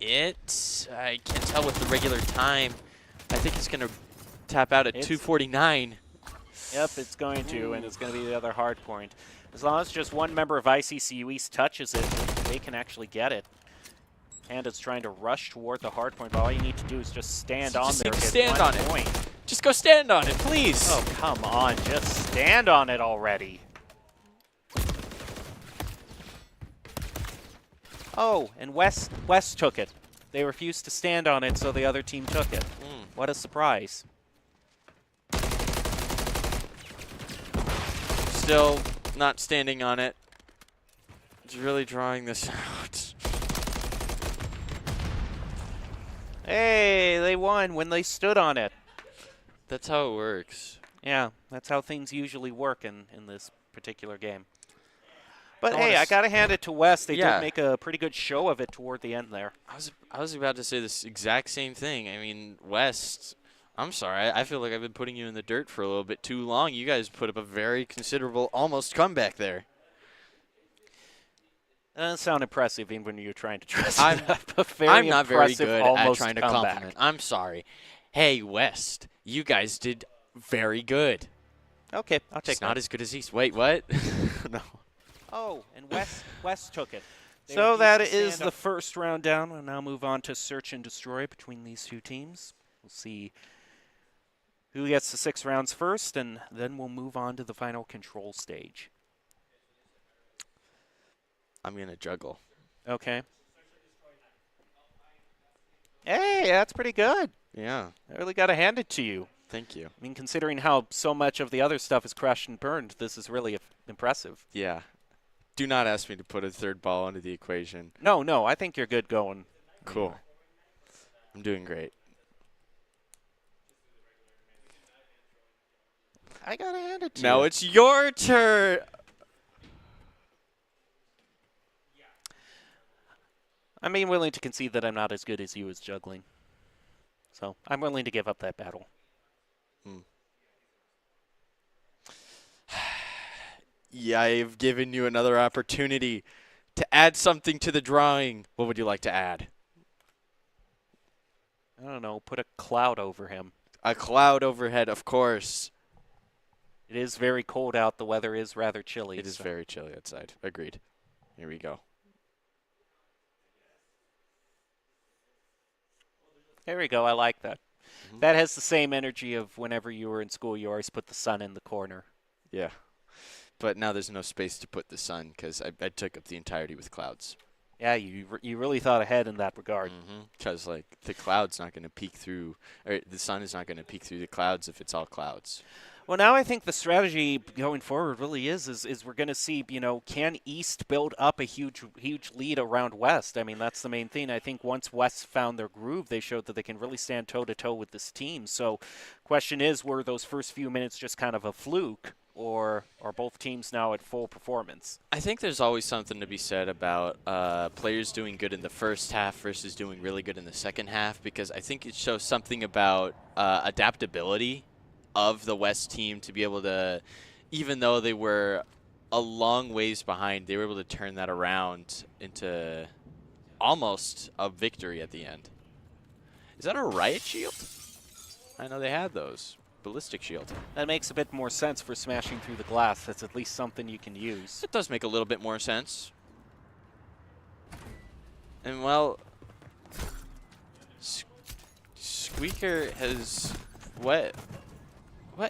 it. I can't tell with the regular time. I think it's going to tap out at 2:49. Yep, it's going to, and it's going to be the other hard point. As long as just one member of ICCU East touches it, they can actually get it. Panda's trying to rush toward the hard point, but all you need to do is just stand on there. Just stand on point. it. Just go stand on it, please. Oh, come on. Just stand on it already. Oh, and West took it. They refused to stand on it, so the other team took it. What a surprise. Still not standing on it. It's really drawing this out. Hey, they won when they stood on it. That's how it works. Yeah, that's how things usually work in this particular game. But I hey, wanna I got to hand it to West. They Yeah. did make a pretty good show of it toward the end there. I was about to say this exact same thing. I mean, West, I'm sorry. I feel like I've been putting you in the dirt for a little bit too long. You guys put up a very considerable almost comeback there. That doesn't sound impressive even when you're trying to dress I'm- it up. A very I'm not very impressive good at almost trying to comeback. compliment. I'm sorry. Hey, West, you guys did very good. Okay, I'll take It's that. not as good as East. Wait, what? No. Oh, and West took it. They So refused that to is stand the up. First round down. We'll now move on to search and destroy between these two teams. We'll see who gets the 6 rounds first, and then we'll move on to the final control stage. I'm going to juggle. Okay. Hey, that's pretty good. Yeah. I really got to hand it to you. Thank you. I mean, considering how so much of the other stuff is crushed and burned, this is really impressive. Yeah. Do not ask me to put a third ball into the equation. No, I think you're good going. Cool. I'm doing great. I got to hand it to you. Now it's your turn. I'm willing to concede that I'm not as good as you as juggling. So I'm willing to give up that battle. Yeah, I've given you another opportunity to add something to the drawing. What would you like to add? I don't know. Put a cloud over him. A cloud overhead, of course. It is very cold out. The weather is rather chilly. It is so- very chilly outside. Agreed. Here we go. There we go. I like that. Mhm. That has the same energy of whenever you were in school, you always put the sun in the corner. Yeah. But now there's no space to put the sun because I took up the entirety with clouds. Yeah, you really thought ahead in that regard. Because, like, the cloud's not going to peek through, or the sun is not going to peek through the clouds if it's all clouds. Well, now I think the strategy going forward really is we're going to see, can East build up a huge lead around West? I mean, that's the main thing. I think once West found their groove, they showed that they can really stand toe-to-toe with this team. So question is, were those first few minutes just kind of a fluke, or are both teams now at full performance? I think there's always something to be said about players doing good in the first half versus doing really good in the second half, because I think it shows something about adaptability of the West team to be able to, even though they were a long ways behind, they were able to turn that around into almost a victory at the end. Is that a riot shield? I know they had those. Ballistic shield. That makes a bit more sense for smashing through the glass. That's at least something you can use. It does make a little bit more sense. And, well, Squeaker has... What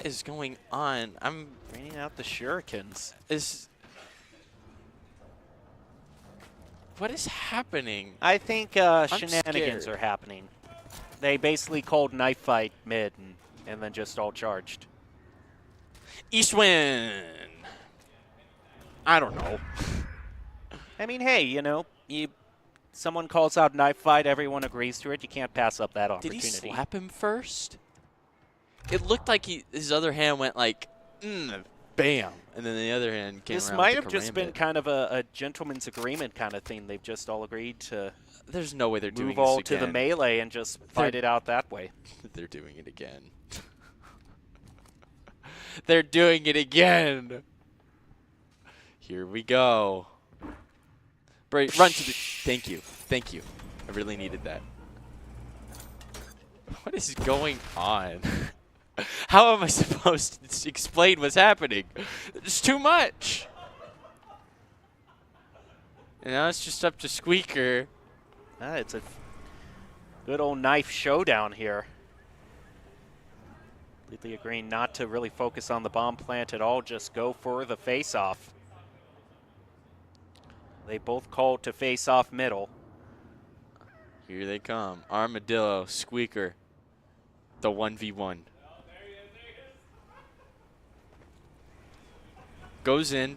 is going on? I'm Raining out the shurikens. What is happening? I think shenanigans scared. are happening. They basically called knife fight mid and then just all charged. East win. I don't know. I mean, hey, someone calls out knife fight, everyone agrees to it. You can't pass up that Did opportunity. he slap him first? It looked like his other hand went like, bam, and then the other hand came This around might with have the just been karambit. kind of a gentleman's agreement kind of thing. They've just all agreed to There's no way they're doing move all this to the again. melee and just fight it out that way. They're doing it again. They're doing it again. Here we go. Run to the... Thank you. Thank you. I really needed that. What is going on? How am I supposed to explain what's happening? It's too much. And now it's just up to Squeaker. It's a good old knife showdown here. Completely agreeing not to really focus on the bomb plant at all, just go for the face-off. They both called to face off middle. Here they come. Armadillo, Squeaker, the 1v1. Goes in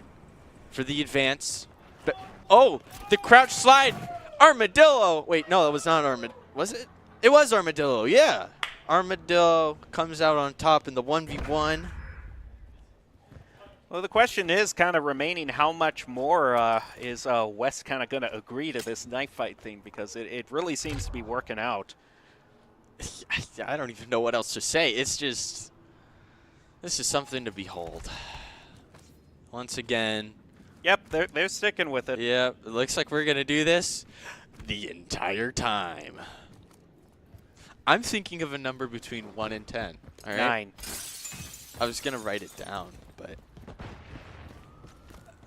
for the advance. But, oh, the crouch slide. Armadillo. Wait, no, that was not Armadillo. Was it? It was Armadillo, yeah. Armadillo comes out on top in the 1v1. Well, the question is kind of remaining, how much more is West kind of going to agree to this knife fight thing, because it really seems to be working out. I don't even know what else to say. It's just, this is something to behold. Once again. Yep, they're sticking with it. Yeah, it looks like we're going to do this the entire time. I'm thinking of a number between 1 and 10. All right? 9. I was going to write it down, but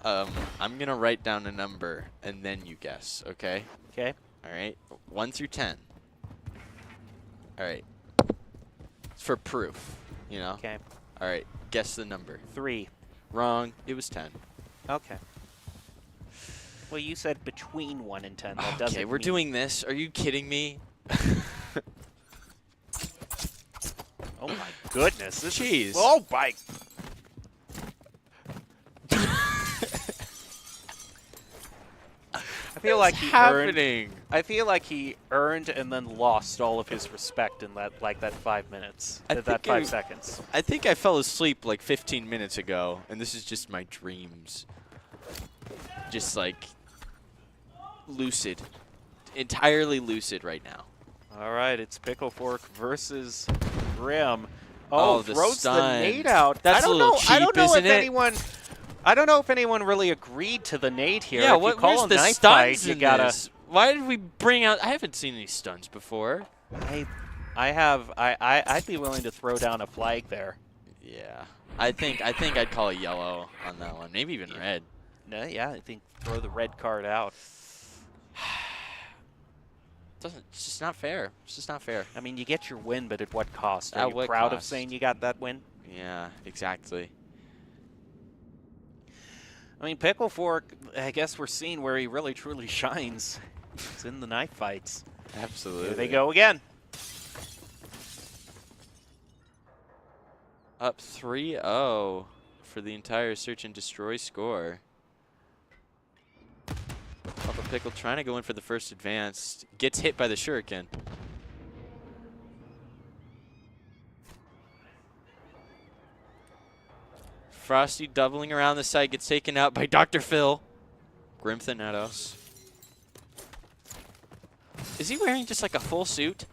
I'm going to write down a number and then you guess, okay? Okay. All right? 1 through 10. All right. For proof, you know? Okay. All right. Guess the number. 3. Wrong. It was 10. Okay. Well, you said between 1 and 10. That doesn't Okay, we're mean- doing this. Are you kidding me? Oh my goodness! This Jeez. Is, oh my! I feel like he happening? earned. I feel like he earned and then lost all of his respect in that 5 minutes. That think 5 it- seconds. I think I fell asleep like 15 minutes ago, and this is just my dreams. Just like lucid. Entirely lucid right now. All right, it's Pickle Fork versus Grim. Oh, Oh, the throws stun. the nade out. That's I don't a little know. I don't cheap, know isn't if it? anyone I don't know if anyone really agreed to the nade here. Yeah, if you call where's a the knife stuns fight, you in gotta. this? Why did we bring out? I haven't seen any stuns before. I'd be willing to throw down a flag there. Yeah, I think I'd call a yellow on that one, maybe even red. No, yeah, I think throw the red card out. It's just not fair. It's just not fair. I mean, you get your win, but at what cost? At Are you what proud of cost? saying you got that win? Yeah, exactly. I mean, Pickle Fork, I guess we're seeing where he really truly shines. It's in the knife fights. Absolutely. Here they go again. Up 3-0 for the entire search and destroy score. Papa Pickle trying to go in for the first advance. Gets hit by the shuriken. Frosty doubling around the site, gets taken out by Dr. Phil. Grim Thanatos. Is he wearing just like a full suit?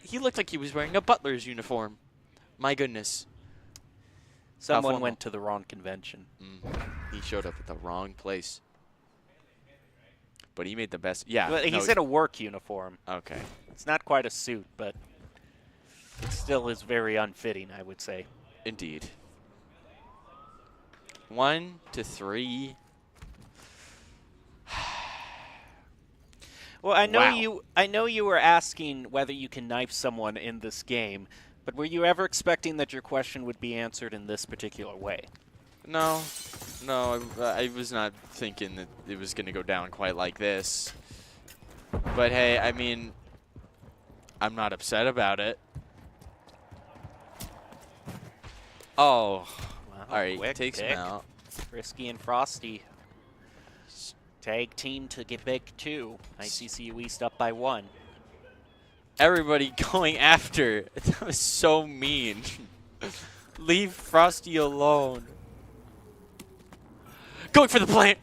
He looked like he was wearing a butler's uniform. My goodness. Someone formal. went to the wrong convention. He showed up at the wrong place. But he made the best. Yeah. But no, he's in a work uniform. Okay. It's not quite a suit, but it still is very unfitting, I would say. Indeed. 1 to 3. Well, I know Wow. I know you were asking whether you can knife someone in this game, but were you ever expecting that your question would be answered in this particular way? No. No, I was not thinking that it was going to go down quite like this. But hey, I mean, I'm not upset about it. Oh. Wow, All right, quick takes him pick. out. Frisky and Frosty. Tag team to get back 2. ICCU East up by 1. Everybody going after. That was so mean. Leave Frosty alone. Going for the plant.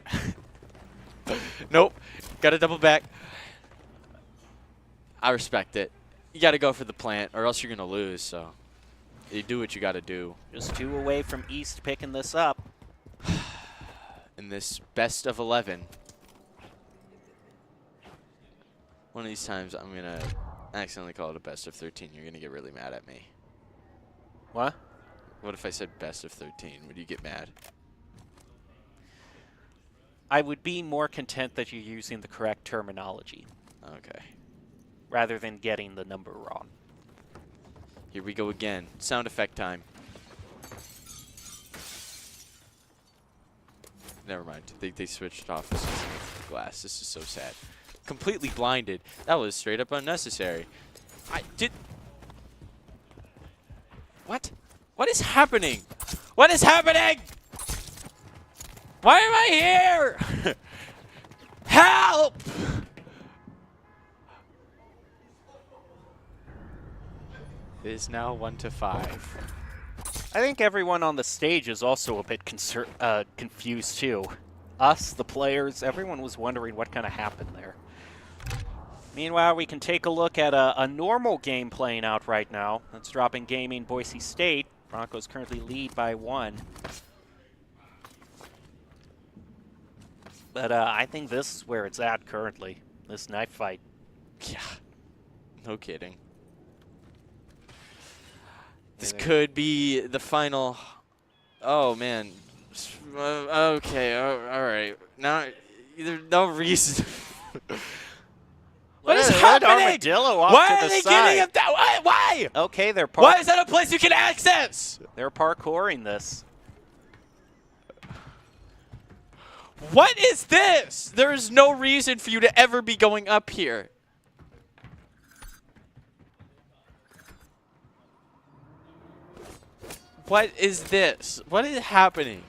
Nope. Got to double back. I respect it. You got to go for the plant or else you're going to lose. So you do what you got to do. Just 2 away from East picking this up. In this best of 11. One of these times I'm going to accidentally call it a best of 13. You're going to get really mad at me. What? What if I said best of 13? Would you get mad? I would be more content that you're using the correct terminology Okay. rather than getting the number wrong. Here we go again. Sound effect time. Never mind. They switched off the glass. This is so sad. Completely blinded. That was straight up unnecessary. What? What is happening? What is happening? Why am I here? Help! It is now 1 to 5. I think everyone on the stage is also a bit confused too. Us, the players, everyone was wondering what kind of happened there. Meanwhile, we can take a look at a normal game playing out right now. That's Dropping Gaming Boise State. Broncos currently lead by 1. But I think this is where it's at currently, this knife fight. Yeah. No kidding. This could be the final. Oh, man. Okay, all right. Now, there's no reason. What is happening? Armadillo off Why to are the they side. getting up that? Why? Okay, they're Why is that a place you can access? they're parkouring this. What is this? There is no reason for you to ever be going up here. What is this? What is happening?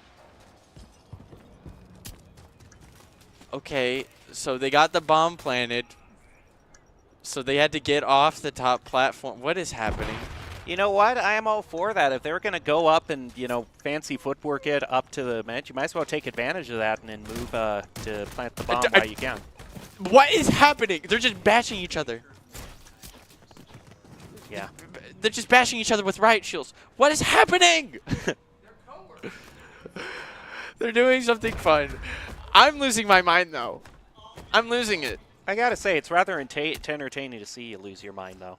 Okay, so they got the bomb planted. So they had to get off the top platform. What is happening? You know what? I am all for that. If they're going to go up and, fancy footwork it up to the match, you might as well take advantage of that and then move to plant the bomb while you can. What is happening? They're just bashing each other. Yeah. They're just bashing each other with riot shields. What is happening? They're doing something fun. I'm losing my mind, though. I'm losing it. I gotta say, it's rather entertaining to see you lose your mind, though.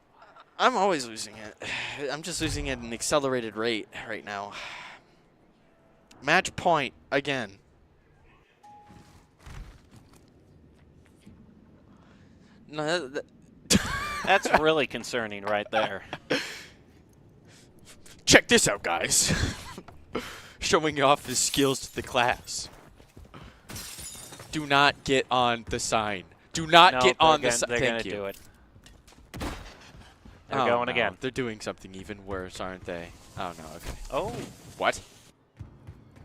I'm always losing it. I'm just losing at an accelerated rate right now. Match point again. No, That's really concerning right there. check this out, guys. Showing off his skills to the class. Do not get on the sign. Do not No, get on the they're sign. gonna Thank do you. it. They're Oh, going no. again. They're doing something even worse, aren't they? Oh, no. Okay. Oh, What?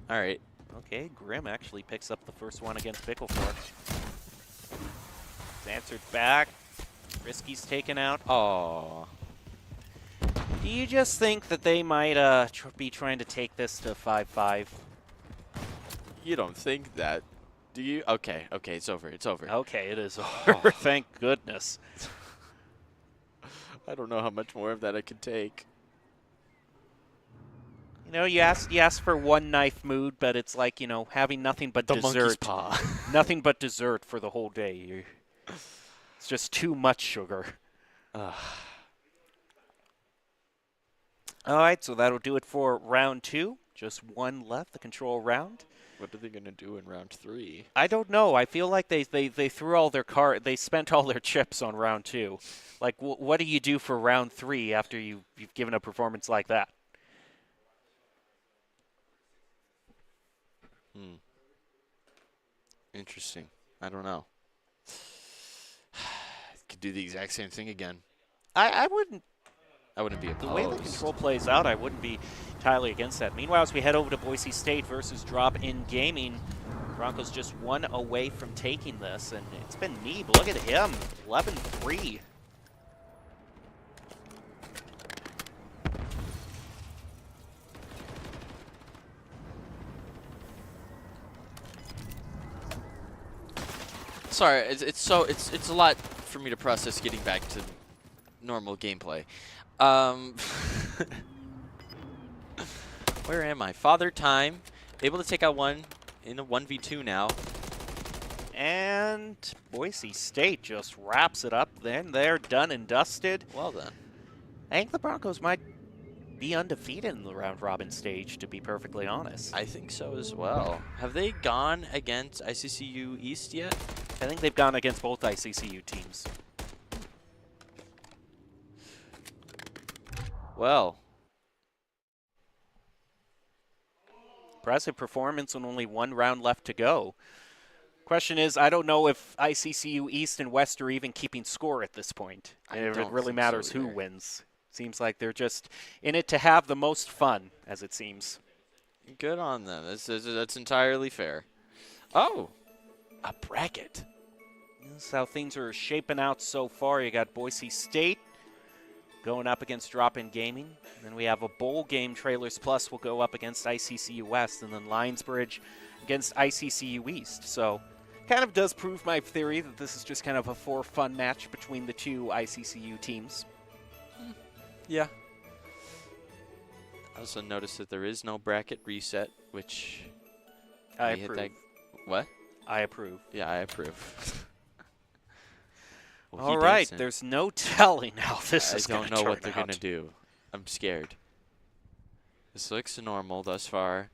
All right. okay. Grim actually picks up the first one against Picklefort. It's answered back. Risky's taken out. Oh. Do you just think that they might be trying to take this to 5-5? You don't think that, do you? Okay. Okay. It's over. It's over. Okay, it is over. Thank goodness. I don't know how much more of that I could take. You know, you ask for one knife mood, but it's like, you know, having nothing but The monkey's dessert. paw. Nothing but dessert for the whole day. It's just too much sugar. All right, so that'll do it for round 2. Just one left, the control round. What are they going to do in round 3? I don't know. I feel like they threw all their they spent all their chips on round 2. Like, what do you do for round 3 after you've given a performance like that? Interesting. I don't know. Could do the exact same thing again. I wouldn't. I wouldn't be opposed. The way the control plays out, I wouldn't be entirely against that. Meanwhile, as we head over to Boise State versus Drop In Gaming, Broncos just one away from taking this, and it's been Neeb. Look at him, 11-3. Sorry, it's a lot for me to process getting back to normal gameplay. Where am I? Father Time, able to take out one in a 1v2 now. And Boise State just wraps it up. Then they're done and dusted. Well done. I think the Broncos might be undefeated in the round-robin stage, to be perfectly honest. I think so as well. Have they gone against ICCU East yet? I think they've gone against both ICCU teams. Well, Impressive performance and only one round left to go. Question is, I don't know if ICCU East and West are even keeping score at this point. I If it don't really think matters so who either. wins. Seems like they're just in it to have the most fun, as it seems. good on them. That's entirely fair. Oh, a bracket. This is how things are shaping out so far. You got Boise State going up against Drop-In Gaming. And then we have a bowl game. Trailers Plus will go up against ICCU West. And then Lionsbridge against ICCU East. So kind of does prove my theory that this is just kind of a for-fun match between the two ICCU teams. Yeah. I also noticed that there is no bracket reset, which I we hit approve. that- What? I approve. Yeah, I approve. Well, All he right, dancing. there's no telling how this is I going don't to know what turn they're out. gonna do. I'm scared. This looks normal thus far.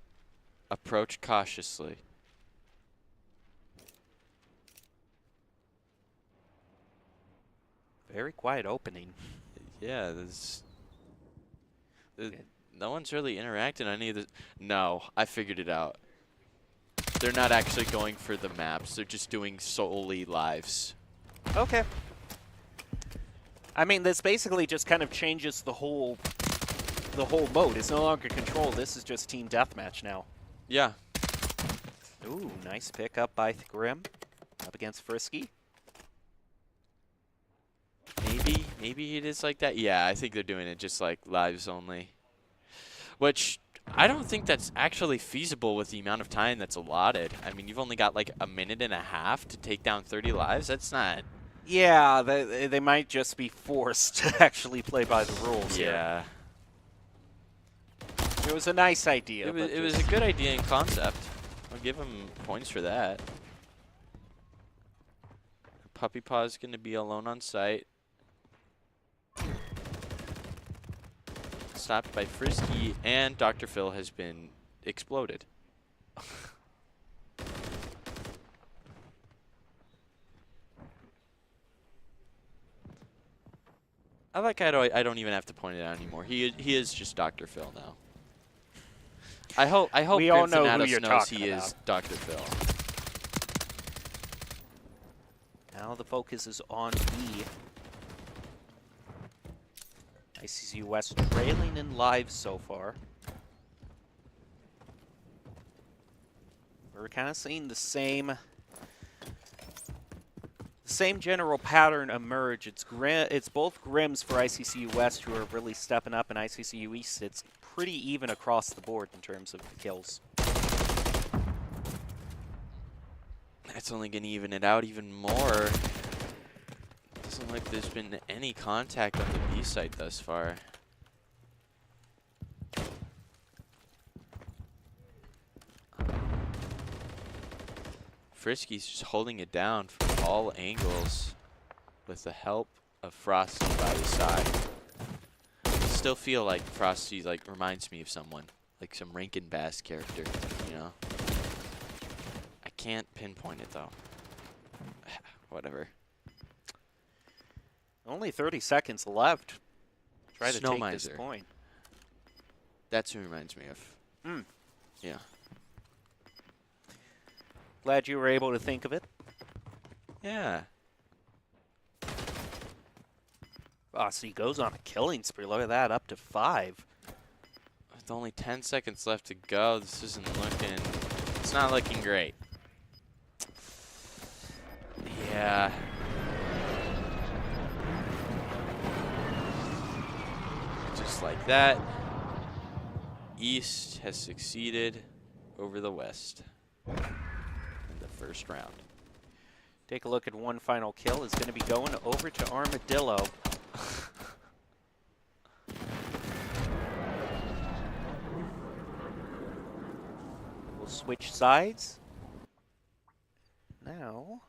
Approach cautiously. Very quiet opening. Yeah, no one's really interacting on any of the. No, I figured it out. They're not actually going for the maps. They're just doing solely lives. Okay. I mean, this basically just kind of changes the whole mode. It's no longer control. This is just team deathmatch now. Yeah. Ooh, nice pick up by Grim. Up against Frisky. Maybe it is like that. Yeah, I think they're doing it just like lives only. Which I don't think that's actually feasible with the amount of time that's allotted. I mean, you've only got like a minute and a half to take down 30 lives. That's not. Yeah, they might just be forced to actually play by the rules here. Yeah. It was a nice idea. It was, but it was just- a good idea in concept. I'll give him points for that. Puppy Paw's going to be alone on site. Stopped by Frisky, and Dr. Phil has been exploded. I like how I don't even have to point it out anymore. He is just Dr. Phil now. I hope We all Grimson know who Addis you're knows talking he about. is Dr. Phil. Now the focus is on B. ICC West trailing in lives so far. We're kind of seeing the same general pattern emerge. It's both Grims for ICCU West who are really stepping up, and ICCU East, it's pretty even across the board in terms of kills. That's only going to even it out even more. Doesn't look like there's been any contact on the B site thus far. Frisky's just holding it down from all angles with the help of Frosty by his side. I still feel like Frosty reminds me of someone, like some Rankin Bass character, you know. I can't pinpoint it though. Whatever. Only 30 seconds left. Try to Snow take this Miser. point. That's who he reminds me of. Hmm. Yeah. Glad you were able to think of it. Yeah. Oh, so he goes on a killing spree. Look at that, up to 5. With only 10 seconds left to go, this isn't looking... It's not looking great. Yeah. Just like that, East has succeeded over the West in the first round. Take a look at one final kill. Is going to be going over to Armadillo. We'll switch sides. Now...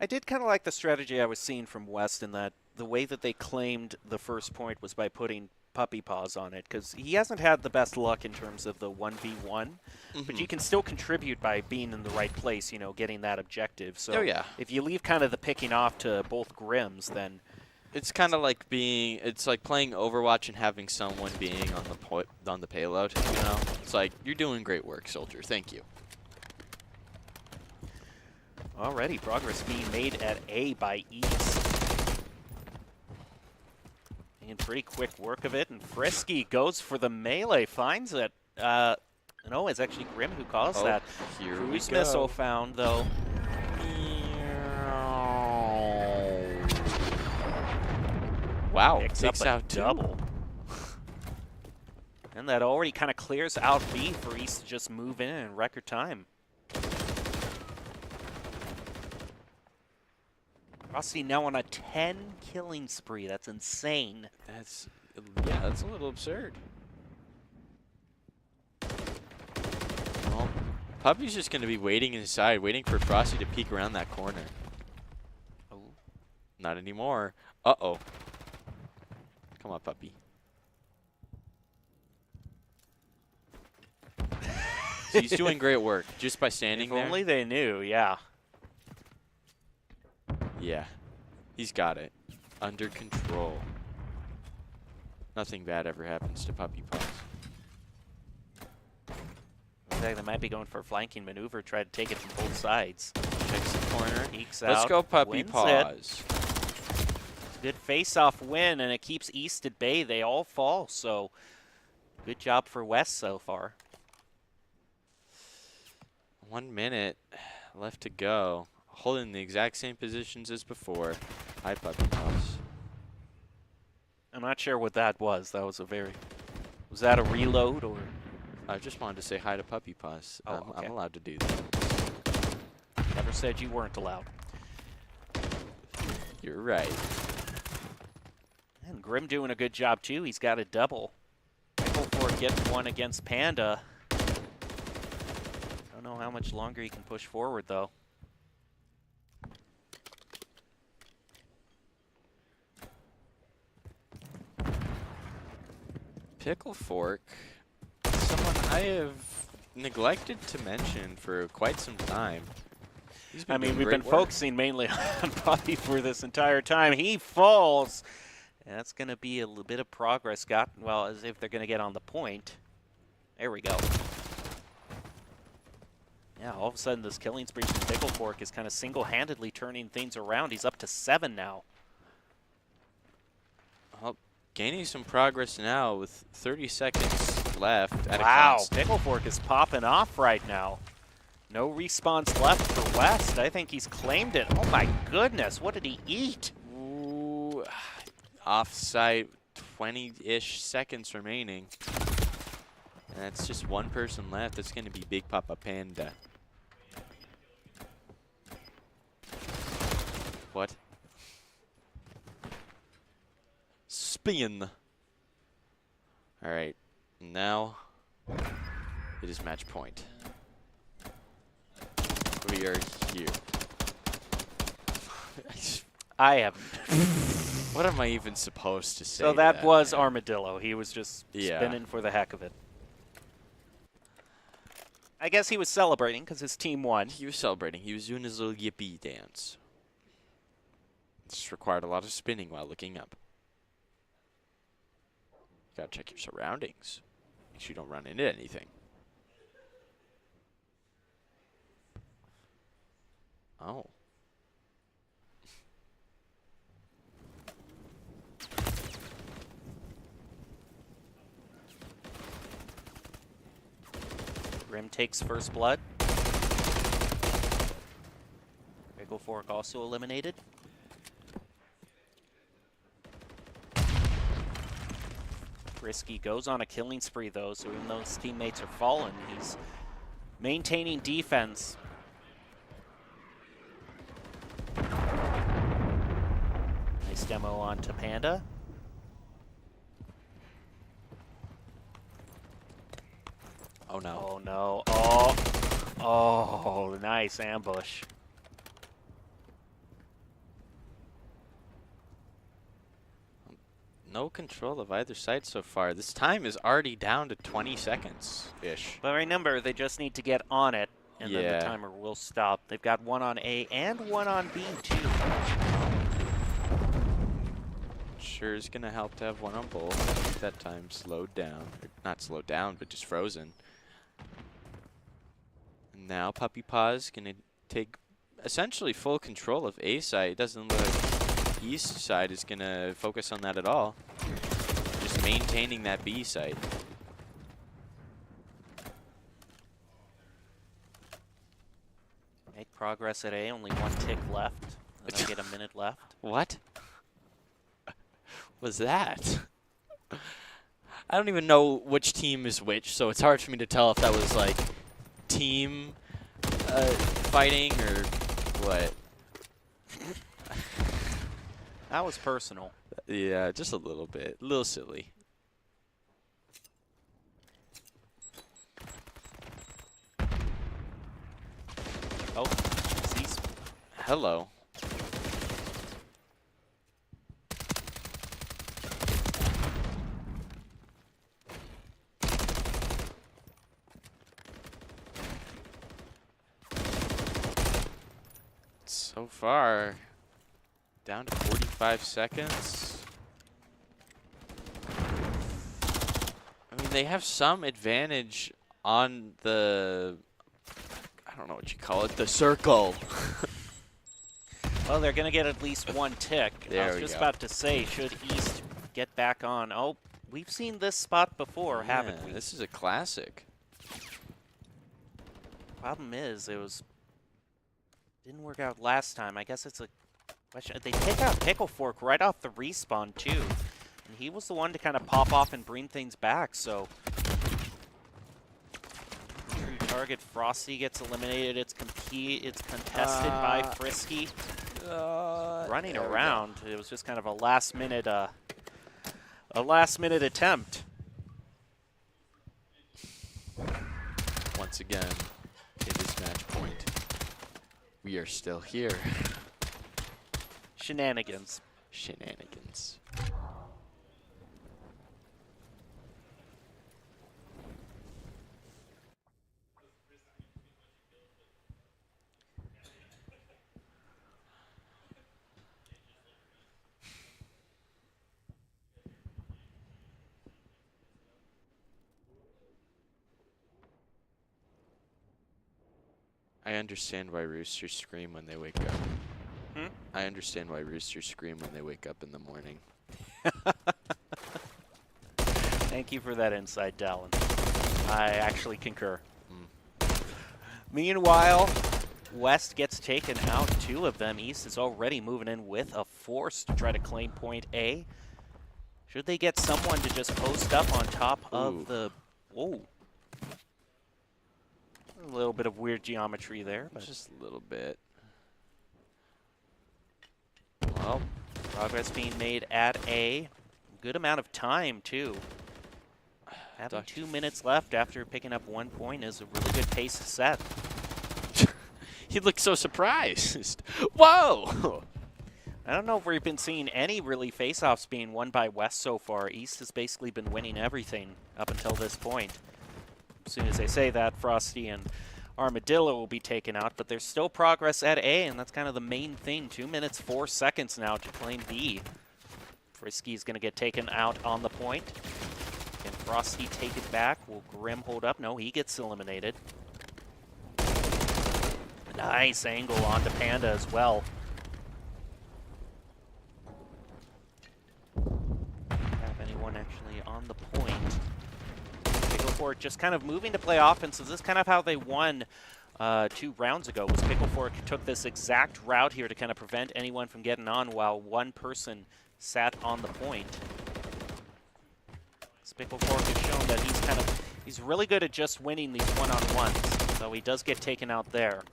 I did kind of like the strategy I was seeing from West in that the way that they claimed the first point was by putting Puppy Paws on it, because he hasn't had the best luck in terms of the 1v1, but you can still contribute by being in the right place, you know, getting that objective. So Oh, yeah. if you leave kind of the picking off to both Grims, then It's kind of like it's like playing Overwatch and having someone being on the payload, you know? It's like, you're doing great work, soldier. Thank you. already progress being made at A by East. And pretty quick work of it, and Frisky goes for the melee, finds it. No, it's actually Grim who caused that. Here Cruise we go. missile found, though. Wow, Picks takes up a out double. And that already kind of clears out B for East to just move in record time. Frosty now on a 10 killing spree. That's insane. That's a little absurd. Well, Puppy's just going to be waiting inside, waiting for Frosty to peek around that corner. Oh. Not anymore. Uh-oh. Come on, Puppy. So he's doing great work just by standing If there. only they knew, yeah. Yeah, he's got it under control. Nothing bad ever happens to Puppy Paws. In fact, they might be going for a flanking maneuver, try to take it from both sides. Checks the corner. Peeks Let's out, go, Puppy wins it. Paws. Good face-off win, and it keeps East at bay. They all fall, so good job for West so far. 1 minute left to go. Holding the exact same positions as before. Hi, Puppy Paws. I'm not sure what that was. That was a very... Was that a reload, or...? I just wanted to say hi to Puppy Paws. Oh, okay. I'm allowed to do that. Never said you weren't allowed. You're right. And Grim doing a good job, too. He's got a double. Pickle Fork gets one against Panda. Don't know how much longer he can push forward, though. Pickle Fork, someone I have neglected to mention for quite some time. He's been doing we've great been work. focusing mainly on Bobby for this entire time. He falls. And that's going to be a little bit of progress gotten, well, as if they're going to get on the point. There we go. Yeah, all of a sudden this killing spree from Pickle Fork is kind of single-handedly turning things around. He's up to 7 now. Well, gaining some progress now with 30 seconds left. At Wow, a const. Pickle Fork is popping off right now. No respawns left for West. I think he's claimed it. Oh my goodness, what did he eat? Ooh, offside, 20-ish seconds remaining. And that's just one person left. That's going to be Big Papa Panda. What? Spin. All right, now it is match point. We are here. I haven't. What am I even supposed to say? So to that was man? Armadillo. He was just Yeah. spinning for the heck of it. I guess he was celebrating because his team won. He was celebrating. He was doing his little yippee dance. This required a lot of spinning while looking up. Gotta check your surroundings. Make sure you don't run into anything. Oh. Grim takes first blood. Pickle Fork also eliminated. Frisky goes on a killing spree, though, so even though his teammates are fallen, he's maintaining defense. Nice demo onto Panda. Oh no. Oh no. Oh. Oh, nice ambush. No control of either side so far. This time is already down to 20 seconds-ish. But remember, they just need to get on it, and then Yeah. the timer will stop. They've got one on A and one on B, too. Sure is going to help to have one on both. That time slowed down. Or not slowed down, but just frozen. And now Puppy Paw's going to take essentially full control of A side. It doesn't look like East side is going to focus on that at all. Just maintaining that B side. Make progress at A, only one tick left. And they get a minute left. What was that? I don't even know which team is which, so it's hard for me to tell if that was like team fighting or what. That was personal. Yeah, just a little bit. A little silly. Oh, Z's. Hello. So far, down to 45 seconds. I mean, they have some advantage on the, I don't know what you call it, the circle. Well, they're going to get at least one tick. There I was we just go. about to say, should East get back on? Oh, we've seen this spot before, haven't Yeah, we? this is a classic. Problem is, didn't work out last time. I guess it's a question. They take out Pickle Fork right off the respawn, too. And he was the one to kind of pop off and bring things back, so. True target Frosty gets eliminated. It's contested by Frisky. Running There we go. around. It was just kind of a last-minute A last-minute attempt. Once again, it is match point. We are still here. Shenanigans. Shenanigans. I understand why roosters scream when they wake up. Hmm? I understand why roosters scream when they wake up in the morning. Thank you for that insight, Dallin. I actually concur. Meanwhile, West gets taken out, 2 of them. East is already moving in with a force to try to claim point A. Should they get someone to just post up on top of the... Whoa. A little bit of weird geometry there. But Just a little bit. well, progress being made at A. Good amount of time, too. Having Dr. 2 minutes left after picking up 1 point is a really good pace set. He looked so surprised. Whoa! I don't know if we've been seeing any really face-offs being won by West so far. East has basically been winning everything up until this point. As soon as they say that, Frosty and Armadillo will be taken out, but there's still progress at A, and that's kind of the main thing. 2 minutes, 4 seconds now to claim B. Frisky's going to get taken out on the point. Can Frosty take it back? Will Grim hold up? No, he gets eliminated. Nice angle onto Panda as well. Have anyone actually on the point? Picklefort just kind of moving to play offense. This is kind of how they won 2 rounds ago. Was Picklefort took this exact route here to kind of prevent anyone from getting on while one person sat on the point. Picklefort has shown that he's really good at just winning these one-on-ones. So he does get taken out there.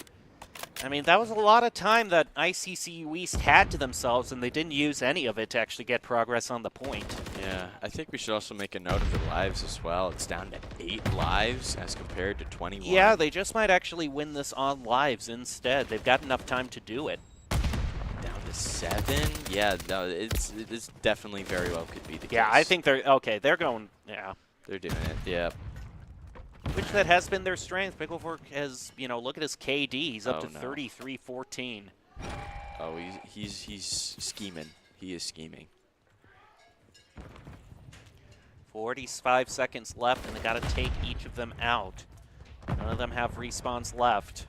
I mean, that was a lot of time that ICCU East had to themselves, and they didn't use any of it to actually get progress on the point. Yeah, I think we should also make a note of the lives as well. It's down to 8 lives as compared to 21. Yeah, they just might actually win this on lives instead. They've got enough time to do it. Down to 7? Yeah, no, it's definitely very well could be the case. Yeah, I think they're okay. They're going. Yeah, they're doing it. Yeah. which that has been their strength. Picklefort has, look at his KD. He's up to no. 33-14. Oh, he's scheming. He is scheming. 45 seconds left, and they got to take each of them out. None of them have respawns left.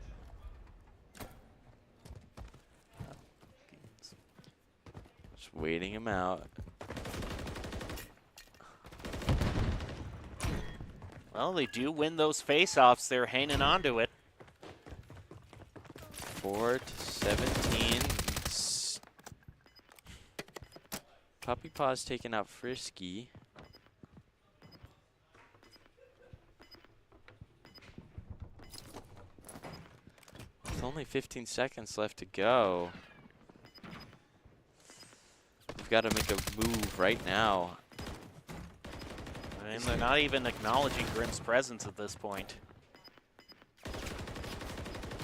Just waiting him out. Well, they do win those face-offs. They're hanging on to it. 4-17. Puppy Paw's taking out Frisky. With only 15 seconds left to go. We've got to make a move right now. And they're not even acknowledging Grim's presence at this point.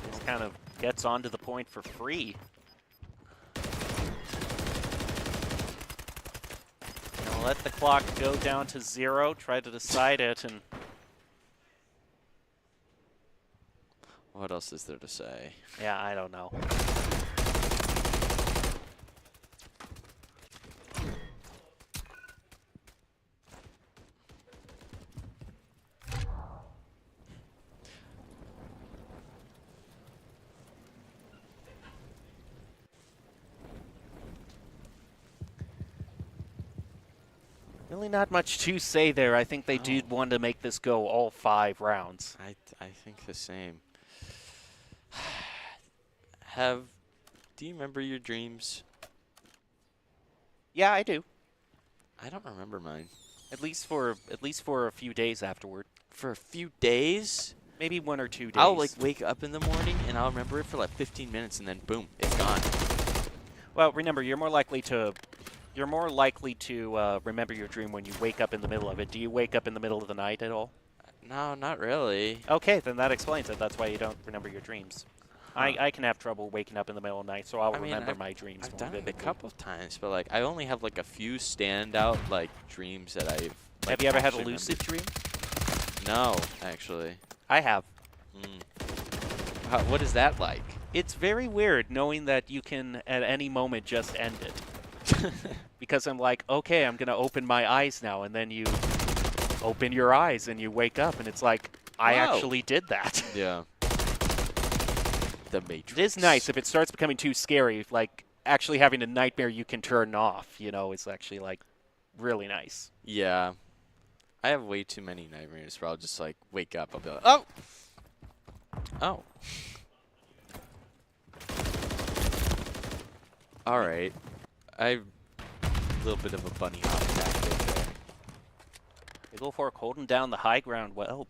Just kind of gets onto the point for free. Let the clock go down to 0, try to decide it, and What else is there to say? yeah, I don't know. Really not much to say there. I think they did want to make this go all 5 rounds. I think the same. Do you remember your dreams? Yeah, I do. I don't remember mine. At least for a few days afterward. For a few days? Maybe 1 or 2 days. I'll like wake up in the morning and I'll remember it for like 15 minutes and then boom, it's gone. Well, remember, you're more likely to, You're more likely to remember your dream when you wake up in the middle of it. Do you wake up in the middle of the night at all? No, not really. Okay, then that explains it. That's why you don't remember your dreams. Huh. I can have trouble waking up in the middle of the night, so I'll I mean, remember I've- my dreams I've more done it a vividly. couple of times, but like I only have like a few standout like dreams that I've. Like, Have you ever had a actually lucid dream? remembered. No, actually. I have. What is that like? It's very weird knowing that you can at any moment just end it. Because I'm like, okay, I'm going to open my eyes now, and then you open your eyes and you wake up, and it's like, I Wow. actually did that. Yeah. The Matrix. It is nice if it starts becoming too scary, like actually having a nightmare you can turn off, you know, is actually like really nice. Yeah. I have way too many nightmares where I'll just like wake up. I'll be like, oh. Oh. All right. I have a little bit of a bunny hop tactic there. Eagle Fork holding down the high ground well.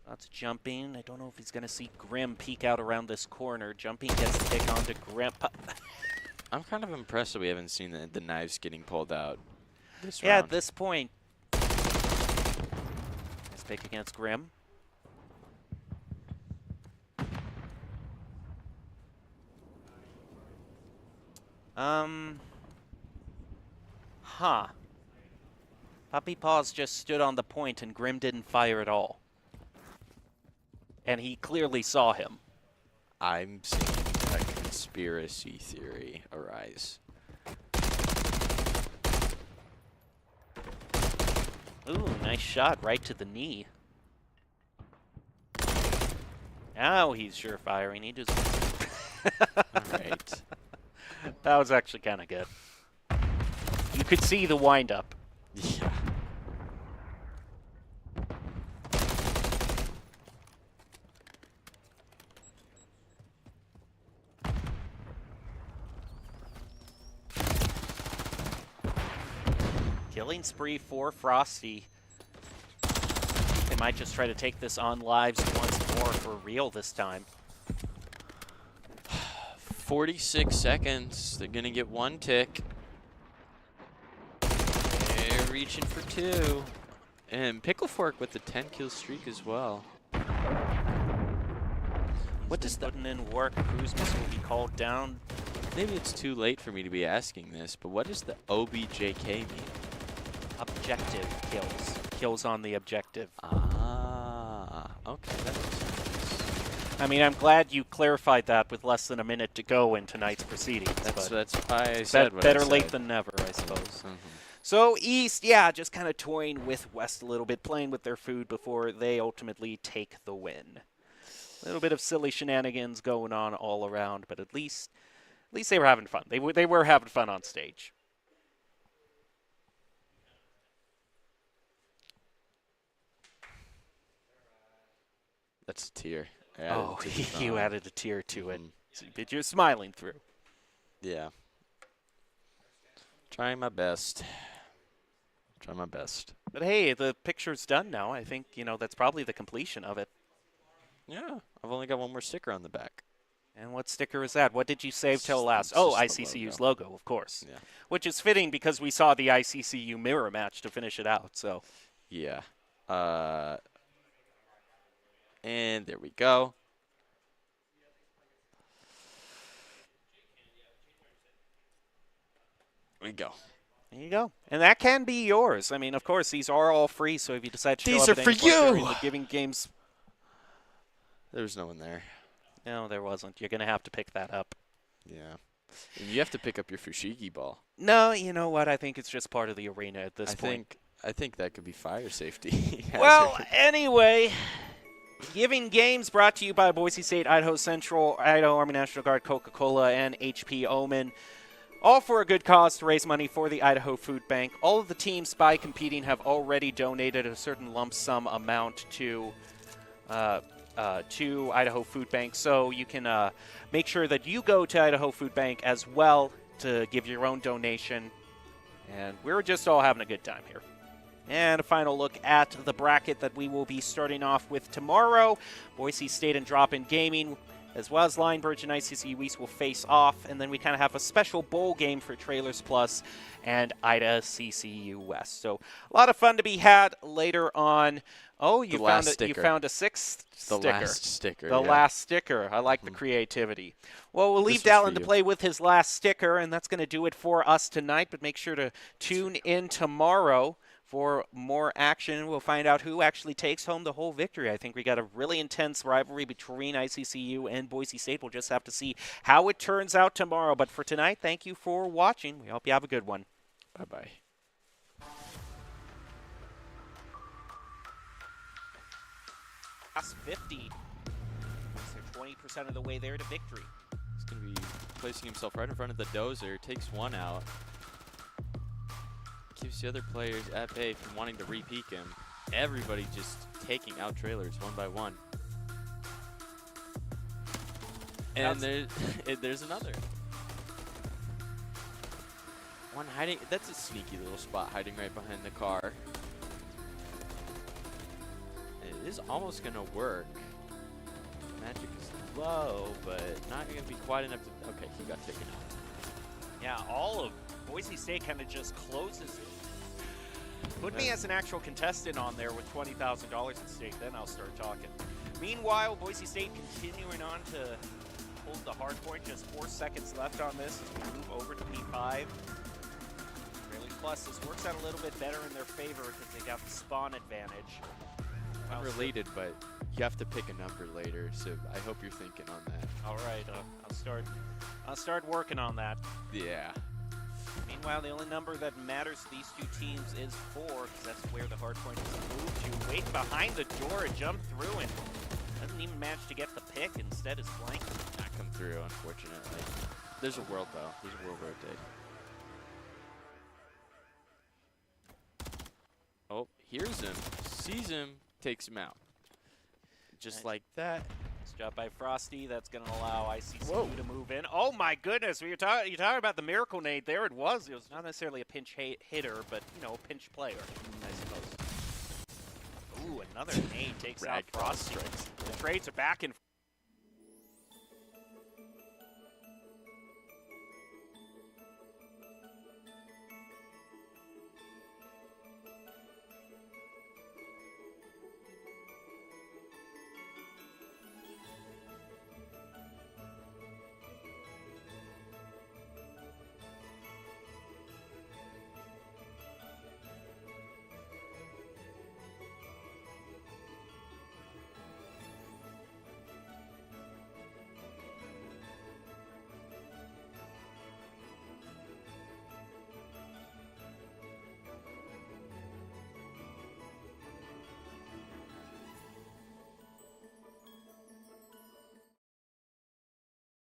Lots of jumping. I don't know if he's going to see Grim peek out around this corner. Jumping gets the pick onto Grim. I'm kind of impressed that we haven't seen the knives getting pulled out this Yeah, round. at this point. Nice pick against Grim. Huh. Puppy Paws just stood on the point and Grim didn't fire at all. And he clearly saw him. I'm seeing a conspiracy theory arise. Ooh, nice shot right to the knee. Now he's sure firing. He just. All right. That was actually kind of good. You could see the windup. Yeah. Killing spree for Frosty. They might just try to take this on lives once more for real this time. 46 seconds. They're going to get one tick. They're reaching for two. And Pickle Fork with the 10-kill streak as well. What does the... Putting in work. Cruise missile will be called down. Maybe it's too late for me to be asking this, but what does the OBJK mean? Objective kills. Kills on the objective. Ah, okay, that makes sense. I mean, I'm glad you clarified that with less than a minute to go in tonight's proceedings. That's but why I said what better I late said. than never, I suppose. Mhm. So East, yeah, just kind of toying with West a little bit, playing with their food before they ultimately take the win. A little bit of silly shenanigans going on all around, but at least they were having fun. They were having fun on stage. That's a tear. Oh, you added a tear to it. Mhm. But you're smiling through. Yeah. Trying my best. Trying my best. But hey, the picture's done now. I think, that's probably the completion of it. Yeah, I've only got one more sticker on the back. And what sticker is that? What did you save till last? It's Oh, just the ICCU's logo, of course. Yeah. Which is fitting because we saw the ICCU mirror match to finish it out. So Yeah. And there we go. There we go. there you go. And that can be yours. I mean, of course, these are all free. So if you decide to show These up are at any for point during you! the Giving Games, There's no one there. no, there wasn't. You're gonna have to pick that up. Yeah. And you have to pick up your Fushigi ball. No, you know what? I think it's just part of the arena at this point. I think that could be fire safety. Well, anyway, Giving Games brought to you by Boise State, Idaho Central, Idaho Army National Guard, Coca-Cola, and HP Omen. All for a good cause to raise money for the Idaho Food Bank. All of the teams by competing have already donated a certain lump sum amount to Idaho Food Bank. So you can make sure that you go to Idaho Food Bank as well to give your own donation. And we're just all having a good time here. And a final look at the bracket that we will be starting off with tomorrow. Boise State and Drop-In Gaming as well as Lionbridge and ICCU East will face off, and then we kind of have a special bowl game for Trailers Plus and Ida CCU West. So a lot of fun to be had later on. Oh, you found a sixth sticker. The last sticker. The yeah. last sticker. I like the creativity. Well, we'll leave This was Dallin for to you. play with his last sticker, and that's going to do it for us tonight. But make sure to tune in tomorrow for more action. We'll find out who actually takes home the whole victory. I think we got a really intense rivalry between ICCU and Boise State. We'll just have to see how it turns out tomorrow. But for tonight, thank you for watching. We hope you have a good one. Bye-bye. Last 50. So 20% of the way there to victory. He's going to be placing himself right in front of the dozer. Takes one out. Keeps the other players at bay from wanting to re-peek him. Everybody just taking out trailers one by one. And there's another. One hiding. That's a sneaky little spot hiding right behind the car. It is almost going to work. Magic is low, but not going to be quite enough to... Okay, he got taken out. Yeah, all of Boise State kind of just closes. Put me as an actual contestant on there with $20,000 at stake, then I'll start talking. Meanwhile, Boise State continuing on to hold the hard point. Just 4 seconds left on this as we move over to P5. Really Plus, this works out a little bit better in their favor because they got the spawn advantage. Unrelated, but you have to pick a number later, so I hope you're thinking on that. All right, I'll start working on that. Yeah. Meanwhile, the only number that matters to these two teams is 4, because that's where the hard point is moved to. Wait behind the door, jump through, and doesn't even manage to get the pick. Instead, is blank. Not come through, unfortunately. There's a world, though. There's a world rotate. Oh, hears him, sees him, takes him out. Just Nice. like that. Nice job by Frosty. That's going to allow ICCU to move in. Oh my goodness! You're talking about the miracle nade. There it was. It was not necessarily a pinch hitter, but a pinch player, I suppose. Ooh, another nade takes out Frosty. The trades are back and